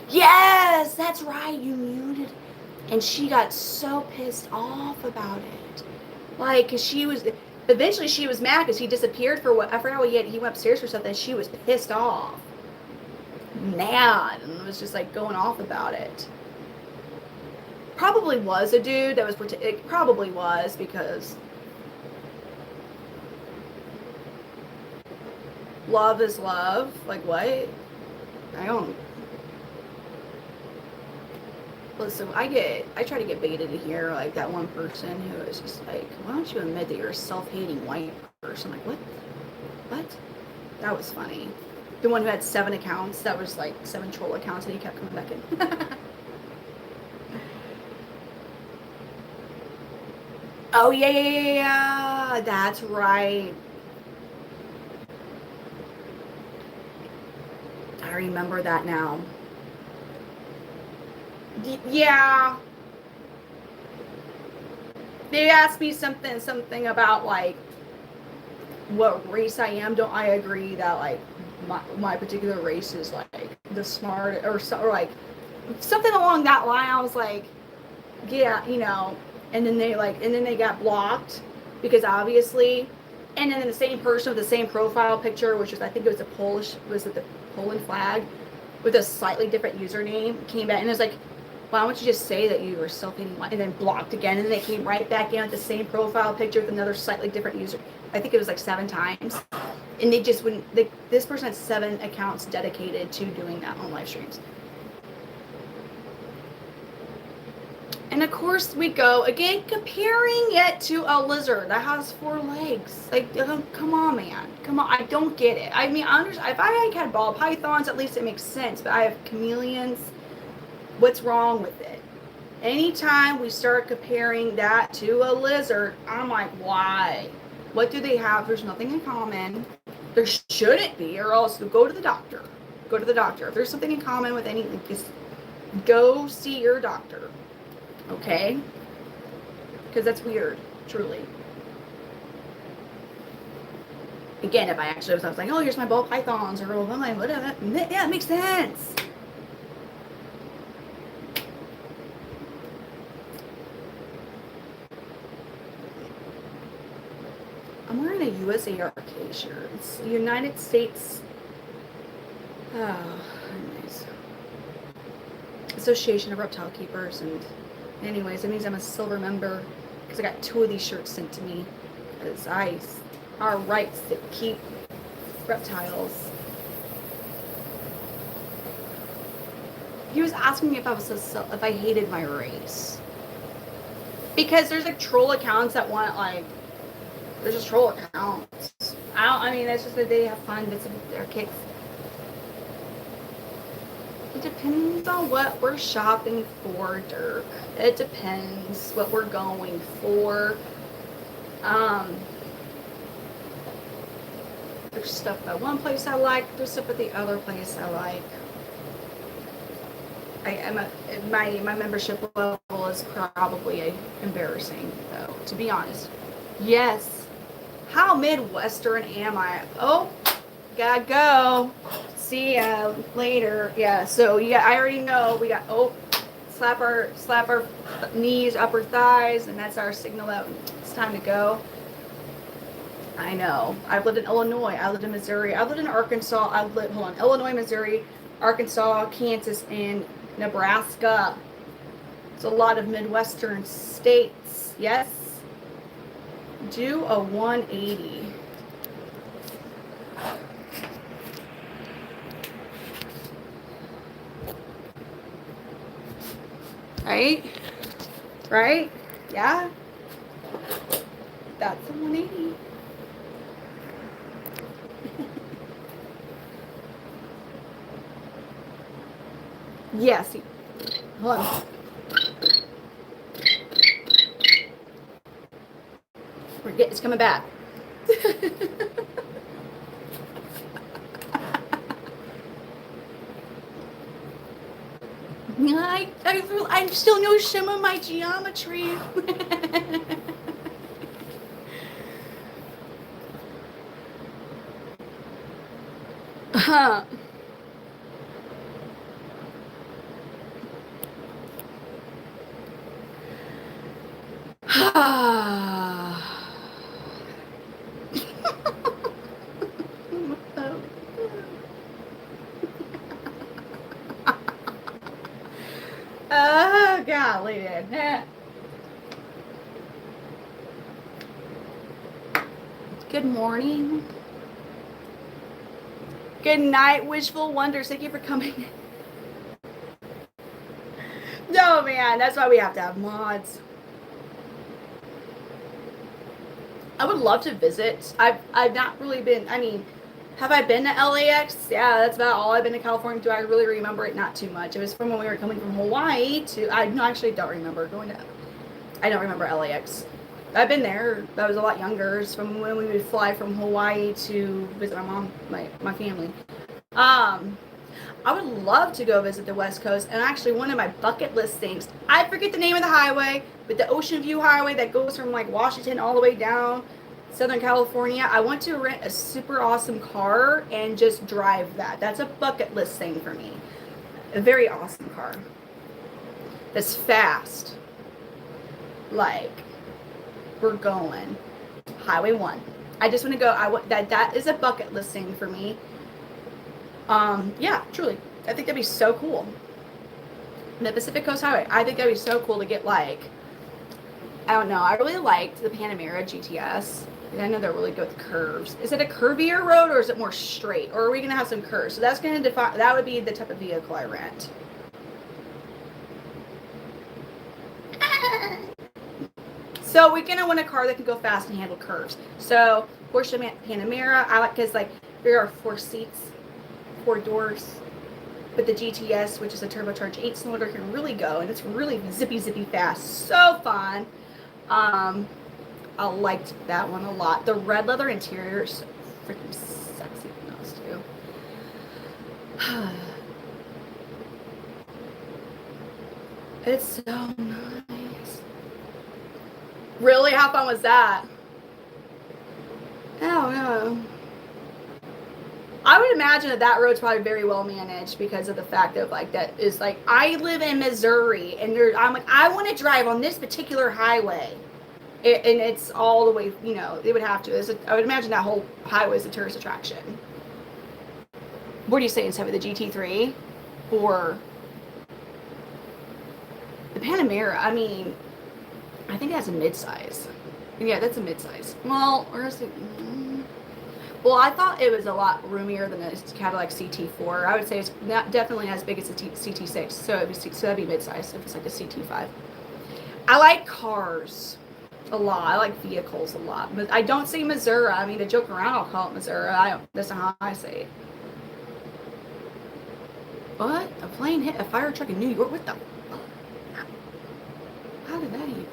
A: yes, that's right, you muted. And she got so pissed off about it. Like, because eventually she was mad because he disappeared for what, I forgot what he went upstairs for something. She was pissed off. Mad. And was just like going off about it. Probably was a dude that was, it probably was because love is love. Like what? I don't. Listen, I try to get baited to hear like that one person who is just like, why don't you admit that you're a self-hating white person? Like what? What? That was funny. The one who had 7 accounts, that was like 7 troll accounts, and he kept coming back in. Oh, yeah, that's right. I remember that now. Yeah. They asked me something about, like, what race I am. Don't I agree that, like, my particular race is, like, the smart, or like, something along that line. I was like, yeah, you know. And then they got blocked because obviously, and then the same person with the same profile picture, which was, I think it was the Poland flag with a slightly different username, came back and it was like, why don't you just say that you were self-hating white, and then blocked again, and then they came right back in with the same profile picture with another slightly different user. I think it was like 7 times, and they just wouldn't. This person had 7 accounts dedicated to doing that on live streams. And of course we go, again, comparing it to a lizard that has 4 legs. Like, come on, man. Come on. I don't get it. I mean, if I had ball pythons, at least it makes sense. But I have chameleons. What's wrong with it? Anytime we start comparing that to a lizard, I'm like, why? What do they have? There's nothing in common. There shouldn't be, or else go to the doctor. Go to the doctor. If there's something in common with anything, just go see your doctor. Okay? Because that's weird, truly. Again, if I actually was like, oh, here's my ball pythons, or I'm like, whatever. Yeah, it makes sense. I'm wearing a USARK shirt. It's United States anyways. Association of Reptile Keepers, and anyways, it means I'm a silver member because I got 2 of these shirts sent to me because our rights to keep reptiles. He was asking me if if I hated my race, because there's like troll accounts that want like, there's just troll accounts. I mean, that's just that they have fun. It's their kicks. It depends on what we're shopping for, Dirk. It depends what we're going for. There's stuff at one place I like. There's stuff at the other place I like. My membership level is probably embarrassing, though, to be honest. Yes. How Midwestern am I? Oh, gotta go. See ya later. Yeah, so yeah, I already know we got, slap our knees, upper thighs, and that's our signal that it's time to go. I know. I've lived in Illinois. I lived in Missouri. I've lived in Arkansas. Illinois, Missouri, Arkansas, Kansas, and Nebraska. It's a lot of Midwestern states. Yes. Do a 180. Right? Right? Yeah. That's a 180. Yes. Hold on. It's coming back. I still know some of my geometry. Huh. Oh, golly, dude. Good morning. Good night, Wishful Wonders. Thank you for coming. No, man, that's why we have to have mods. I would love to visit. I've not really been, I mean, have I been to LAX? Yeah, that's about all I've been to California. Do I really remember it? Not too much. It was from when we were coming from Hawaii to, I actually don't remember going to, I don't remember LAX. I've been there. I was a lot younger. It's from when we would fly from Hawaii to visit my mom, my family. I would love to go visit the West Coast, and actually one of my bucket list things, I forget the name of the highway, but the Ocean View Highway that goes from like Washington all the way down Southern California, I want to rent a super awesome car and just drive that. That's a bucket list thing for me. A very awesome car. That's fast. Like, we're going. Highway 1. I just want to go, that is a bucket list thing for me. Yeah, truly. I think that'd be so cool. The Pacific Coast Highway. I think that'd be so cool to get, like, I don't know. I really liked the Panamera GTS. I know they're really good with curves. Is it a curvier road or is it more straight? Or are we going to have some curves? So that's going to define, that would be the type of vehicle I rent. So we're going to want a car that can go fast and handle curves. So Porsche Panamera, I like, because like there are 4 seats, 4 doors. But the GTS, which is a turbocharged 8-cylinder, can really go, and it's really zippy fast. So fun. I liked that one a lot. The red leather interior is so freaking sexy in those too. It's so nice. Really? How fun was that? I don't know. I would imagine that road's probably very well managed because of the fact of like that is like I live in Missouri and I'm like I want to drive on this particular highway, and it's all the way they would have to. I would imagine that whole highway is a tourist attraction. What do you say instead of the GT3 or the Panamera? I mean, I think that's a midsize. Yeah, that's a midsize. Well, or is it? Well, I thought it was a lot roomier than a Cadillac CT4. I would say it's not definitely as big as a CT6, so that'd be midsize if it's like a CT5. I like cars a lot. I like vehicles a lot, but I don't say Missouri. I mean, to joke around, I'll call it Missouri. That's not how I say it. What? A plane hit a fire truck in New York? What the? How did that even?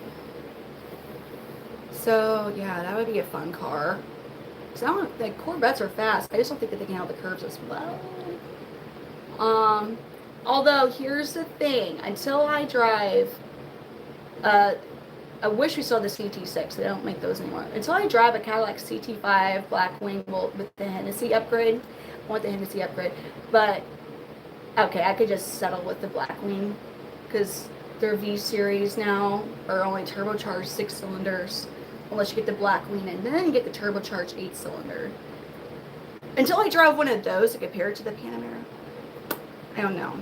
A: So yeah, that would be a fun car. So I don't like Corvettes are fast. I just don't think that they can handle the curves as well. Although here's the thing, until I drive, I wish we saw the CT6. They don't make those anymore. Until I drive a Cadillac CT5 Blackwing with the Hennessy upgrade, I want the Hennessy upgrade. But okay, I could just settle with the Blackwing because their V series now are only turbocharged 6 cylinders. Unless you get the Blackwing and then you get the turbocharged 8-cylinder. Until I drive one of those to compare it to the Panamera, I don't know.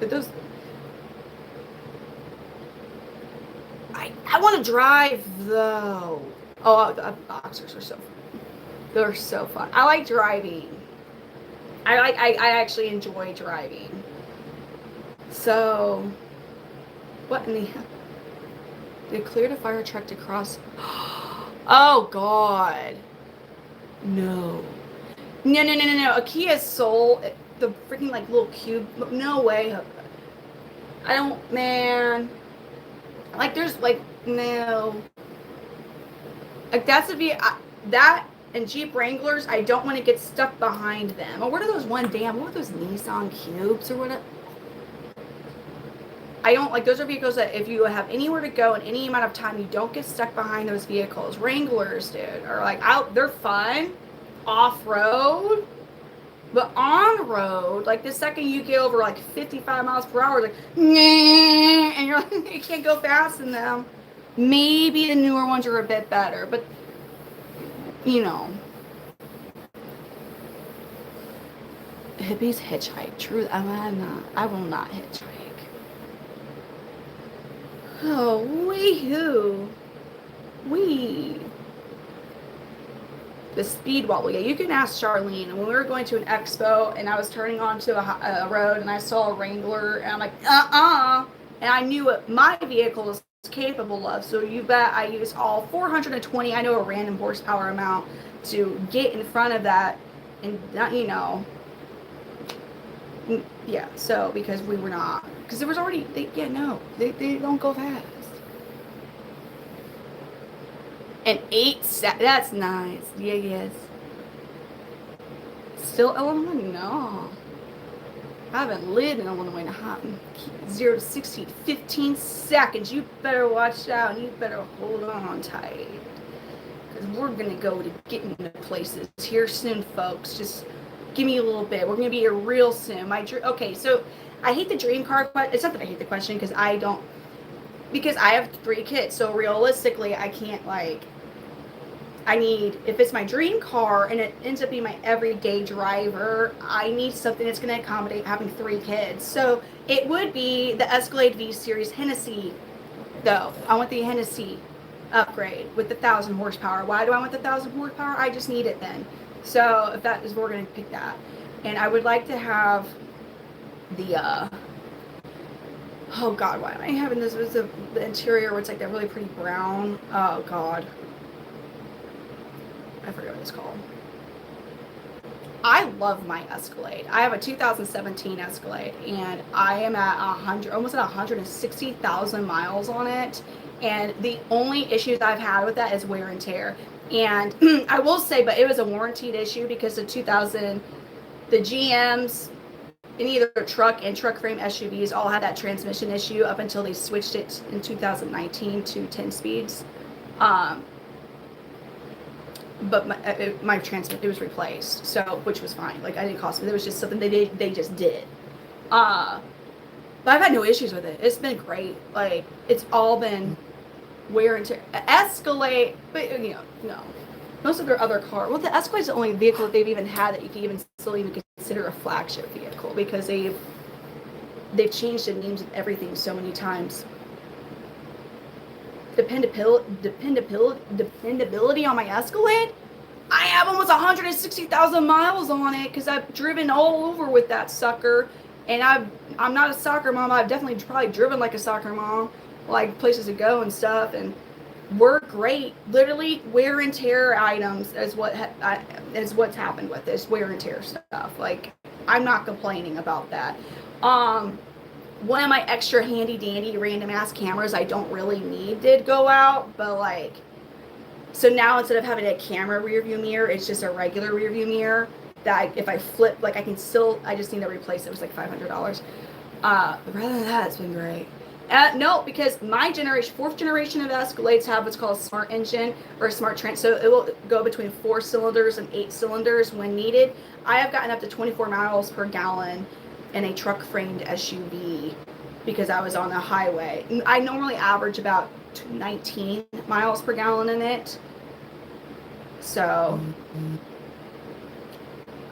A: But those, I want to drive though. Oh, the Boxers are so fun. They're so fun. I like driving. I actually enjoy driving. So, what in the hell? They cleared a fire truck to cross. Oh God. No. A Kia Soul, the freaking like little cube. No way. I don't, man. Like there's like no. Like that's that and Jeep Wranglers. I don't want to get stuck behind them. Or what are those what are those Nissan Cubes or whatever? I don't like those are vehicles that if you have anywhere to go in any amount of time, you don't get stuck behind those vehicles. Wranglers, dude, are like they're fun off-road, but on-road, like the second you get over like 55 miles per hour, like, and you're like, you can't go fast in them. Maybe the newer ones are a bit better, but hippies hitchhike. True, I will not hitchhike. Oh, the speed wobble. Yeah, you can ask Charlene. When we were going to an expo and I was turning onto a road and I saw a Wrangler and I'm like, and I knew what my vehicle was capable of. So you bet I used all 420. I know a random horsepower amount to get in front of that, and yeah. So because we were not. Because there was already, they don't go fast. And 8 seconds, that's nice. Yeah, yes. Still Illinois? No. I haven't lived in Illinois in a hot 0 to 60, 15 seconds. You better watch out and you better hold on tight. Because we're going to go to getting to places here soon, folks. Just give me a little bit. We're going to be here real soon. Okay, so I hate the dream car question. It's not that I hate the question because I have 3 kids. So realistically, I can't if it's my dream car and it ends up being my everyday driver, I need something that's going to accommodate having 3 kids. So it would be the Escalade V Series Hennessy, though. I want the Hennessy upgrade with the 1,000 horsepower. Why do I want the 1,000 horsepower? I just need it then. So if that is, we're going to pick that. And I would like to have the oh God, why am I having this? Was the interior where it's like that really pretty brown? Oh God, I forget what it's called. I love my Escalade. I have a 2017 Escalade, and I am at almost at 160,000 miles on it. And the only issues I've had with that is wear and tear. And I will say, but it was a warranted issue because the GMs in either truck and truck frame SUVs all had that transmission issue up until they switched it in 2019 to 10 speeds. but my transmission, it was replaced, so, which was fine. Like, I didn't cost me. It was just something they just did. But I've had no issues with it. It's been great. Like, it's all been wear and tear. Escalade, but no. Most of their other car, well, the Escalade is the only vehicle that they've even had that you can even still even consider a flagship vehicle, because they've changed the names of everything so many times. Dependability on my Escalade, I have almost 160,000 miles on it, because I've driven all over with that sucker. And I'm not a soccer mom. I've definitely probably driven like a soccer mom, like places to go and stuff, and we're great. Literally, wear and tear items is what's happened with this wear and tear stuff. Like, I'm not complaining about that. One of my extra handy dandy random ass cameras I don't really need did go out, but like, so now instead of having a camera rear view mirror, it's just a regular rear view mirror that if I flip, like, I just need to replace it. It was like $500. But rather than that, it's been great. No, because my generation, 4th generation of Escalades have what's called a smart engine or a smart trans, so it will go between 4 cylinders and 8 cylinders when needed. I have gotten up to 24 miles per gallon in a truck framed SUV because I was on the highway. I normally average about 19 miles per gallon in it. So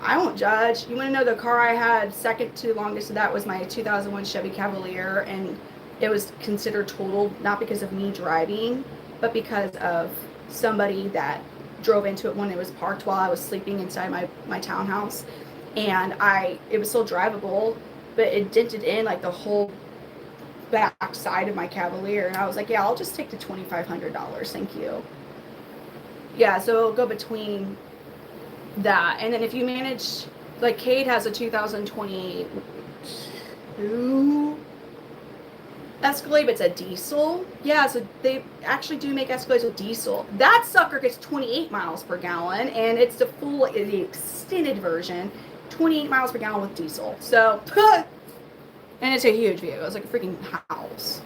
A: I won't judge. You want to know the car I had second to longest of that was my 2001 Chevy Cavalier, and it was considered totaled not because of me driving, but because of somebody that drove into it when it was parked while I was sleeping inside my townhouse. And it was still drivable, but it dented in like the whole back side of my Cavalier. And I was like, yeah, I'll just take the $2,500. Thank you. Yeah, so it'll go between that. And then if you manage, like Cade has a 2022 Escalade, but it's a diesel. Yeah, so they actually do make Escalades with diesel. That sucker gets 28 miles per gallon, and it's the extended version, 28 miles per gallon with diesel. So, and it's a huge vehicle. It's like a freaking house.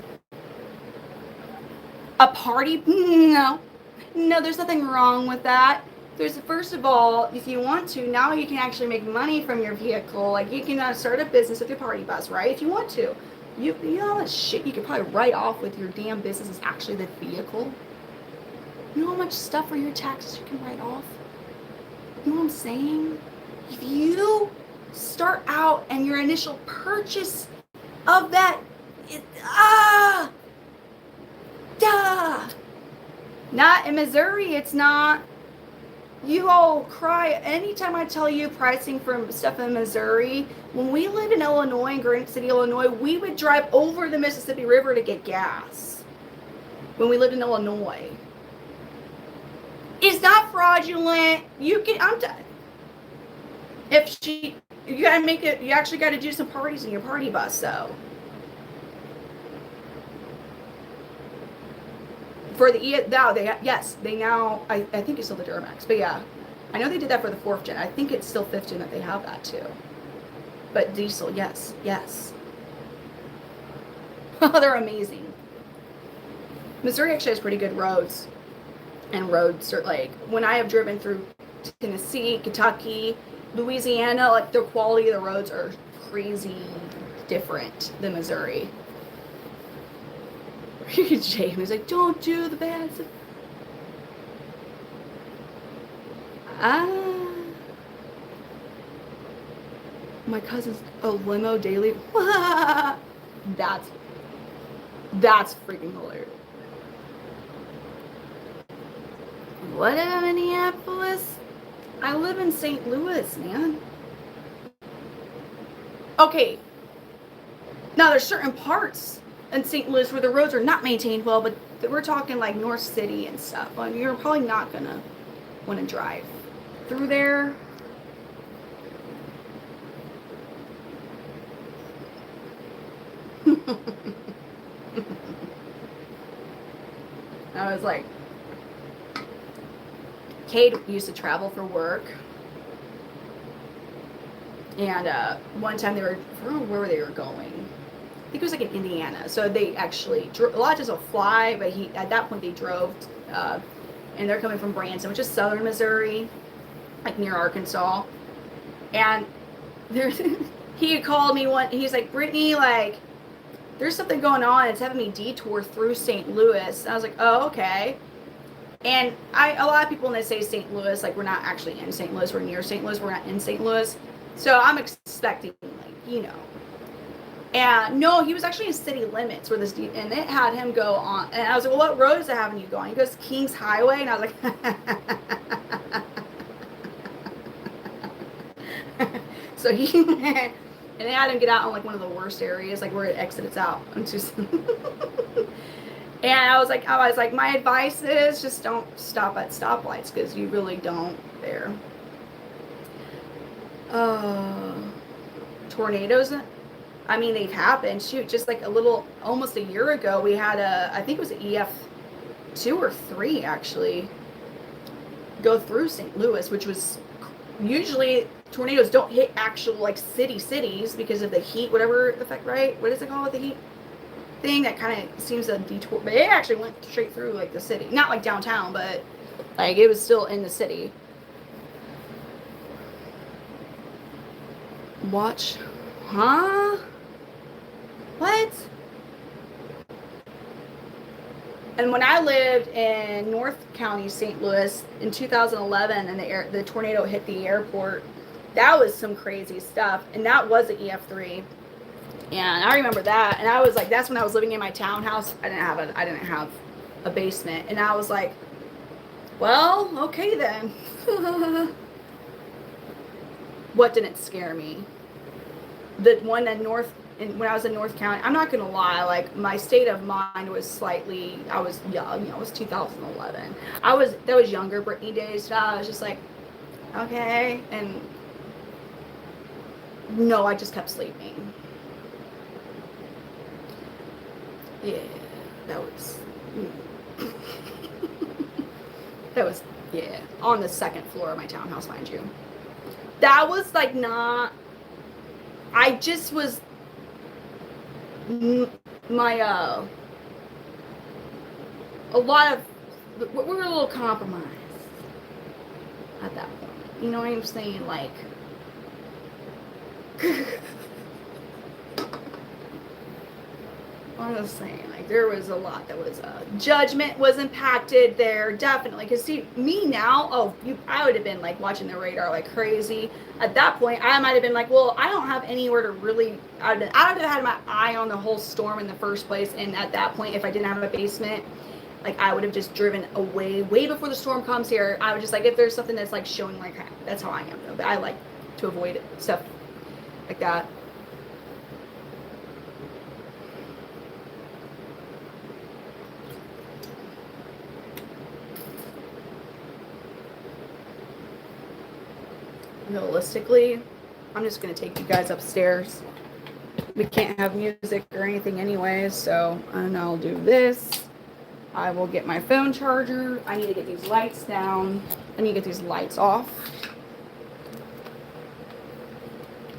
A: A party? No, there's nothing wrong with that. First of all, if you want to, now you can actually make money from your vehicle. Like, you can start a business with your party bus, right? If you want to. You know how much shit you could probably write off with your damn business is actually the vehicle? You know how much stuff for your taxes you can write off? You know what I'm saying? If you start out and your initial purchase of that, not in Missouri, it's not. You all cry anytime I tell you pricing for stuff in Missouri. When we lived in Illinois, in Granite City, Illinois, we would drive over the Mississippi River to get gas. When we lived in Illinois. It's not fraudulent. I'm done. You gotta make it, you actually gotta do some parties in your party bus, though. For the they now, I think it's still the Duramax, but yeah, I know they did that for the 4th gen. I think it's still 5th gen that they have that too. But diesel, yes. They're amazing. Missouri actually has pretty good roads, and roads are like, when I have driven through Tennessee, Kentucky, Louisiana, like the quality of the roads are crazy different than Missouri. Jamie's like, don't do the bad stuff. My cousin's a limo daily. That's freaking hilarious. What in Minneapolis? I live in St. Louis, man. Okay. Now there's certain parts in St. Louis where the roads are not maintained well, but we're talking like North City and stuff. Well, you're probably not gonna want to drive through there. I was like, Cade used to travel for work, and one time I don't know where they were going. I think it was like in Indiana. So they actually, a lot of times will fly, but at that point they drove, and they're coming from Branson, which is southern Missouri, like near Arkansas. And there's he had called me he's like, Brittany, like, there's something going on. It's having me detour through St. Louis. And I was like, oh, okay. And a lot of people, when they say St. Louis, like, we're not actually in St. Louis. We're near St. Louis. We're not in St. Louis. So I'm expecting, like, you know. And no, he was actually in city limits where and it had him go on. And I was like, well, what road is it having you go on? He goes, Kings Highway. And I was like, so he, and they had him get out on like one of the worst areas, like where it exits out. And I was like, my advice is just don't stop at stoplights because you really don't there. Tornadoes. I mean, they've happened. Shoot, just like almost a year ago, we had I think it was an EF2 or 3 actually, go through St. Louis, which was usually tornadoes don't hit actual like cities because of the heat, whatever effect, right? What is it called, the heat thing that kind of seems to detour, but it actually went straight through like the city, not like downtown, but like it was still in the city. Watch, huh? What? And when I lived in North County, St. Louis in 2011, and the tornado hit the airport, that was some crazy stuff. And that was an EF3. And I remember that. And I was like, that's when I was living in my townhouse. I didn't have a basement. And I was like, well, okay then. What didn't scare me? The one in when I was in North County, I'm not gonna lie, like my state of mind was I was young, it was 2011. That was younger Brittany days, so I was just like, okay, and no, I just kept sleeping. Yeah, that was yeah, on the second floor of my townhouse, mind you. That was like not, I just was my a lot of we were a little compromised at that point, you know what I'm saying, like I'm just saying, like, there was a lot that was judgment was impacted there, definitely, because see me now, I would have been like watching the radar like crazy. At that point I might have been like, well, I don't have anywhere to really, I would have had my eye on the whole storm in the first place. And at that point, if I didn't have a basement, like I would have just driven away way before the storm comes here. I would just like, if there's something that's like showing, like, that's how I am though, but I like to avoid it, stuff like that. Realistically, I'm just going to take you guys upstairs. We can't have music or anything anyways, so I'll do this. I will get my phone charger. I need to get these lights down. I need to get these lights off.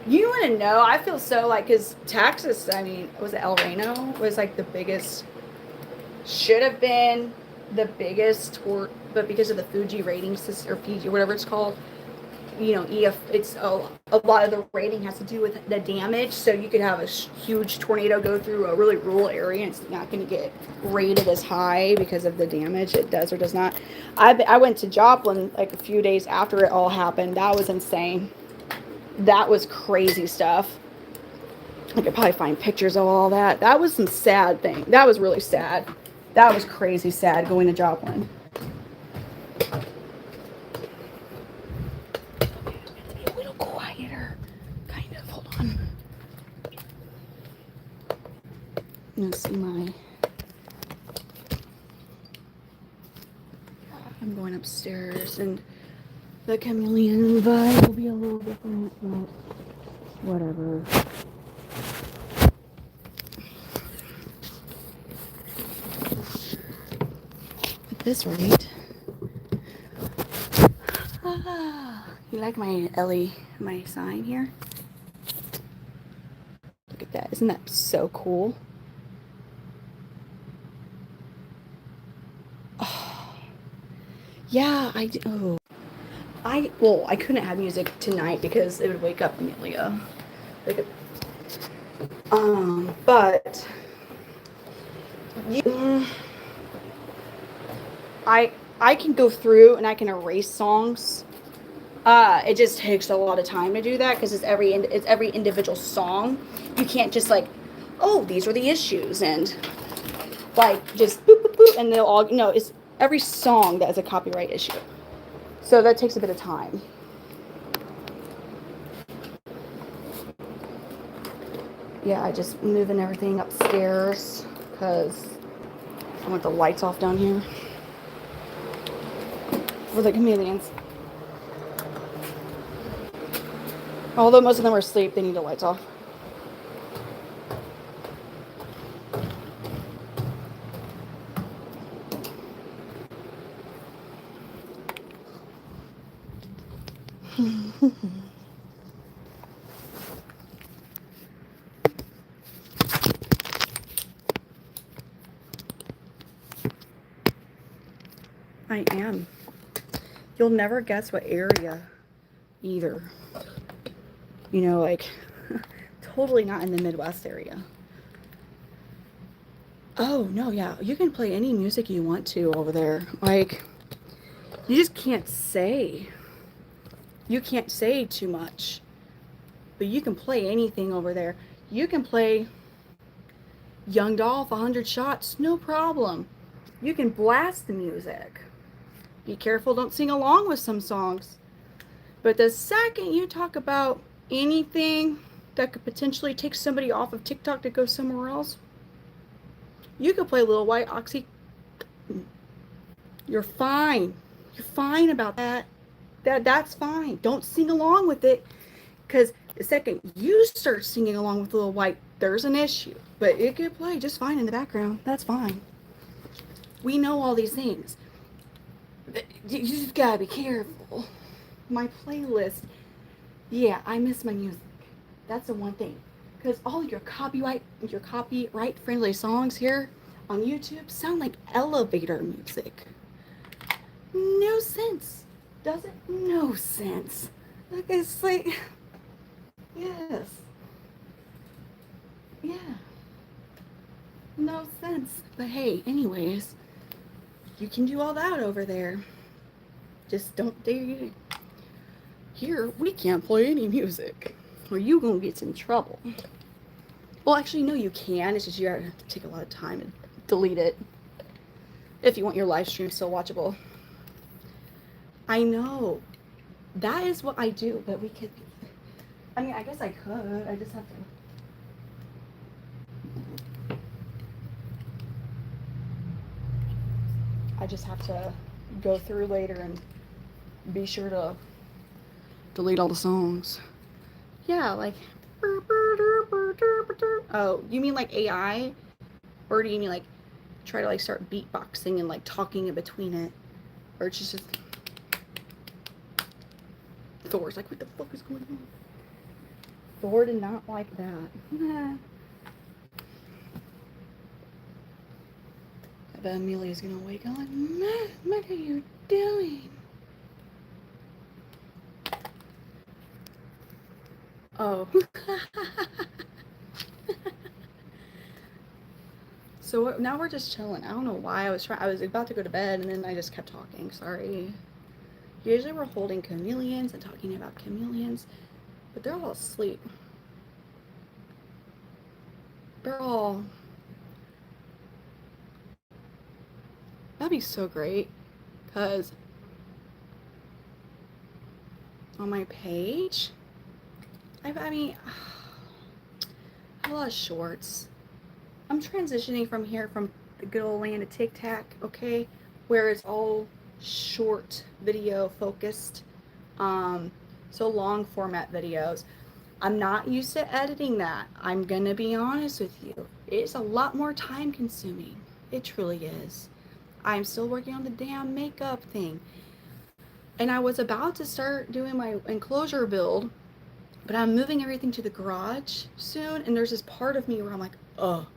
A: You want to know, I feel so like, because Texas, I mean, was it El Reno? Was like the biggest, should have been the biggest, but because of the Fuji rating system, or Fiji, whatever it's called, you know, it's a lot of the rating has to do with the damage. So you could have a huge tornado go through a really rural area and it's not going to get rated as high because of the damage it does or does not. I went to Joplin like a few days after it all happened. That was insane. That was crazy stuff. I could probably find pictures of all that. That was some sad thing. That was really sad. That was crazy sad going to Joplin. Let's see I'm going upstairs and the chameleon vibe will be a little different, but whatever. At this rate, you like my Ellie, my sign here? Look at that, isn't that so cool? Yeah, I do. Oh. I couldn't have music tonight because it would wake up Amelia. Like, but you, I can go through and I can erase songs. It just takes a lot of time to do that because it's every individual song. You can't just like, oh, these were the issues and like just boop boop boop and they'll all no. It's every song that is a copyright issue. So that takes a bit of time. Yeah, I just moving everything upstairs because I want the lights off down here for the chameleons. Although most of them are asleep, they need the lights off. I am. You'll never guess what area either. You know, like totally not in the Midwest area. Oh, no, yeah. You can play any music you want to over there. Like, you just can't say. You can't say too much. But you can play anything over there. You can play Young Dolph 100 Shots, no problem. You can blast the music. Be careful, don't sing along with some songs. But the second you talk about anything that could potentially take somebody off of TikTok to go somewhere else, you could play Lil White Oxy. You're fine. You're fine about that. That's fine. Don't sing along with it. Because the second you start singing along with Lil White, there's an issue. But it could play just fine in the background. That's fine. We know all these things. You just gotta be careful. My playlist, yeah, I miss my music. That's the one thing. Because all your copyright friendly songs here on YouTube sound like elevator music. No sense. Does it? No sense. Like it's like, yes. Yeah. No sense. But hey, anyways, you can do all that over there. Just don't do. Here, we can't play any music, or you gonna get in trouble. Well, actually, no, you can. It's just you have to take a lot of time and delete it if you want your live stream still watchable. I know. That is what I do, but we could. I mean, I guess I could. I just have to. I just have to go through later and be sure to delete all the songs. Yeah, like. Oh, you mean like AI? Or do you mean like try to like start beatboxing and like talking in between it? Or it's just Thor's like, what the fuck is going on? Thor did not like that. I bet Amelia's gonna wake up like, Matt, what are you doing? Oh. So now we're just chilling. I don't know why I was about to go to bed and then I just kept talking. Sorry. Usually we're holding chameleons and talking about chameleons, but they're all asleep. They're all. That'd be so great, because on my page, I mean, I have a lot of shorts. I'm transitioning from the good old land of TikTok, okay, where it's all short video focused, so long format videos. I'm not used to editing that. I'm gonna be honest with you. It's a lot more time consuming. It truly is. I'm still working on the damn makeup thing. And I was about to start doing my enclosure build, but I'm moving everything to the garage soon, and there's this part of me where I'm like, oh,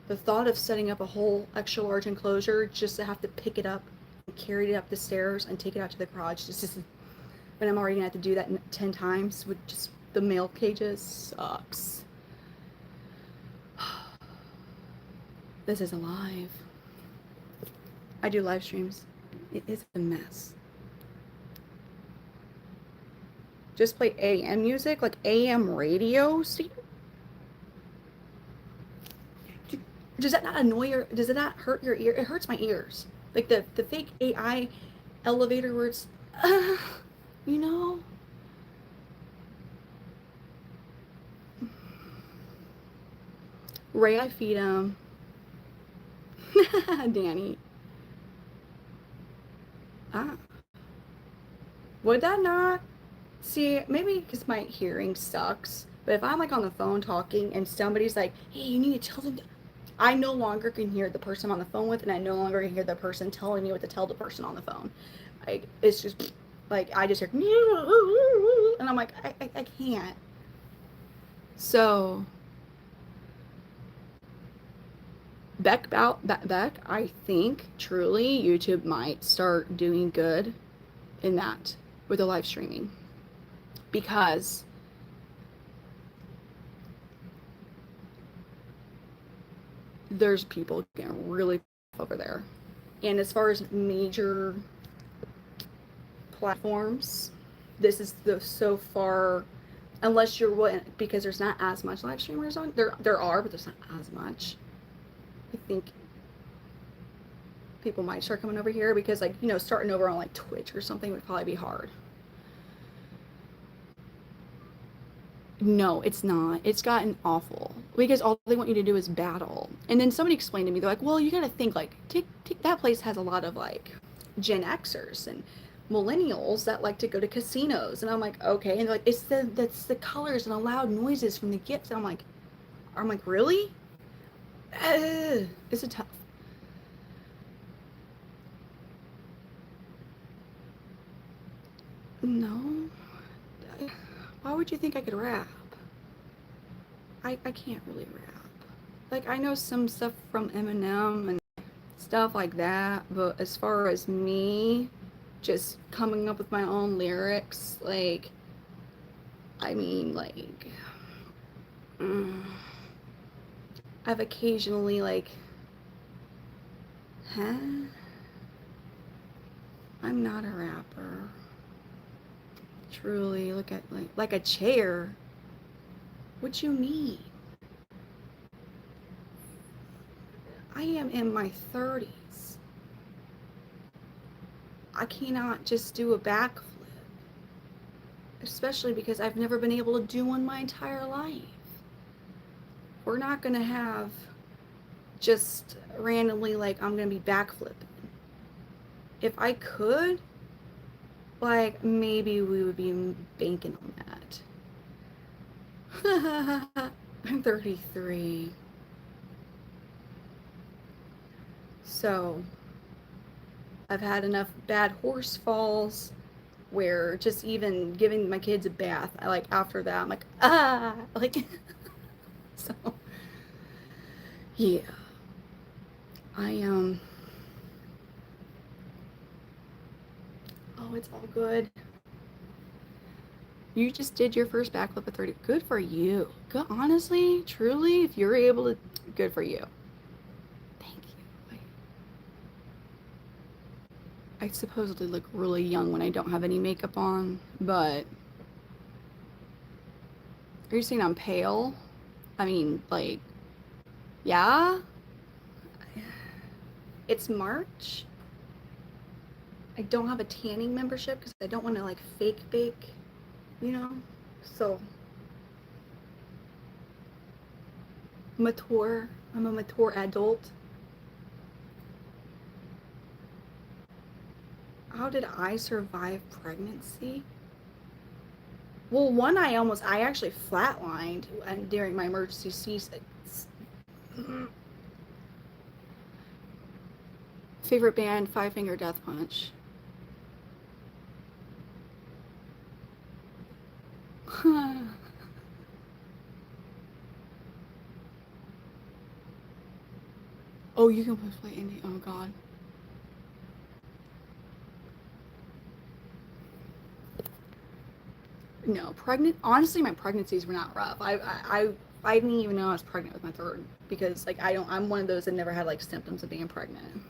A: the thought of setting up a whole extra large enclosure just to have to pick it up carry it up the stairs and take it out to the garage. It's just, but I'm already gonna have to do that 10 times with just the mail cages. Sucks. This is alive. I do live streams. It is a mess. Just play AM music, like AM radio. See? Does that not annoy your, does it not hurt your ear? It hurts my ears. Like the fake AI elevator where it's, you know? Ray, I feed him. Danny. Ah. Would that not? See, maybe because my hearing sucks, but if I'm like on the phone talking and somebody's like, hey, you need to tell them, I no longer can hear the person I'm on the phone with, and I no longer can hear the person telling me what to tell the person on the phone. Like, it's just, like, I just hear, and I'm like, I can't. So, Beck, I think, truly, YouTube might start doing good in that with the live streaming. Because there's people getting really over there. And as far as major platforms, this is the so far, unless you're, because there's not as much live streamers on, there are, but there's not as much. I think people might start coming over here because, like, you know, starting over on like Twitch or something would probably be hard. No, it's not. It's gotten awful because all they want you to do is battle. And then somebody explained to me, they're like, well, you got to think, like, that place has a lot of like Gen Xers and millennials that like to go to casinos. And I'm like, okay. And they're like, that's the colors and the loud noises from the gifts. And I'm like, really? It's a tough. No. Why would you think I could rap? I can't really rap. Like, I know some stuff from Eminem and stuff like that, but as far as me just coming up with my own lyrics, like, I mean, like, I've occasionally, like, I'm not a rapper. Truly, look at, like a chair. What you mean? I am in my 30s. I cannot just do a backflip. Especially because I've never been able to do one my entire life. We're not gonna have just randomly, like, I'm gonna be backflipping. If I could, like, maybe we would be banking on that. I'm 33. So, I've had enough bad horse falls where just even giving my kids a bath, I, like, after that, I'm like, like, so, yeah. Oh, it's all good. You just did your first backflip at 30. Good for you. Good, honestly, truly, if you're able to, good for you. Thank you. I supposedly look really young when I don't have any makeup on, but are you saying I'm pale? I mean, like, yeah? It's March. I don't have a tanning membership because I don't want to, like, fake bake, you know? So, mature. I'm a mature adult. How did I survive pregnancy? Well, one, I actually flatlined during my emergency C-section. Favorite band, Five Finger Death Punch. Oh, you can play indie. Oh, God. No, pregnant. Honestly, my pregnancies were not rough. I didn't even know I was pregnant with my third because like I don't. I'm one of those that never had like symptoms of being pregnant.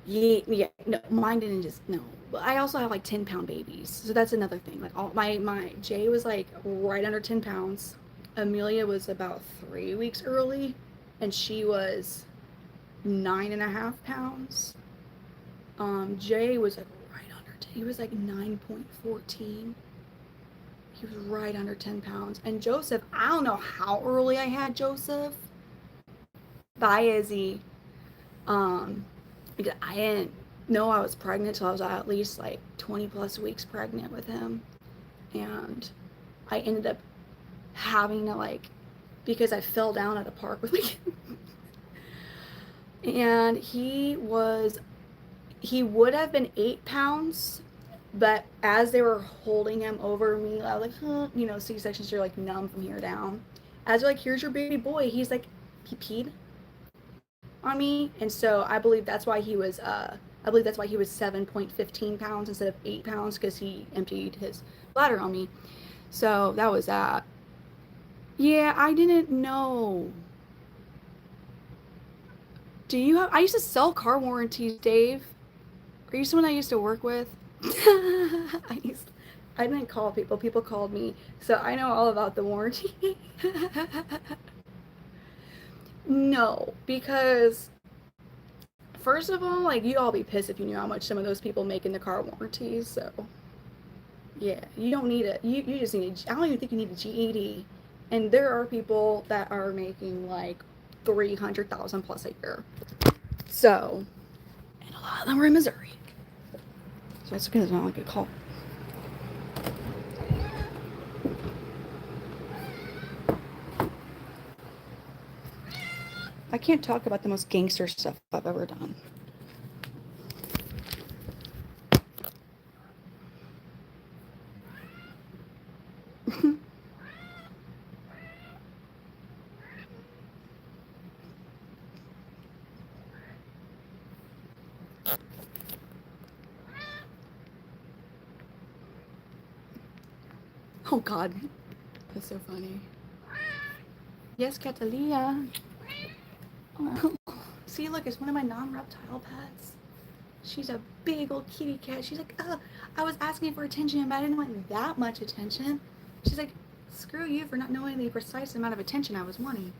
A: Yeah, yeah. No, mine didn't just no. But I also have like 10-pound babies, so that's another thing. Like all my Jay was like right under 10 pounds. Amelia was about 3 weeks early, and she was 9.5 pounds. Jay was like right under 10. He was like 9.14. He was right under 10 pounds. And Joseph, I don't know how early I had Joseph. Bye, Izzy. Um, because I didn't know I was pregnant till I was at least like 20 plus weeks pregnant with him. And I ended up having to like, because I fell down at a park with my kid. And he would have been 8 pounds, but as they were holding him over me, I was like, huh, you know, C-sections are like numb from here down. As they're like, here's your baby boy, he's like, he peed on me, and so I believe that's why he was 7.15 pounds instead of 8 pounds because he emptied his bladder on me. So that was that. Yeah, I didn't know. Do you have? I used to sell car warranties, Dave. Are you someone I used to work with? I used. I didn't call people. People called me, so I know all about the warranty. No, because first of all, like you'd all be pissed if you knew how much some of those people make in the car warranties. So yeah, you don't need it. You just need. I don't even think you need a GED. And there are people that are making like 300,000 plus a year. So, and a lot of them are in Missouri. So that's because it's not like a call. I can't talk about the most gangster stuff I've ever done. Oh God, that's so funny. Yes, Catalia. Oh. See, look, it's one of my non-reptile pets. She's a big old kitty cat. She's like, I was asking for attention, but I didn't want that much attention. She's like, screw you for not knowing the precise amount of attention I was wanting.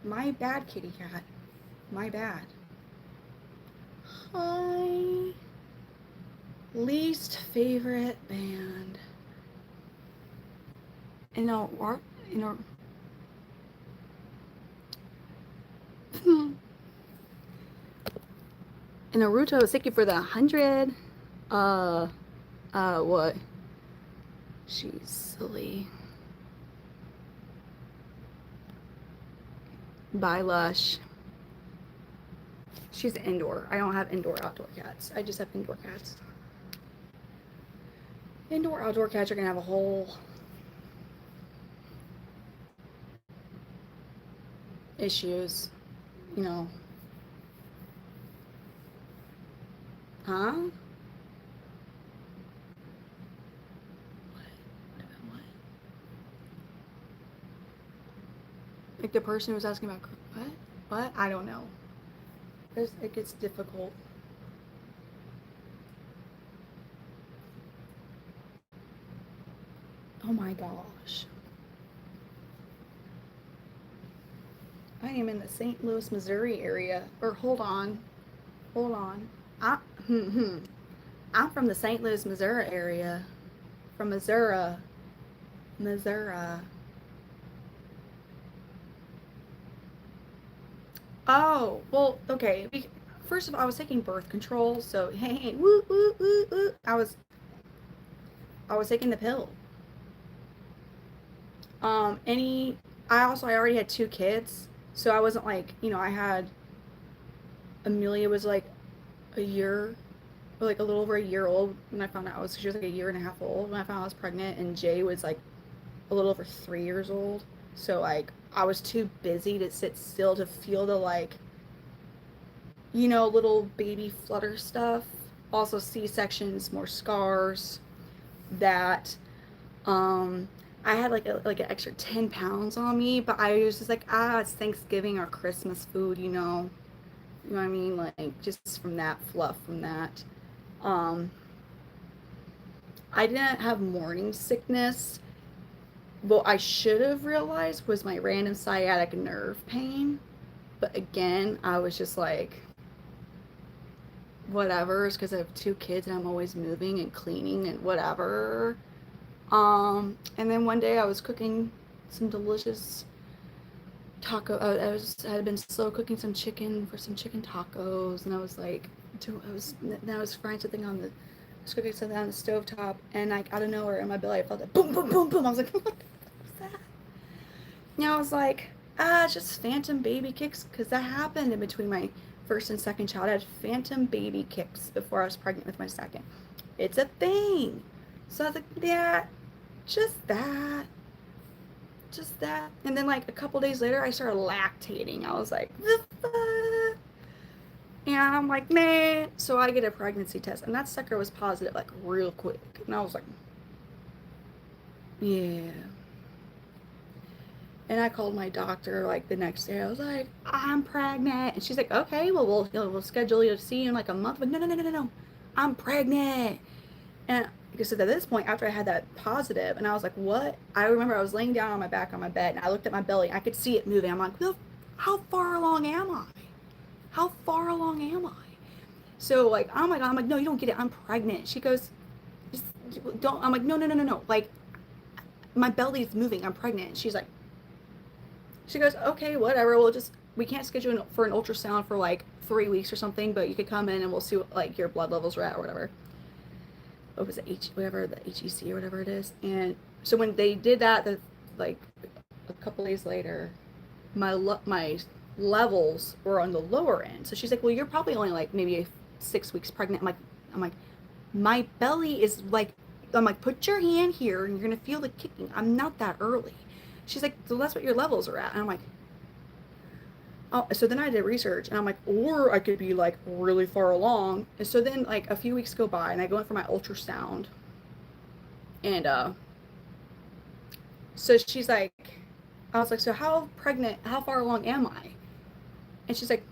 A: My bad, kitty cat. My bad. Hi. Least favorite band. In a Naruto, thank you for the 100. What? She's silly. Bye, Lush. She's indoor. I don't have indoor-outdoor cats. I just have indoor cats. Indoor-outdoor cats are gonna have a whole issues, you know. Huh? What? Like the person who was asking about what? What? I don't know. It gets difficult. Oh my gosh. I am in the St. Louis, Missouri area. Or hold on. I'm from the St. Louis, Missouri area. From Missouri. Oh, well, okay. First of all, I was taking birth control, so hey, woo, woo, woo, woo. I was taking the pill. Any, I already had 2 kids, so I wasn't like, I had, Amelia was like a year, or like a little over a year old when I found out she was like a year and a half old when I found out I was pregnant, and Jay was like a little over 3 years old. So like, I was too busy to sit still to feel the like, little baby flutter stuff. also C-sections, more scars. That I had like an extra 10 pounds on me, but I was just like, it's Thanksgiving or Christmas food, you know what I mean, like just from that fluff from that. um I didn't have morning sickness. What I should have realized was my random sciatic nerve pain, but again, I was just like, whatever. It's because I have two kids and I'm always moving and cleaning and whatever. And then one day I was cooking some delicious taco. I had been slow cooking some chicken for some chicken tacos, and I was like, I was frying something on the, I was cooking something on the stovetop, and like out of nowhere in my belly, I felt that boom, boom, boom, boom. I was like, what was that? You know, I was like, it's just phantom baby kicks, because that happened in between my first and second child. I had phantom baby kicks before I was pregnant with my second. It's a thing. So I was like, yeah, just that. Just that. And then like a couple days later, I started lactating. I was like, the fuck? And I'm like, man. So I get a pregnancy test, and that sucker was positive like real quick. And I was like, yeah. And I called my doctor like the next day. I was like, I'm pregnant. And she's like, okay, well, we'll schedule you to see you in like a month. But no, no, no, no, no, no. I'm pregnant. And because at this point, after I had that positive, and I was like, what? I remember I was laying down on my back on my bed, and I looked at my belly. I could see it moving. I'm like, well, how far along am I? How far along am I? So like, oh my God. I'm like, no, you don't get it. I'm pregnant. She goes, don't. I'm like, no, no, no, no, no. Like, my belly's moving. I'm pregnant. She goes, okay, whatever. We can't schedule for an ultrasound for like 3 weeks or something, but you could come in and we'll see what like your blood levels are at or whatever. What was it, whatever, the HEC or whatever it is. And so when they did that, like a couple days later, my levels were on the lower end. So she's like, well, you're probably only like maybe 6 weeks pregnant. I'm like, my belly is like, I'm like, put your hand here and you're gonna feel the kicking. I'm not that early. She's like, so that's what your levels are at. And I'm like, oh, so then I did research, and I'm like, or I could be like really far along. And so then like a few weeks go by, and I go in for my ultrasound, and so she's like, I was like, so how far along am I? And she's like,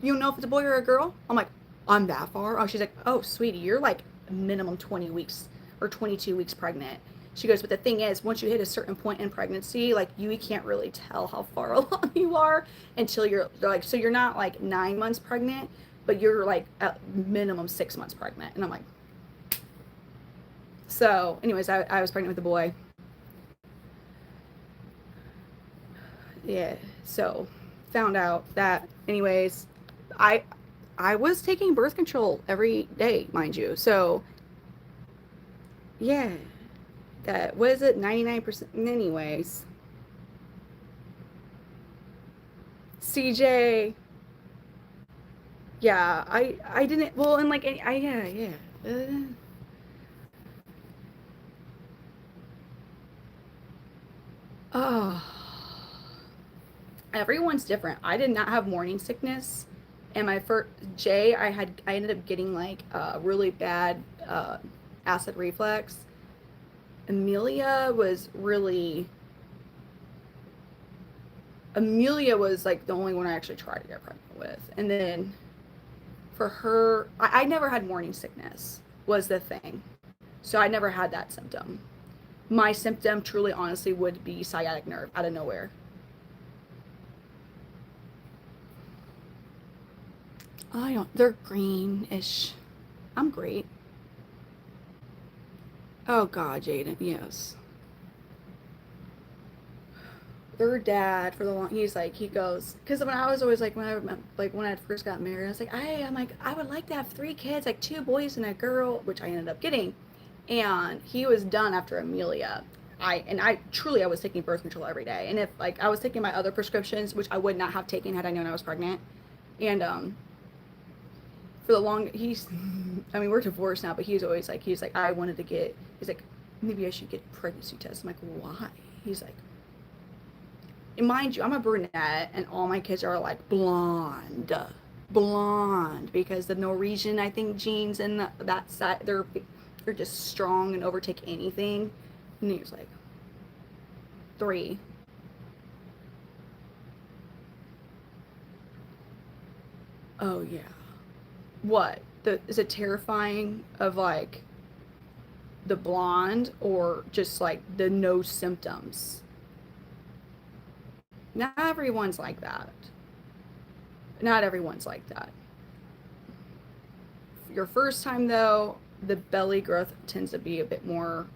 A: you don't know if it's a boy or a girl? I'm like, I'm that far? Oh, she's like, oh, sweetie, you're like minimum 20 weeks or 22 weeks pregnant. She goes, but the thing is, once you hit a certain point in pregnancy, like you can't really tell how far along you are until you're like, so you're not like 9 months pregnant, but you're like at minimum 6 months pregnant. And I'm like, so anyways, I was pregnant with a boy. Yeah. So found out that anyways, I I was taking birth control every day, mind you. So yeah, that was it, 99%. Anyways, CJ, yeah, I didn't, well, and like I yeah, yeah. Oh, everyone's different. I did not have morning sickness, and my first Jay, I ended up getting like really bad acid reflux. Amelia was like the only one I actually tried to get pregnant with. And then for her, I never had morning sickness, was the thing. So I never had that symptom. My symptom, truly, honestly, would be sciatic nerve out of nowhere. I don't, they're greenish. I'm great. Oh God, Jaden, yes. Their dad for the long, he's like, he goes, because when I was always like, when I first got married, I was like, I'm like, I would like to have 3 kids, like 2 boys and a girl, which I ended up getting. And he was done after Amelia. I truly, I was taking birth control every day. And if like I was taking my other prescriptions, which I would not have taken had I known I was pregnant. And for the long, I mean, we're divorced now, but he's like, I wanted to get, he's like, maybe I should get a pregnancy test. I'm like, why? He's like, and mind you, I'm a brunette, and all my kids are like blonde. blonde because the Norwegian, I think, genes in that side, they're just strong and overtake anything. And he was like, 3. Oh yeah. What? Is it terrifying of like the blonde or just like the no symptoms? Not everyone's like that. Not everyone's like that. Your first time though, the belly growth tends to be a bit more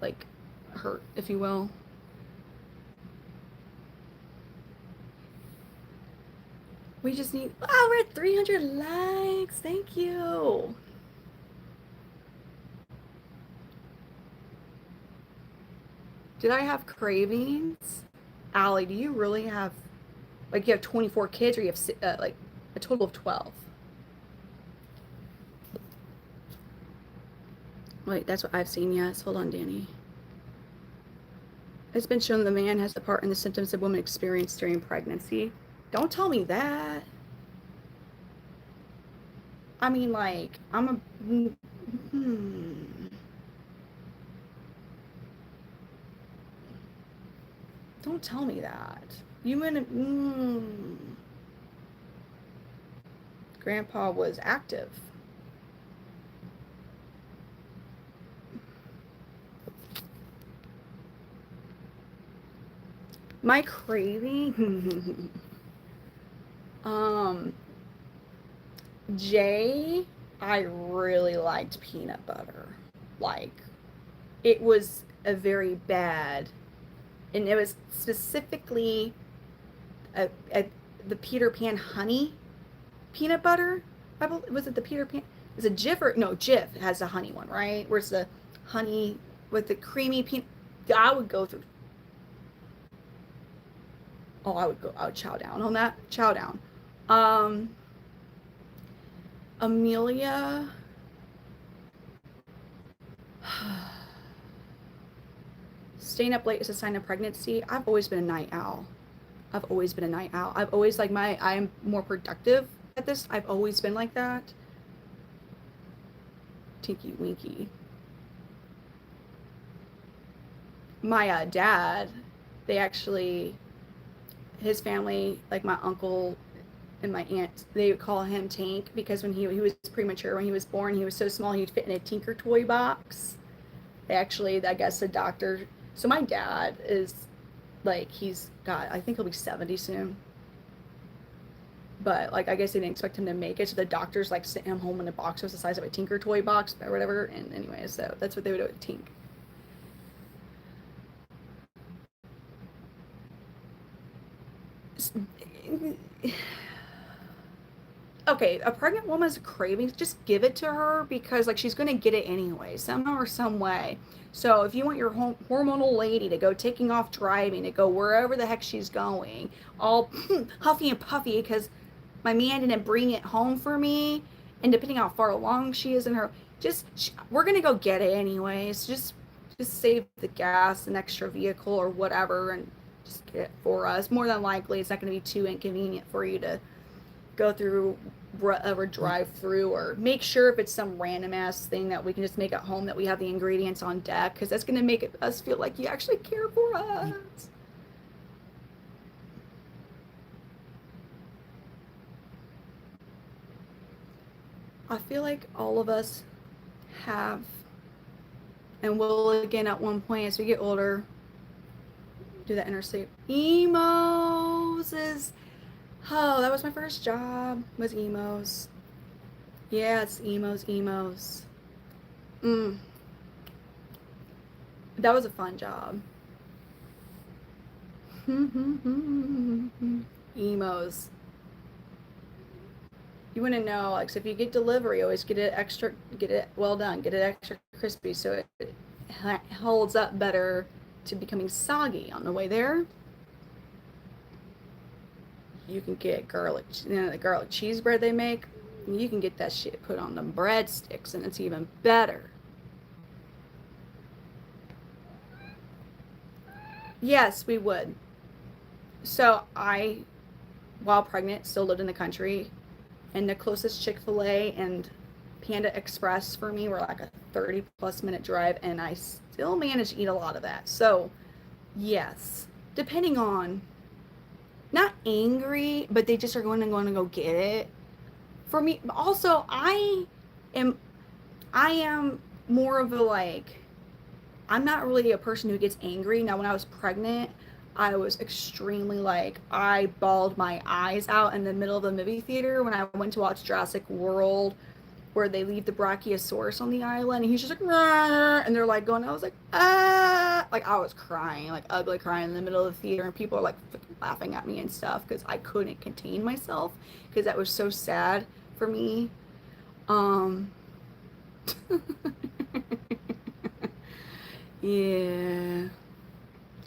A: like hurt, if you will. We just need, wow, we're at 300 likes. Thank you. Did I have cravings? Allie, do you really have, like, you have 24 kids or you have like a total of 12? Wait, that's what I've seen, yes. Hold on, Danny. It's been shown the man has a part in the symptoms that women experience during pregnancy. Don't tell me that. I mean, like, I'm a. Don't tell me that. Grandpa was active. My craving. Jay, I really liked peanut butter. Like, it was a very bad, and it was specifically the Peter Pan honey peanut butter. Was it the Peter Pan? Is it Jif or no? Jif has a honey one, right? Where's the honey with the creamy peanut? I would go through. Oh, I would chow down on that. Chow down. Um, Amelia. Staying up late is a sign of pregnancy. I've always been a night owl. I've always been a night owl. I've always like I'm more productive at this. I've always been like that. Tinky Winky. My dad, they actually, his family, like my uncle and my aunt, they would call him Tank because when he was premature, when he was born, he was so small he'd fit in a Tinker toy box. They actually, I guess the doctor, so my dad is like, he's got, I think he'll be 70 soon. But like, I guess they didn't expect him to make it. So the doctors like sent him home in a box that was the size of a Tinker toy box or whatever. And anyway, so that's what they would do with Tink. Okay, a pregnant woman's cravings, just give it to her because like she's going to get it anyway, somehow or some way. So if you want your hormonal lady to go taking off driving, to go wherever the heck she's going, all huffy and puffy because my man didn't bring it home for me, and depending how far along she is in her, we're going to go get it anyways. Just save the gas, an extra vehicle or whatever, and just get it for us. More than likely, it's not going to be too inconvenient for you to go through or drive through, or make sure if it's some random ass thing that we can just make at home that we have the ingredients on deck, because that's going to make us feel like you actually care for us. I feel like all of us have, and will again at one point as we get older, do that inner sleep. Emos is, oh, that was my first job, was emos. Yeah, it's emos. That was a fun job. Emos. You want to know, like, so if you get delivery, always get it well done, get it extra crispy so it holds up better to becoming soggy on the way there. You can get the garlic cheese bread they make. You can get that shit put on the breadsticks, and it's even better. Yes, we would. So I, while pregnant, still lived in the country. and the closest Chick-fil-A and Panda Express for me were like a 30 plus minute drive, and I still managed to eat a lot of that. So, yes, depending on, not angry, but they just are going to go get it. For me, also, am I am more of a like, I'm not really a person who gets angry. Now, when I was pregnant, I was extremely like, I bawled my eyes out in the middle of the movie theater when I went to watch Jurassic World, where they leave the Brachiosaurus on the island, and he's just like, "Rah!" And they're like going, I was like, ah, like I was crying, like ugly crying in the middle of the theater, and people are like laughing at me and stuff because I couldn't contain myself because that was so sad for me. Um, yeah,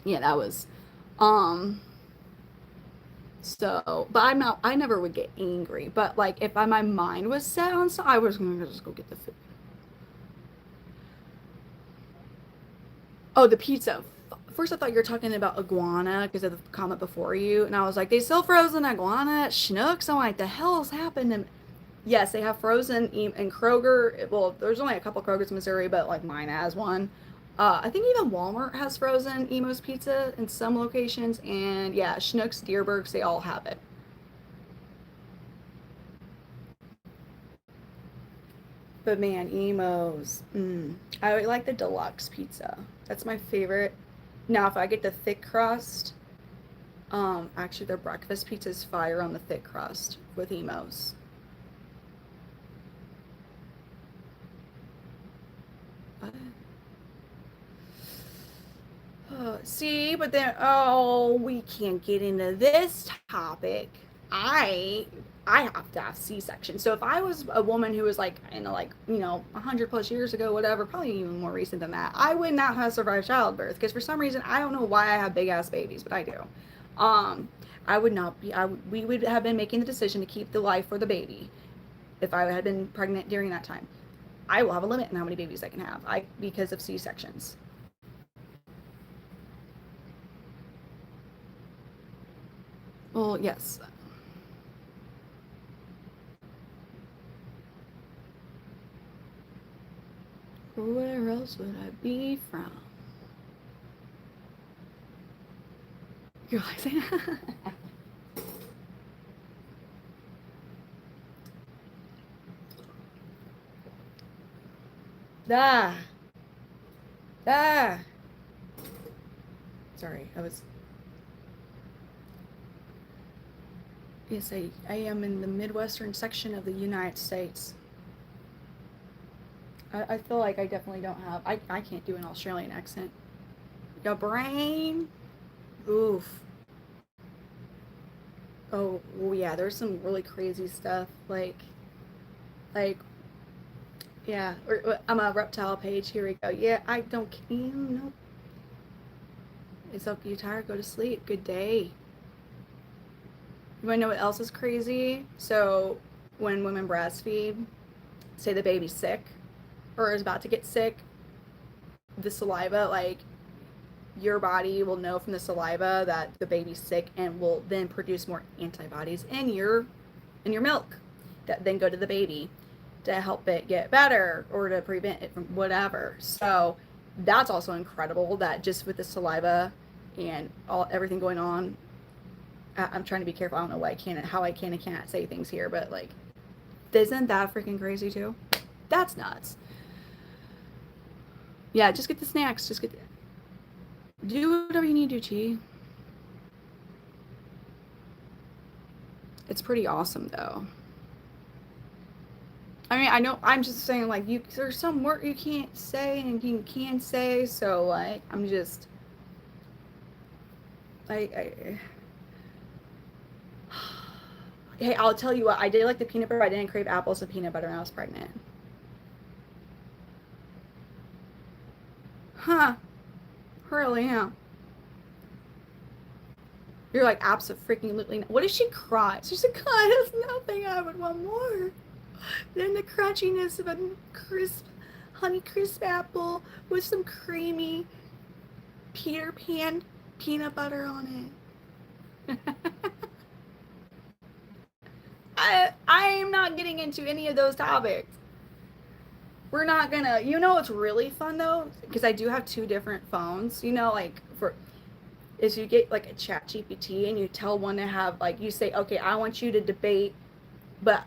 A: yeah, that was, um, so, but I never would get angry, but like if my mind was set on something, I was gonna just go get the food. Oh, the pizza. First, I thought you were talking about iguana because of the comment before you, and I was like, they sell frozen iguana at Schnucks. I'm like, the hell has happened? And yes, they have frozen in Kroger. Well, there's only a couple Krogers in Missouri, but like mine has one. I think even Walmart has frozen Emo's Pizza in some locations, and yeah, Schnucks, Deerbergs, they all have it. But man, Emo's. I like the deluxe pizza. That's my favorite. Now, if I get the thick crust, actually, their breakfast pizza is fire on the thick crust with Emo's. See, but then we can't get into this topic. I I have to have C-section. So if I was a woman who was like in a, like 100 plus years ago, whatever, probably even more recent than that, I would not have survived childbirth because for some reason I don't know why I have big ass babies, but I do. Um, I would not be. We would have been making the decision to keep the life for the baby if I had been pregnant during that time. I will have a limit in how many babies I can have. Because of C-sections. Well, yes. Where else would I be from? You're like, ah, ah. Sorry, I was. Yes, I am in the Midwestern section of the United States. I feel like I definitely don't have. I can't do an Australian accent. Your brain? Oof. Oh, yeah, there's some really crazy stuff. Like, yeah. I'm a reptile page. Here we go. Yeah, I don't. No. It's okay. You tired? Go to sleep. Good day. You want to know what else is crazy? So, when women breastfeed, say the baby's sick or is about to get sick, the saliva, like your body will know from the saliva that the baby's sick and will then produce more antibodies in your milk that then go to the baby to help it get better or to prevent it from whatever. So that's also incredible that just with the saliva and everything going on, I'm trying to be careful. I don't know how I can and cannot say things here, but like, isn't that freaking crazy too? That's nuts. Yeah, just get the snacks. Do whatever you need to do, Chi. It's pretty awesome though. I mean, I know I'm just saying like there's some work you can't say and you can say, so like I'm just I hey, I'll tell you what, I did like the peanut butter. I didn't crave apples and peanut butter when I was pregnant. Huh. Really, yeah. You're like, absolutely not. What if she cries? She said, God, there's nothing I would want more than the crunchiness of a crisp, honey crisp apple with some creamy Peter Pan peanut butter on it. I I'm not getting into any of those topics. We're not gonna, you know, it's really fun though, because I do have 2 different phones, you know, like for, is you get like a chat GPT and you tell one to have, like, you say, okay, I want you to debate, but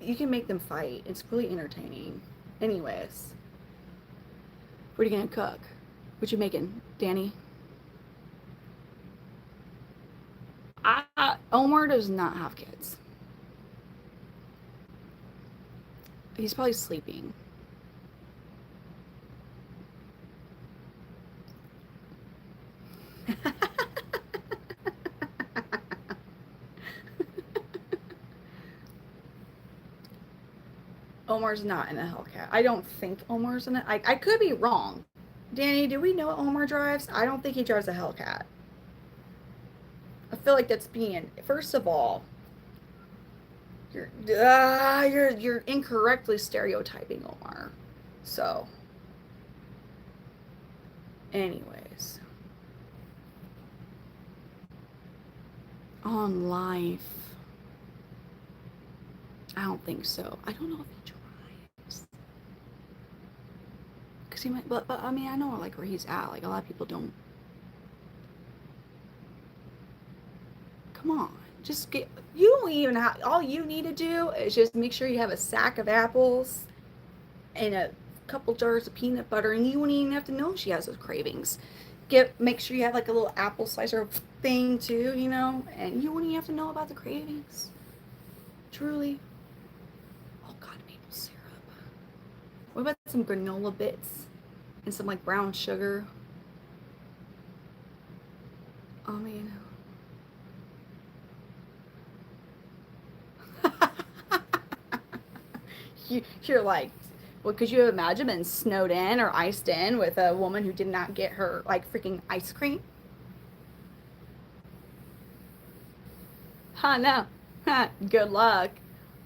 A: you can make them fight. It's really entertaining. Anyways, what are you gonna cook? What you making, Danny? Omar does not have kids. He's probably sleeping. Omar's not in a Hellcat. I don't think Omar's in it. I could be wrong. Danny, do we know what Omar drives? I don't think he drives a Hellcat. I feel like that's being, first of all, you're incorrectly stereotyping Omar. So, anyways, on life, I don't think so. I don't know if he drives, because he might. But I mean, I know like where he's at. Like a lot of people don't. Come on, just get. You don't even have. All you need to do is just make sure you have a sack of apples and a couple jars of peanut butter, and you wouldn't even have to know she has those cravings. Make sure you have like a little apple slicer thing too, you know, and you wouldn't even have to know about the cravings. Truly. Oh God, maple syrup. What about some granola bits and some like brown sugar? I mean, you're like, well, could you imagine being snowed in or iced in with a woman who did not get her like freaking ice cream? No. Good luck.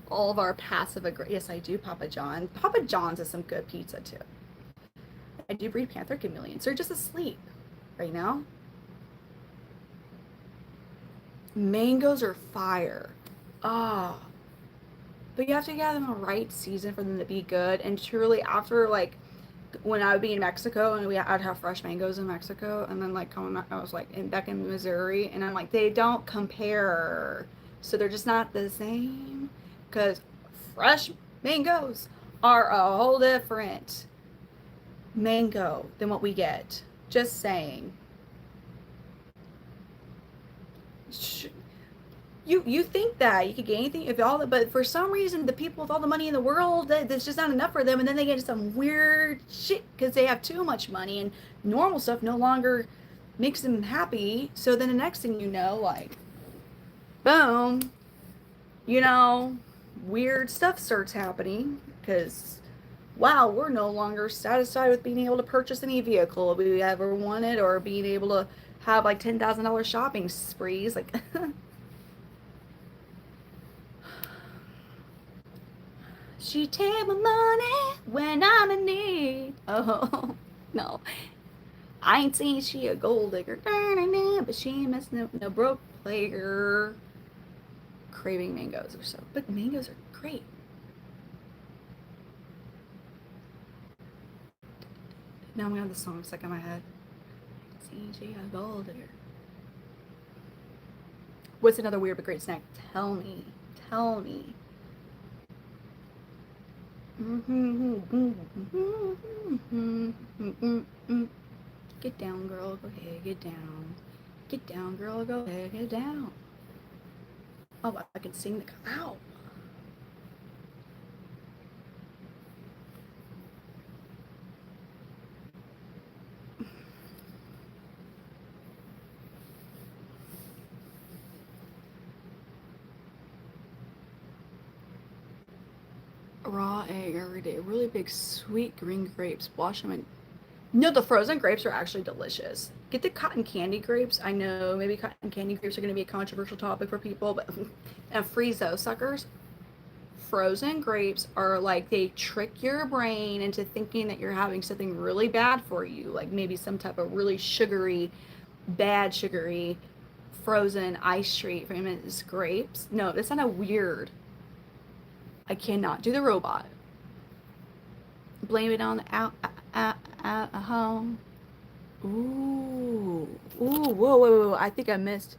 A: All of our passive aggressive. Yes, I do, Papa John. Papa John's is some good pizza too. I do breed Panther Chameleons. They're just asleep right now. Mangoes are fire. Ah. Oh. But you have to get them in the right season for them to be good. And truly, after like when I would be in Mexico and I'd have fresh mangoes in Mexico, and then like coming back, I was like back in Missouri, and I'm like, they don't compare. So they're just not the same, because fresh mangoes are a whole different mango than what we get. Just saying. You think that you could get anything if all the, but for some reason the people with all the money in the world, that's just not enough for them, and then they get some weird shit because they have too much money, and normal stuff no longer makes them happy. So then the next thing you know, like boom, you know, weird stuff starts happening because wow, we're no longer satisfied with being able to purchase any vehicle we ever wanted, or being able to have like $10,000 shopping sprees, like she take my money when I'm in need. Oh, no. I ain't saying she a gold digger, but she ain't messing up no broke player. Craving mangoes or so. But mangoes are great. Now I'm gonna have the song stuck in my head. See, she a gold digger. What's another weird but great snack? Tell me. Tell me. Get down, girl. Go ahead. Get down. Get down, girl. Go ahead. Get down. Oh, I can sing the. Ow. Raw egg every day. Really big sweet green grapes. Wash them in. No, the frozen grapes are actually delicious. Get the cotton candy grapes. I know maybe cotton candy grapes are going to be a controversial topic for people, but and freeze those suckers. Frozen grapes are like, they trick your brain into thinking that you're having something really bad for you, like maybe some type of really sugary, bad sugary frozen ice treat from its grapes. No, that's not a weird. I cannot do the robot. Blame it on the home. Ooh. Ooh, whoa. I think I missed.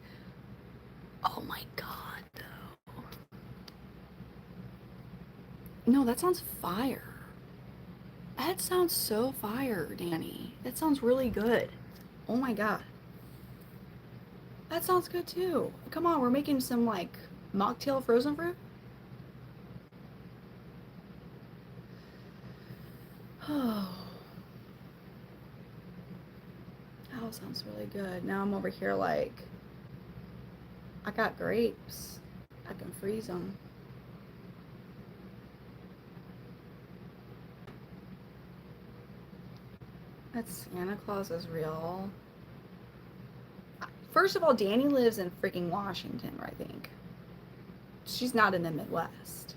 A: Oh my God, though. No, that sounds fire. That sounds so fire, Danny. That sounds really good. Oh my God. That sounds good too. Come on, we're making some like mocktail frozen fruit. Oh. That sounds really good. Now I'm over here like, I got grapes. I can freeze them. That Santa Claus is real. First of all, Danny lives in freaking Washington, I think. She's not in the Midwest.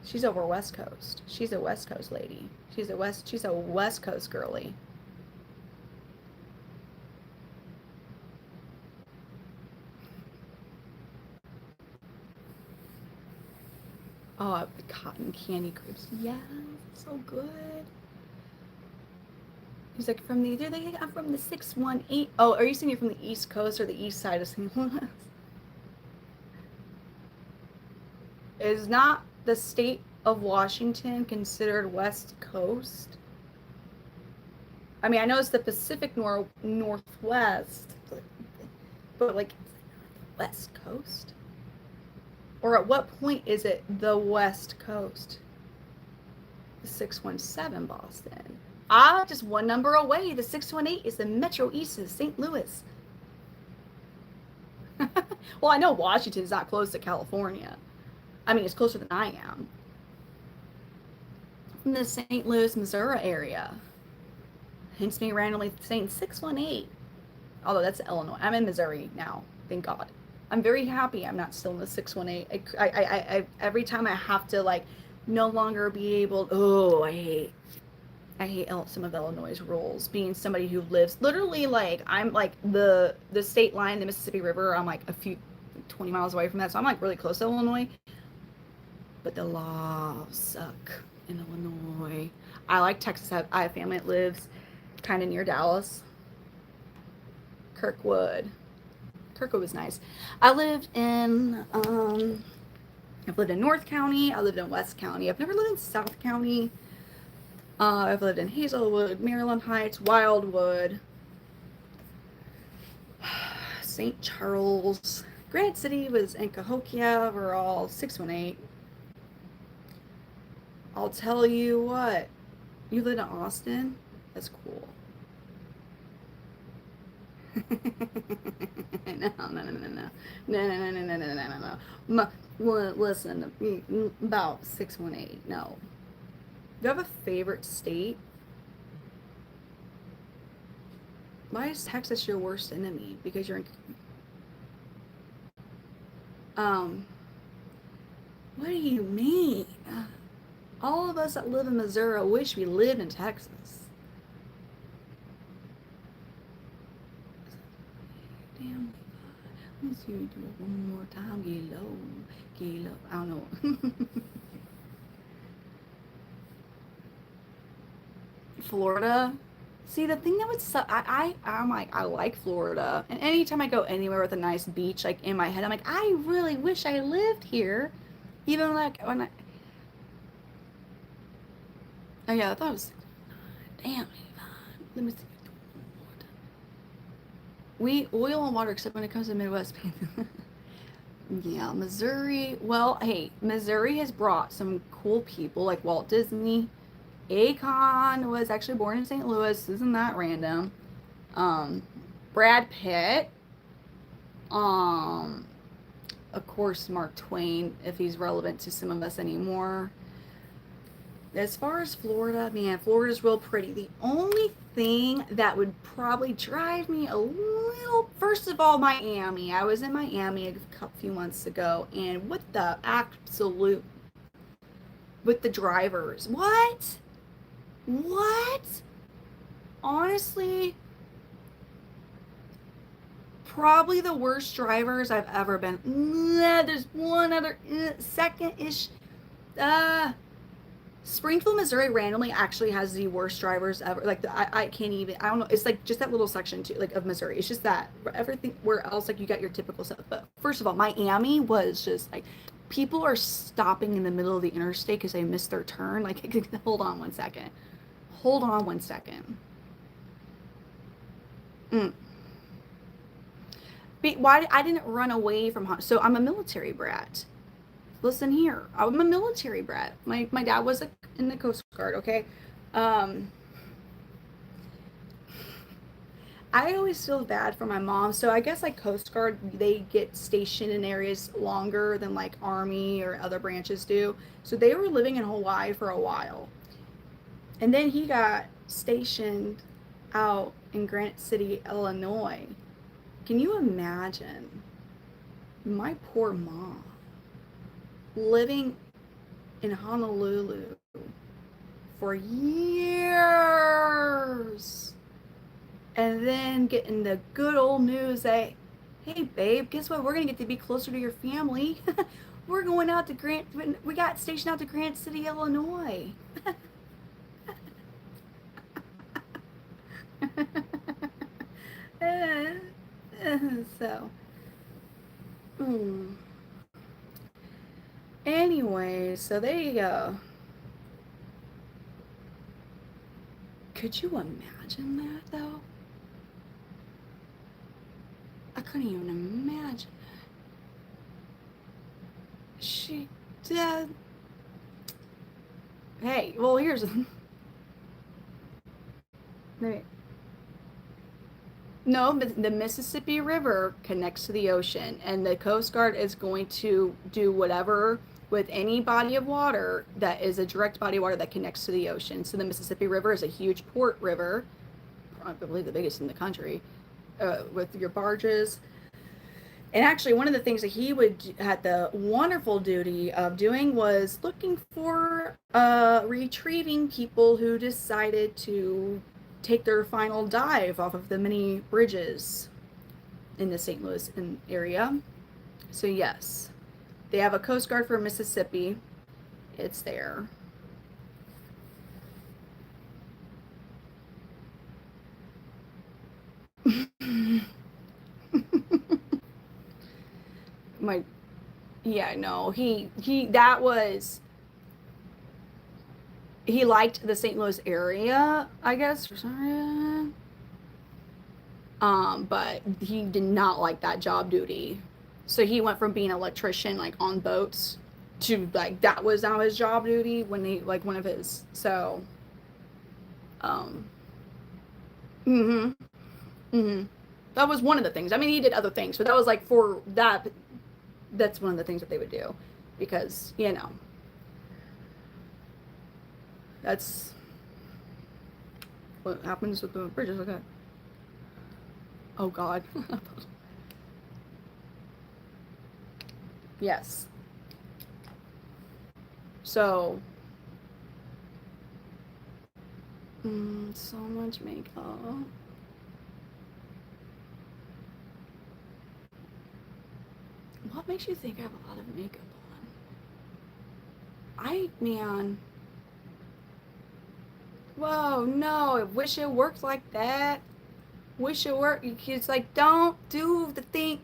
A: She's over West Coast. She's a West Coast lady. She's a West Coast girly. Oh, the cotton candy grapes. Yeah, so good. He's like, from the, I'm from the 618. Oh, are you saying you're from the East Coast or the East side of St. Louis? Is not the state of Washington considered West Coast? I mean, I know it's the Pacific Northwest, but like West Coast? Or at what point is it the West Coast? The 617 Boston. Ah, just one number away. The 618 is the Metro East of St. Louis. Well, I know Washington is not close to California. I mean, it's closer than I am. From the St. Louis, Missouri area. Hence me randomly saying 618. Although that's Illinois. I'm in Missouri now. Thank God. I'm very happy I'm not still in the 618. I every time I have to like no longer be able. Oh, I hate some of Illinois' rules. Being somebody who lives literally like I'm like the state line, the Mississippi River. I'm like a few 20 miles away from that, so I'm like really close to Illinois. But the laws suck in Illinois. I like Texas. I have family that lives kind of near Dallas. Kirkwood was nice. I've lived in North County. I lived in West County. I've never lived in South County. I've lived in Hazelwood, Maryland Heights, Wildwood, St. Charles. Granite City was in Cahokia. We're all 618. I'll tell you what. You live in Austin? That's cool. No. Listen, about 618. No. Do you have a favorite state? Why is Texas your worst enemy? Because you're in. What do you mean? All of us that live in Missouri wish we lived in Texas. Damn. Let's see you do it one more time. Get low. I don't know. Florida. See, the thing that would suck, I'm like, I like Florida. And anytime I go anywhere with a nice beach, like in my head, I'm like, I really wish I lived here. Even like when I. Oh, yeah, I thought it was. Damn. Let me see. We oil and water, except when it comes to Midwest people. Yeah, Missouri. Well, hey, Missouri has brought some cool people like Walt Disney. Akon was actually born in St. Louis. Isn't that random? Brad Pitt. Of course, Mark Twain, if he's relevant to some of us anymore. As far as Florida, man, Florida's real pretty. The only thing that would probably drive me a little, first of all, Miami. I was in Miami a few months ago, and what the absolute, with the drivers. What? Honestly, probably the worst drivers I've ever been. There's one other second-ish. Springfield, Missouri randomly actually has the worst drivers ever. Like I can't even, I don't know. It's like just that little section too, like of Missouri. It's just that everything where else like you got your typical stuff. But first of all, Miami was just like people are stopping in the middle of the interstate because they missed their turn. Like hold on one second. Hold on one second. Mm. Why I didn't run away from home. So I'm a military brat. Listen here, I'm a military brat. My dad was in the Coast Guard. Okay, um, I always feel bad for my mom. So I guess like Coast Guard, they get stationed in areas longer than like Army or other branches do. So they were living in Hawaii for a while, and then he got stationed out in Granite City, Illinois. Can you imagine my poor mom living in Honolulu for years and then getting the good old news that, hey babe, guess what, we're gonna get to be closer to your family. We're going out to we got stationed out to Grant City, Illinois. So mm. Anyway, so there you go. Could you imagine that though? I couldn't even imagine it. She did. Hey, well, here's. No, but the Mississippi River connects to the ocean, and the Coast Guard is going to do whatever with any body of water that is a direct body of water that connects to the ocean. So the Mississippi River is a huge port river, I believe the biggest in the country, with your barges. And actually, one of the things that he had the wonderful duty of doing was looking for retrieving people who decided to take their final dive off of the many bridges in the St. Louis area. So yes, they have a Coast Guard for Mississippi. It's there. My Yeah, no, that was, he liked the St. Louis area, I guess, for some reason. But he did not like that job duty. So he went from being an electrician, like on boats, to like that was now his job duty when he like one of his. So, um, mm-hmm, mm-hmm. That was one of the things. I mean, he did other things, but that was like for that. That's one of the things that they would do, because that's what happens with the bridges. Okay. Oh God. Yes. So, so much makeup. What makes you think I have a lot of makeup on? Man. Whoa, no, I wish it worked like that. Wish it worked. It's like, don't do the thing.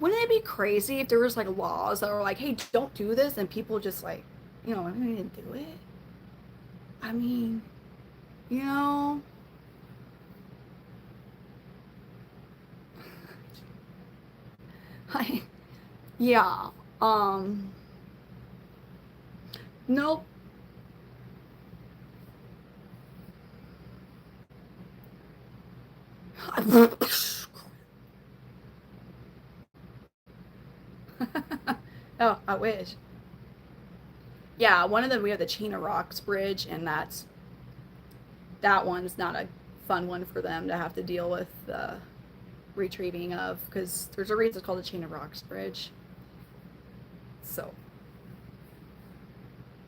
A: Wouldn't it be crazy if there was like laws that were like, hey, don't do this, and people just like, I didn't do it. I mean, you know. I, yeah. Nope. Oh, I wish. Yeah, one of them we have the Chain of Rocks bridge, and that one's not a fun one for them to have to deal with retrieving of, because there's a reason it's called the Chain of Rocks bridge. So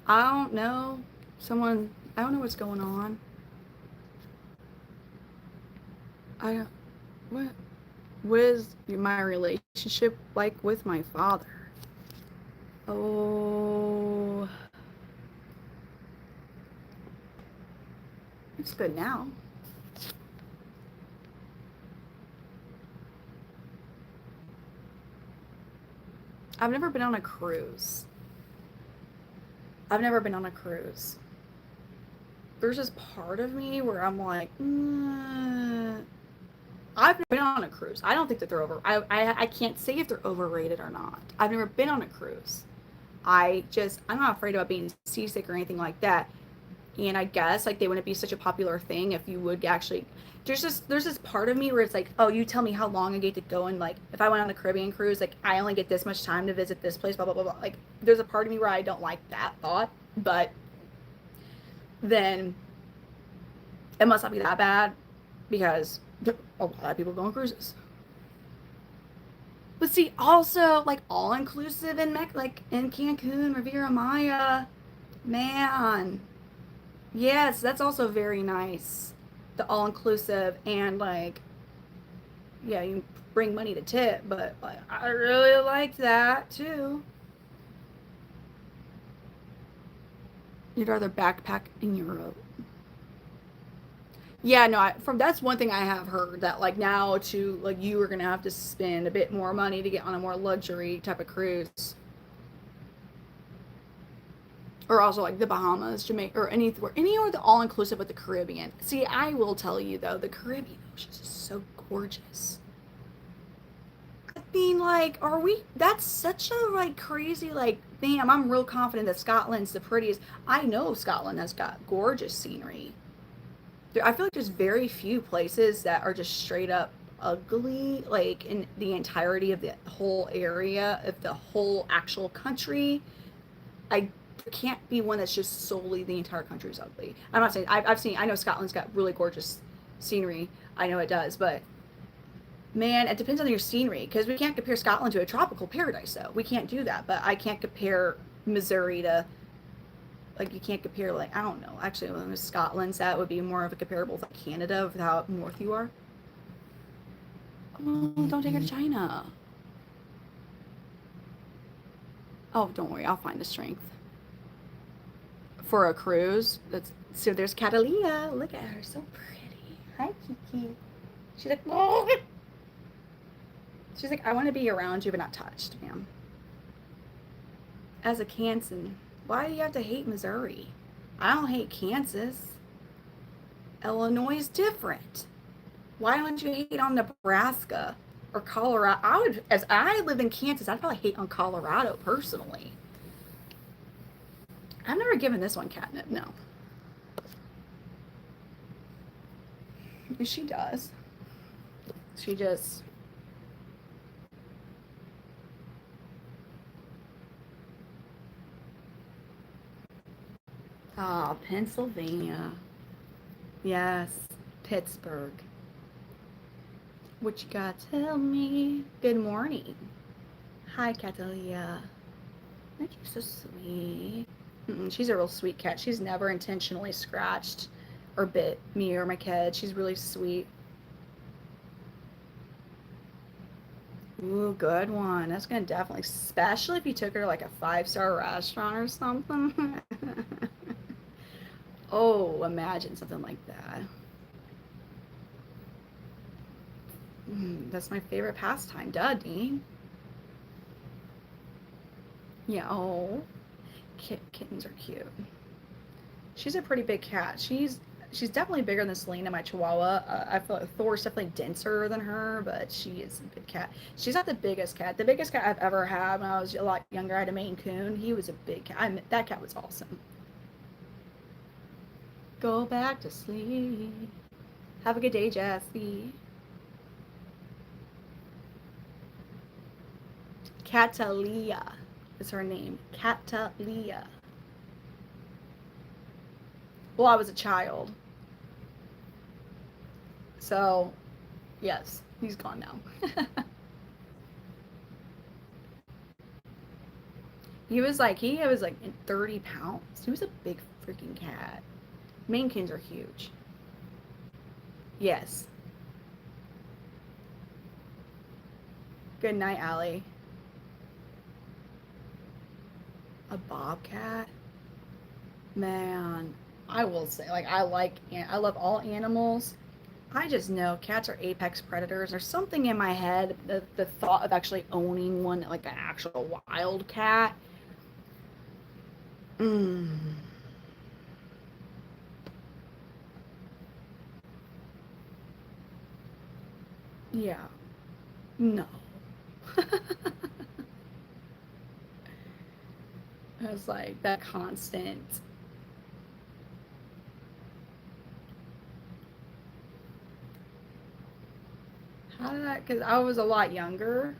A: I don't know. I don't know what's going on. I don't. What is my relationship like with my father? Oh, It's good now. I've never been on a cruise. I've never been on a cruise. There's this part of me where I'm like, I've never been on a cruise. I don't think that they're I can't say if they're overrated or not. I've never been on a cruise. I'm not afraid about being seasick or anything like that. And I guess like they wouldn't be such a popular thing if you would actually. There's this part of me where it's like, oh, you tell me how long I get to go, and like if I went on a Caribbean cruise, like I only get this much time to visit this place, blah blah blah blah. Like there's a part of me where I don't like that thought, but then it must not be that bad because a lot of people go on cruises. But see, also like all inclusive in like in Cancun, Riviera Maya, man, yes, that's also very nice. The all inclusive and like, yeah, you bring money to tip, but like I really like that too. You'd rather backpack in Europe. Yeah, no, from that's one thing I have heard that like now to like you are gonna have to spend a bit more money to get on a more luxury type of cruise. Or also like the Bahamas, Jamaica, or anywhere the all inclusive with the Caribbean. See, I will tell you though, the Caribbean ocean is so gorgeous. I mean, like, are we? That's such a like crazy like. Damn, I'm real confident that Scotland's the prettiest. I know Scotland has got gorgeous scenery. I feel like there's very few places that are just straight up ugly, like in the entirety of the whole area, of the whole actual country. I there can't be one that's just solely the entire country is ugly. I'm not saying I've seen. I know Scotland's got really gorgeous scenery. I know it does, but man, it depends on your scenery because we can't compare Scotland to a tropical paradise. Though we can't do that. But I can't compare Missouri to like you can't compare like I don't know. Actually, when it was Scotland's that would be more of a comparable with like Canada with how up north you are. Oh, don't take her to China. Oh, don't worry, I'll find the strength for a cruise. That's so. There's Catalina. Look at her, so pretty. Hi, Kiki. She's like, oh. She's like, I want to be around you, but not touched, ma'am. As a Kansan, why do you have to hate Missouri? I don't hate Kansas. Illinois is different. Why don't you hate on Nebraska or Colorado? I would, as I lived in Kansas, I'd probably hate on Colorado personally. I've never given this one catnip, no. She does. She just. Ah, Pennsylvania. Yes, Pittsburgh. What you got to tell me? Good morning. Hi, Catalina. Aren't you so sweet? She's a real sweet cat. She's never intentionally scratched or bit me or my kid. She's really sweet. Ooh, good one. That's gonna definitely, especially if you took her to like a 5-star restaurant or something. Oh, imagine something like that. That's my favorite pastime, duh, Dean. Yeah, oh, kittens are cute. She's a pretty big cat. She's definitely bigger than Selena, my Chihuahua. I feel like Thor's definitely denser than her, but she is a big cat. She's not the biggest cat. The biggest cat I've ever had when I was a lot younger, I had a Maine Coon. He was a big cat. That cat was awesome. Go back to sleep. Have a good day, Jessie. Catalia is her name. Catalia. Well, I was a child. So, yes, he's gone now. he was like 30 pounds. He was a big freaking cat. Maine Coons are huge. Yes. Good night, Allie. A bobcat? Man. I will say, like, I love all animals. I just know cats are apex predators. There's something in my head, the thought of actually owning one, like an actual wild cat. Mm, yeah, no. It's like that constant. How did I? Because I was a lot younger.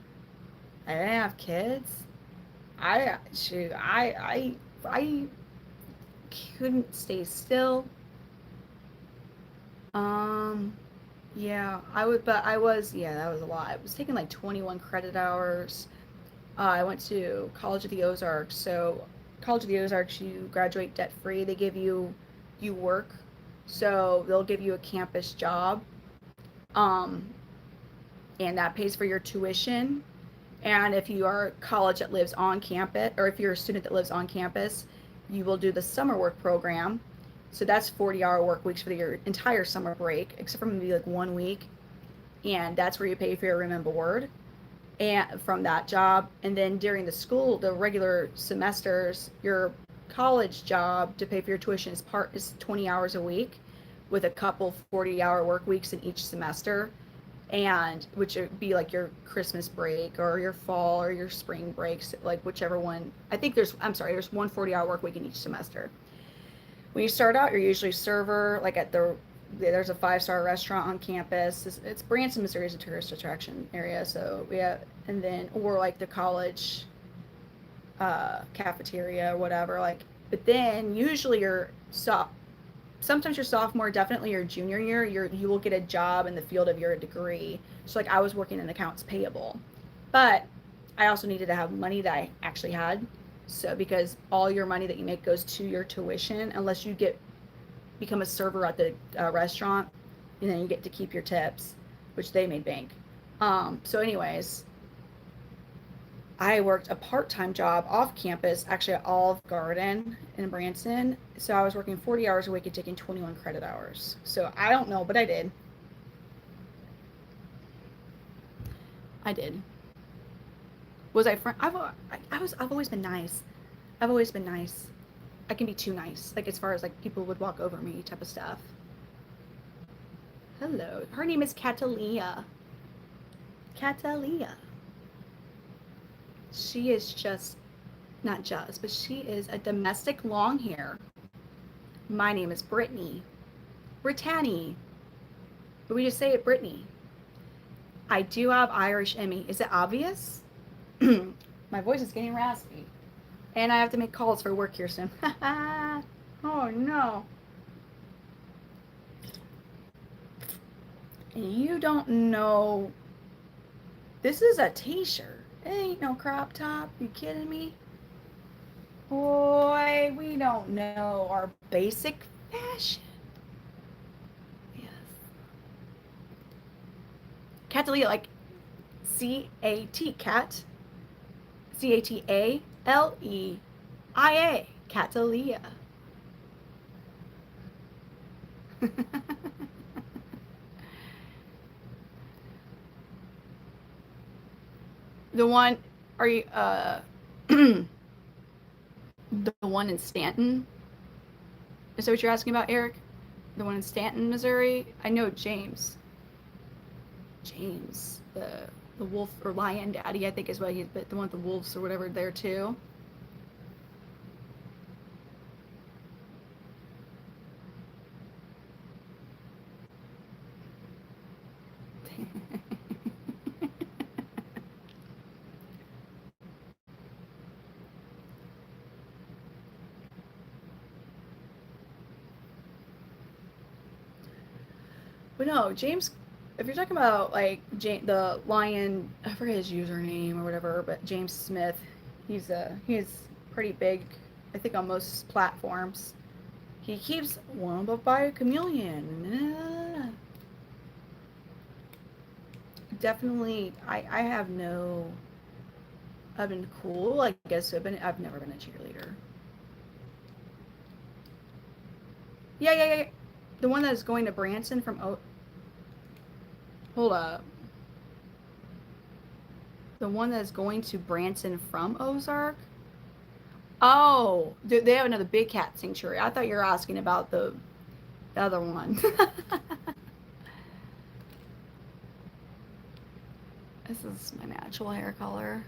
A: I didn't have kids. I couldn't stay still. Um, yeah, I would, but I was, yeah, that was a lot. I was taking like 21 credit hours. I went to College of the Ozarks. So, College of the Ozarks, you graduate debt free. They give you work. So, they'll give you a campus job. Um, and that pays for your tuition. And if you are a college that lives on campus, or if you're a student that lives on campus, you will do the summer work program. So that's 40-hour work weeks for your entire summer break, except for maybe like 1 week. And that's where you pay for your room and board and from that job. And then during the regular semesters, your college job to pay for your tuition is 20 hours a week with a couple 40-hour work weeks in each semester, and which would be like your Christmas break or your fall or your spring breaks, like whichever one. I think there's one 40-hour work week in each semester. When you start out, you're usually server, like there's a 5-star restaurant on campus. It's Branson, Missouri is a tourist attraction area, so yeah, and then or like the college cafeteria or whatever. Like, but then usually sometimes your sophomore, definitely your junior year, you will get a job in the field of your degree. So like I was working in accounts payable, but I also needed to have money that I actually had. So because all your money that you make goes to your tuition, unless you become a server at the restaurant, and then you get to keep your tips, which they made bank. So anyways, I worked a part-time job off campus, actually at Olive Garden in Branson. So I was working 40 hours a week and taking 21 credit hours. So I don't know, but I did. I did. Was I friend? I've always been nice. I've always been nice. I can be too nice, like as far as like people would walk over me type of stuff. Hello. Her name is Catalia. Catalia. She is just not just, but she is a domestic long hair. My name is Brittany. Brittany. But we just say it Brittany. I do have Irish Emmy. Is it obvious? My voice is getting raspy. And I have to make calls for work here soon. Oh no. You don't know. This is a t-shirt. It ain't no crop top. You kidding me? Boy, we don't know our basic fashion. Yes. Catalia, like C-A-T, cat. Catalia. Catalia. The one, are you, the one in Stanton? Is that what you're asking about, Eric? The one in Stanton, Missouri? I know James. James, the wolf or lion daddy, I think is what he's, but the one with the wolves or whatever there too. But no, James, if you're talking about like the lion, I forget his username or whatever, but James Smith, he's pretty big, I think on most platforms. He keeps one up by a chameleon. Definitely, I have no. I've been cool. I guess I've never been a cheerleader. Yeah. The one that is going to Branson from hold up. The one that is going to Branson from Ozark? Oh, they have another big cat sanctuary. I thought you were asking about the other one. This is my natural hair color.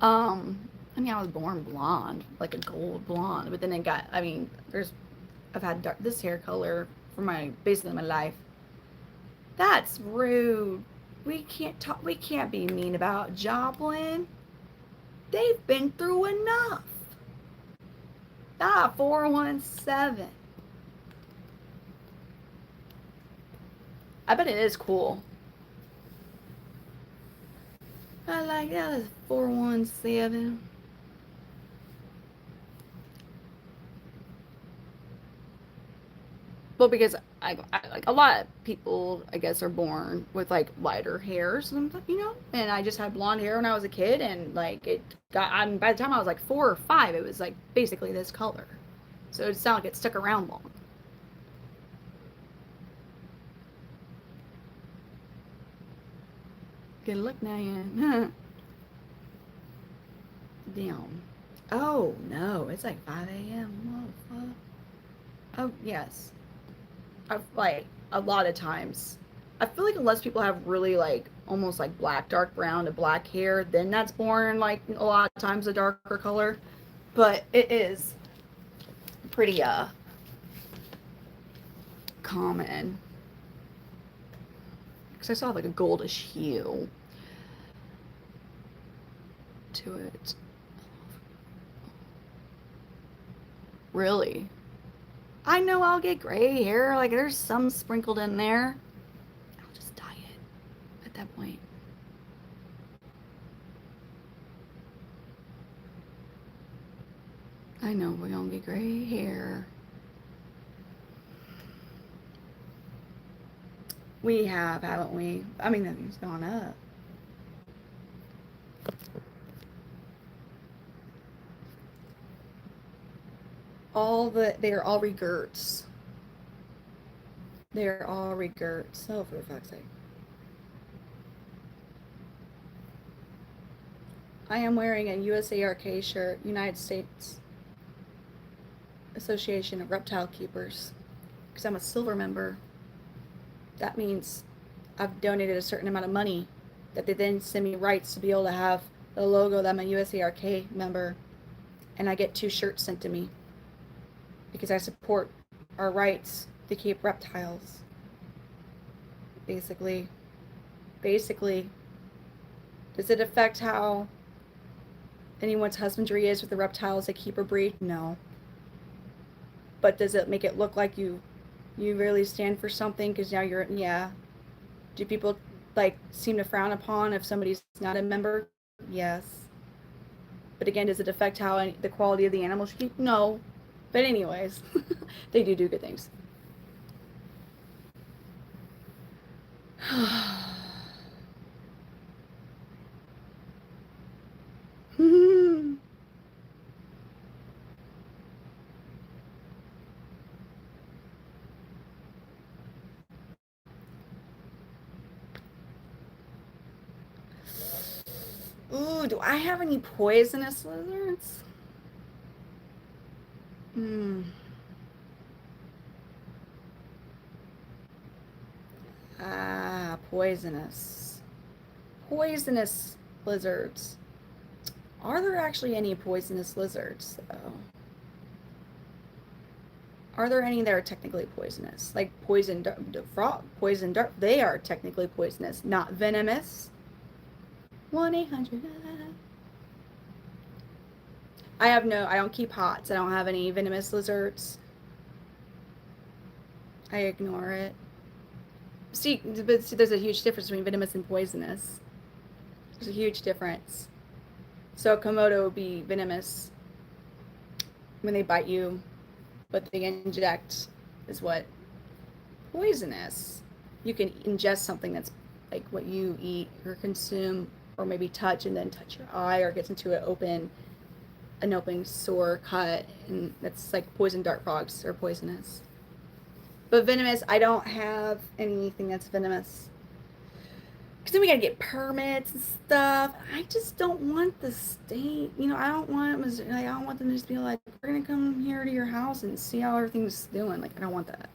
A: I mean, I was born blonde, like a gold blonde, but then I've had this hair color for basically my life. That's rude. We can't be mean about Joplin. They've been through enough. 417. I bet it is cool. I like that. 417. Well, because I like a lot of people, I guess, are born with like lighter hairs, and and I just had blonde hair when I was a kid, and like it got. I mean, by the time I was like 4 or 5, it was like basically this color, so it sounded like it stuck around long. Good luck, now, Damn. Oh no, it's like 5 a.m. Oh yes. Like a lot of times. I feel like unless people have really like almost like black, dark brown to black hair, then that's born like a lot of times a darker color. But it is pretty common. Because I saw like a goldish hue to it. Really? I know I'll get gray hair. Like there's some sprinkled in there. I'll just dye it at that point. I know we're gonna get gray hair. We have, haven't we? I mean, nothing's gone up. They're all regurts. They're all regurts. Oh, for fuck's sake. I am wearing a USARK shirt, United States Association of Reptile Keepers, because I'm a silver member. That means I've donated a certain amount of money that they then send me rights to be able to have the logo that I'm a USARK member, and I get 2 shirts sent to me because I support our rights to keep reptiles. Basically, does it affect how anyone's husbandry is with the reptiles they keep or breed? No. But does it make it look like you really stand for something because now you're, yeah. Do people like seem to frown upon if somebody's not a member? Yes. But again, does it affect how the quality of the animals you keep? No. But anyways, they do good things. Ooh, do I have any poisonous lizards? Poisonous. Poisonous lizards. Are there actually any poisonous lizards, though? Are there any that are technically poisonous? Like poison frog, poison dart, they are technically poisonous, not venomous. 1-800. I don't keep hots. I don't have any venomous lizards. I ignore it. See, there's a huge difference between venomous and poisonous. There's a huge difference. So Komodo would be venomous when they bite you, but they inject is what? Poisonous. You can ingest something that's like what you eat or consume or maybe touch and then touch your eye, or gets into an open sore cut, and that's like poison dart frogs are poisonous. But venomous, I don't have anything that's venomous. Because then we gotta get permits and stuff. I just don't want the state, I don't want them, like, I don't want them to just be like, we're gonna come here to your house and see how everything's doing. Like, I don't want that.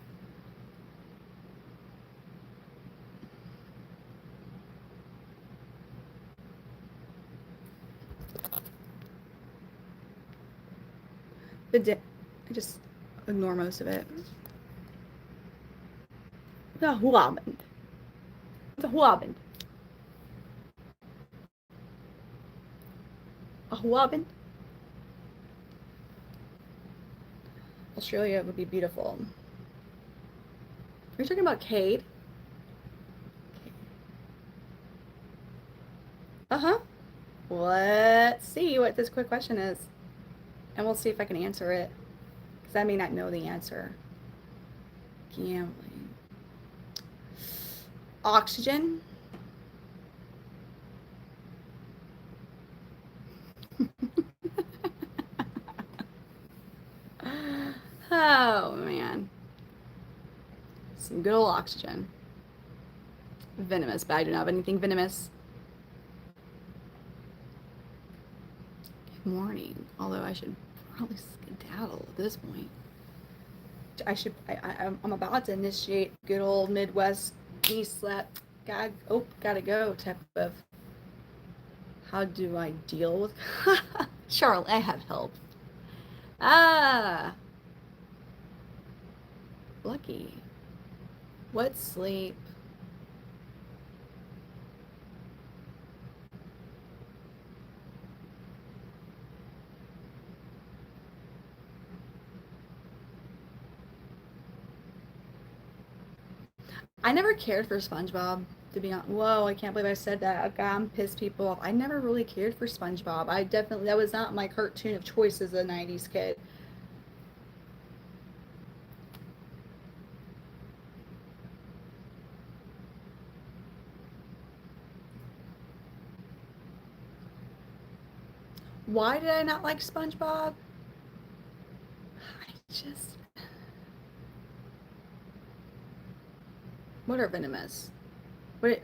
A: I just ignore most of it. The Huabend. The Huabend. A Huabend. Australia would be beautiful. Are you talking about Cade? Uh-huh. Let's see what this quick question is. And we'll see if I can answer it. Because I may not know the answer. Gambling. Oxygen. Oh, man. Some good old oxygen. Venomous, but I do not have anything venomous. Good morning. Although I should probably skedaddle at this point. I'm about to initiate good old Midwest knee slap. Gotta go type of. How do I deal with? Charlotte, I have help. Lucky. What sleep? I never cared for SpongeBob, to be honest. Whoa, I can't believe I said that. Okay, I'm pissed people off. I never really cared for SpongeBob. That was not my cartoon of choice as a 90s kid. Why did I not like SpongeBob? What are venomous? What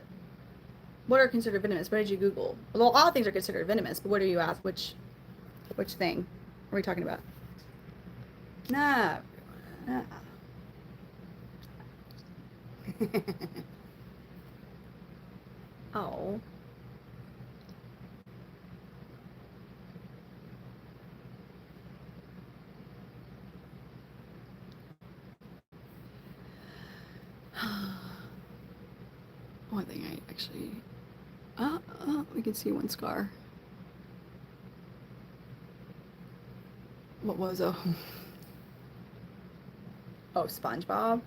A: are considered venomous? What did you Google? Well, all things are considered venomous, but what do you ask? Which thing are we talking about? Nah. Oh. One thing I actually, we can see one scar. What was oh SpongeBob?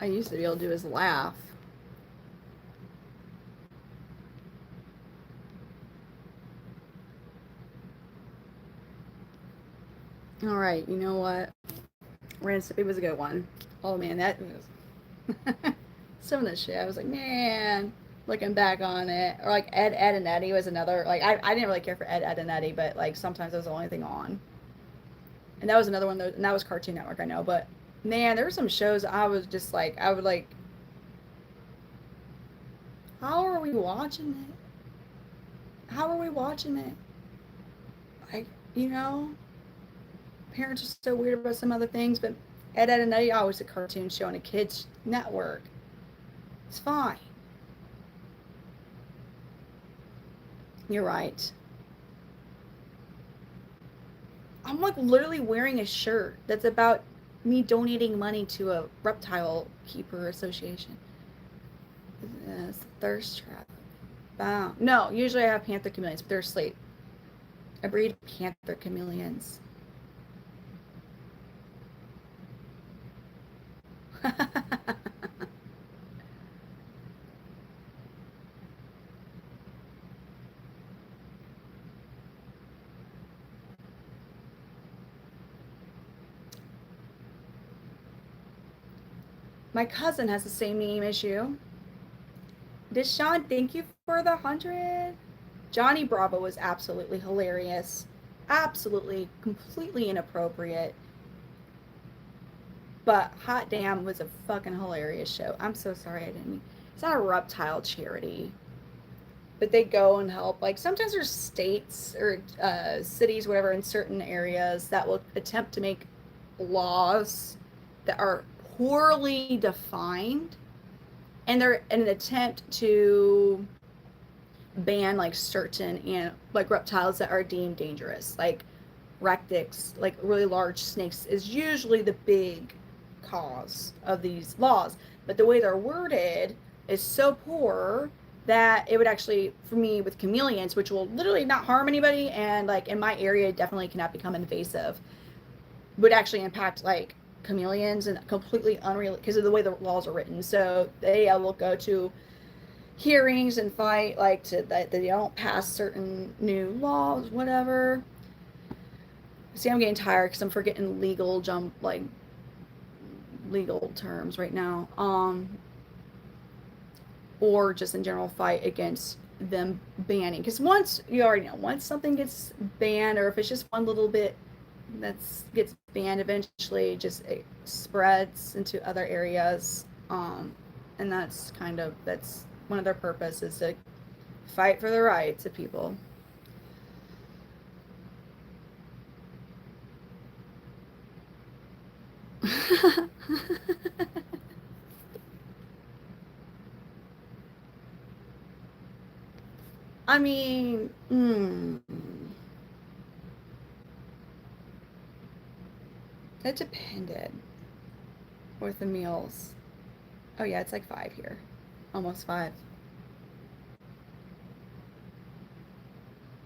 A: I used to be able to do his laugh. All right, you know what? It was a good one. Oh man, that was some of the shit. I was like, man, looking back on it, or like Ed, and Eddie was another. Like I didn't really care for Ed, and Eddie, but like sometimes that was the only thing on. And that was another one, and that was Cartoon Network, I know. But man, there were some shows I was just like, I would like, how are we watching it? How are we watching it? Like, parents are so weird about some other things, but Ed, and Eddie always a cartoon show on a kids network. It's fine. You're right. I'm like literally wearing a shirt that's about me donating money to a reptile keeper association. Yes, thirst trap. Boom. No, usually I have Panther Chameleons, but they're asleep. I breed Panther Chameleons. My cousin has the same name as you. Deshaun, thank you for the 100. Johnny Bravo was absolutely hilarious. Absolutely, completely inappropriate. But Hot Damn was a fucking hilarious show. I'm so sorry I didn't. It's not a reptile charity, but they go and help. Like sometimes there's states or cities, whatever, in certain areas that will attempt to make laws that are poorly defined, and they're in an attempt to ban like certain and like reptiles that are deemed dangerous, like rectics, like really large snakes, is usually the big cause of these laws. But the way they're worded is so poor that it would actually, for me, with chameleons, which will literally not harm anybody, and like in my area, definitely cannot become invasive, would actually impact like chameleons and completely unreal because of the way the laws are written. So they will go to hearings and fight like to that they don't pass certain new laws, whatever. See, I'm getting tired because I'm forgetting legal terms right now. Or just in general fight against them banning. Because once you already know, once something gets banned, or if it's just one little bit that's gets banned, eventually just it spreads into other areas. And that's one of their purposes, to fight for the rights of people. I mean, it depended with the meals. Oh yeah, it's like 5 here. Almost 5.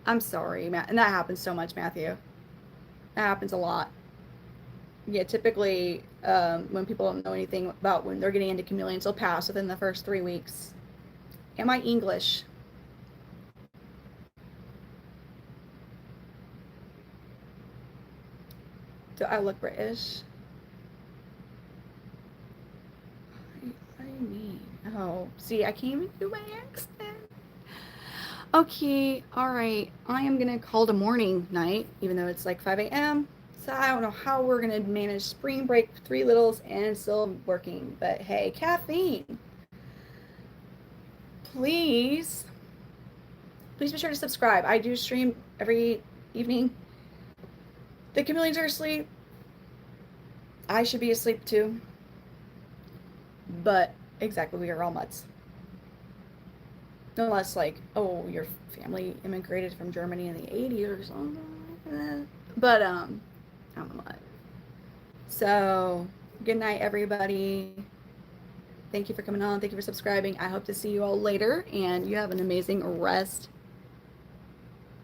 A: I'm sorry, Matt. And that happens so much, Matthew. That happens a lot. Yeah, typically, when people don't know anything about when they're getting into chameleons, they'll pass within the first 3 weeks. Am I English? Do I look British? What do you mean? Oh, see, I can't even do my accent. Okay, all right. I am gonna call it a morning night, even though it's like 5 a.m. So I don't know how we're gonna manage spring break, 3 littles, and still working. But hey, caffeine. Please, please be sure to subscribe. I do stream every evening. The chameleons are asleep. I should be asleep too. But exactly, we are all mutts. Unless, like, oh, your family immigrated from Germany in the 80s or something. But, I don't know what. So, good night, everybody. Thank you for coming on. Thank you for subscribing. I hope to see you all later, and you have an amazing rest.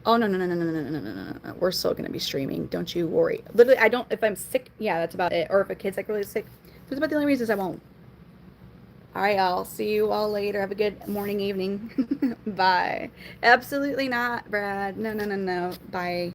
A: Oh, no, no, no, no, no, no, no, no, no, no. We're still going to be streaming. Don't you worry. Literally, I don't, if I'm sick, yeah, that's about it. Or if a kid's like really sick, that's about the only reasons I won't. All right, I'll see you all later. Have a good morning, evening. Bye. Absolutely not, Brad. No, no, no, no. Bye.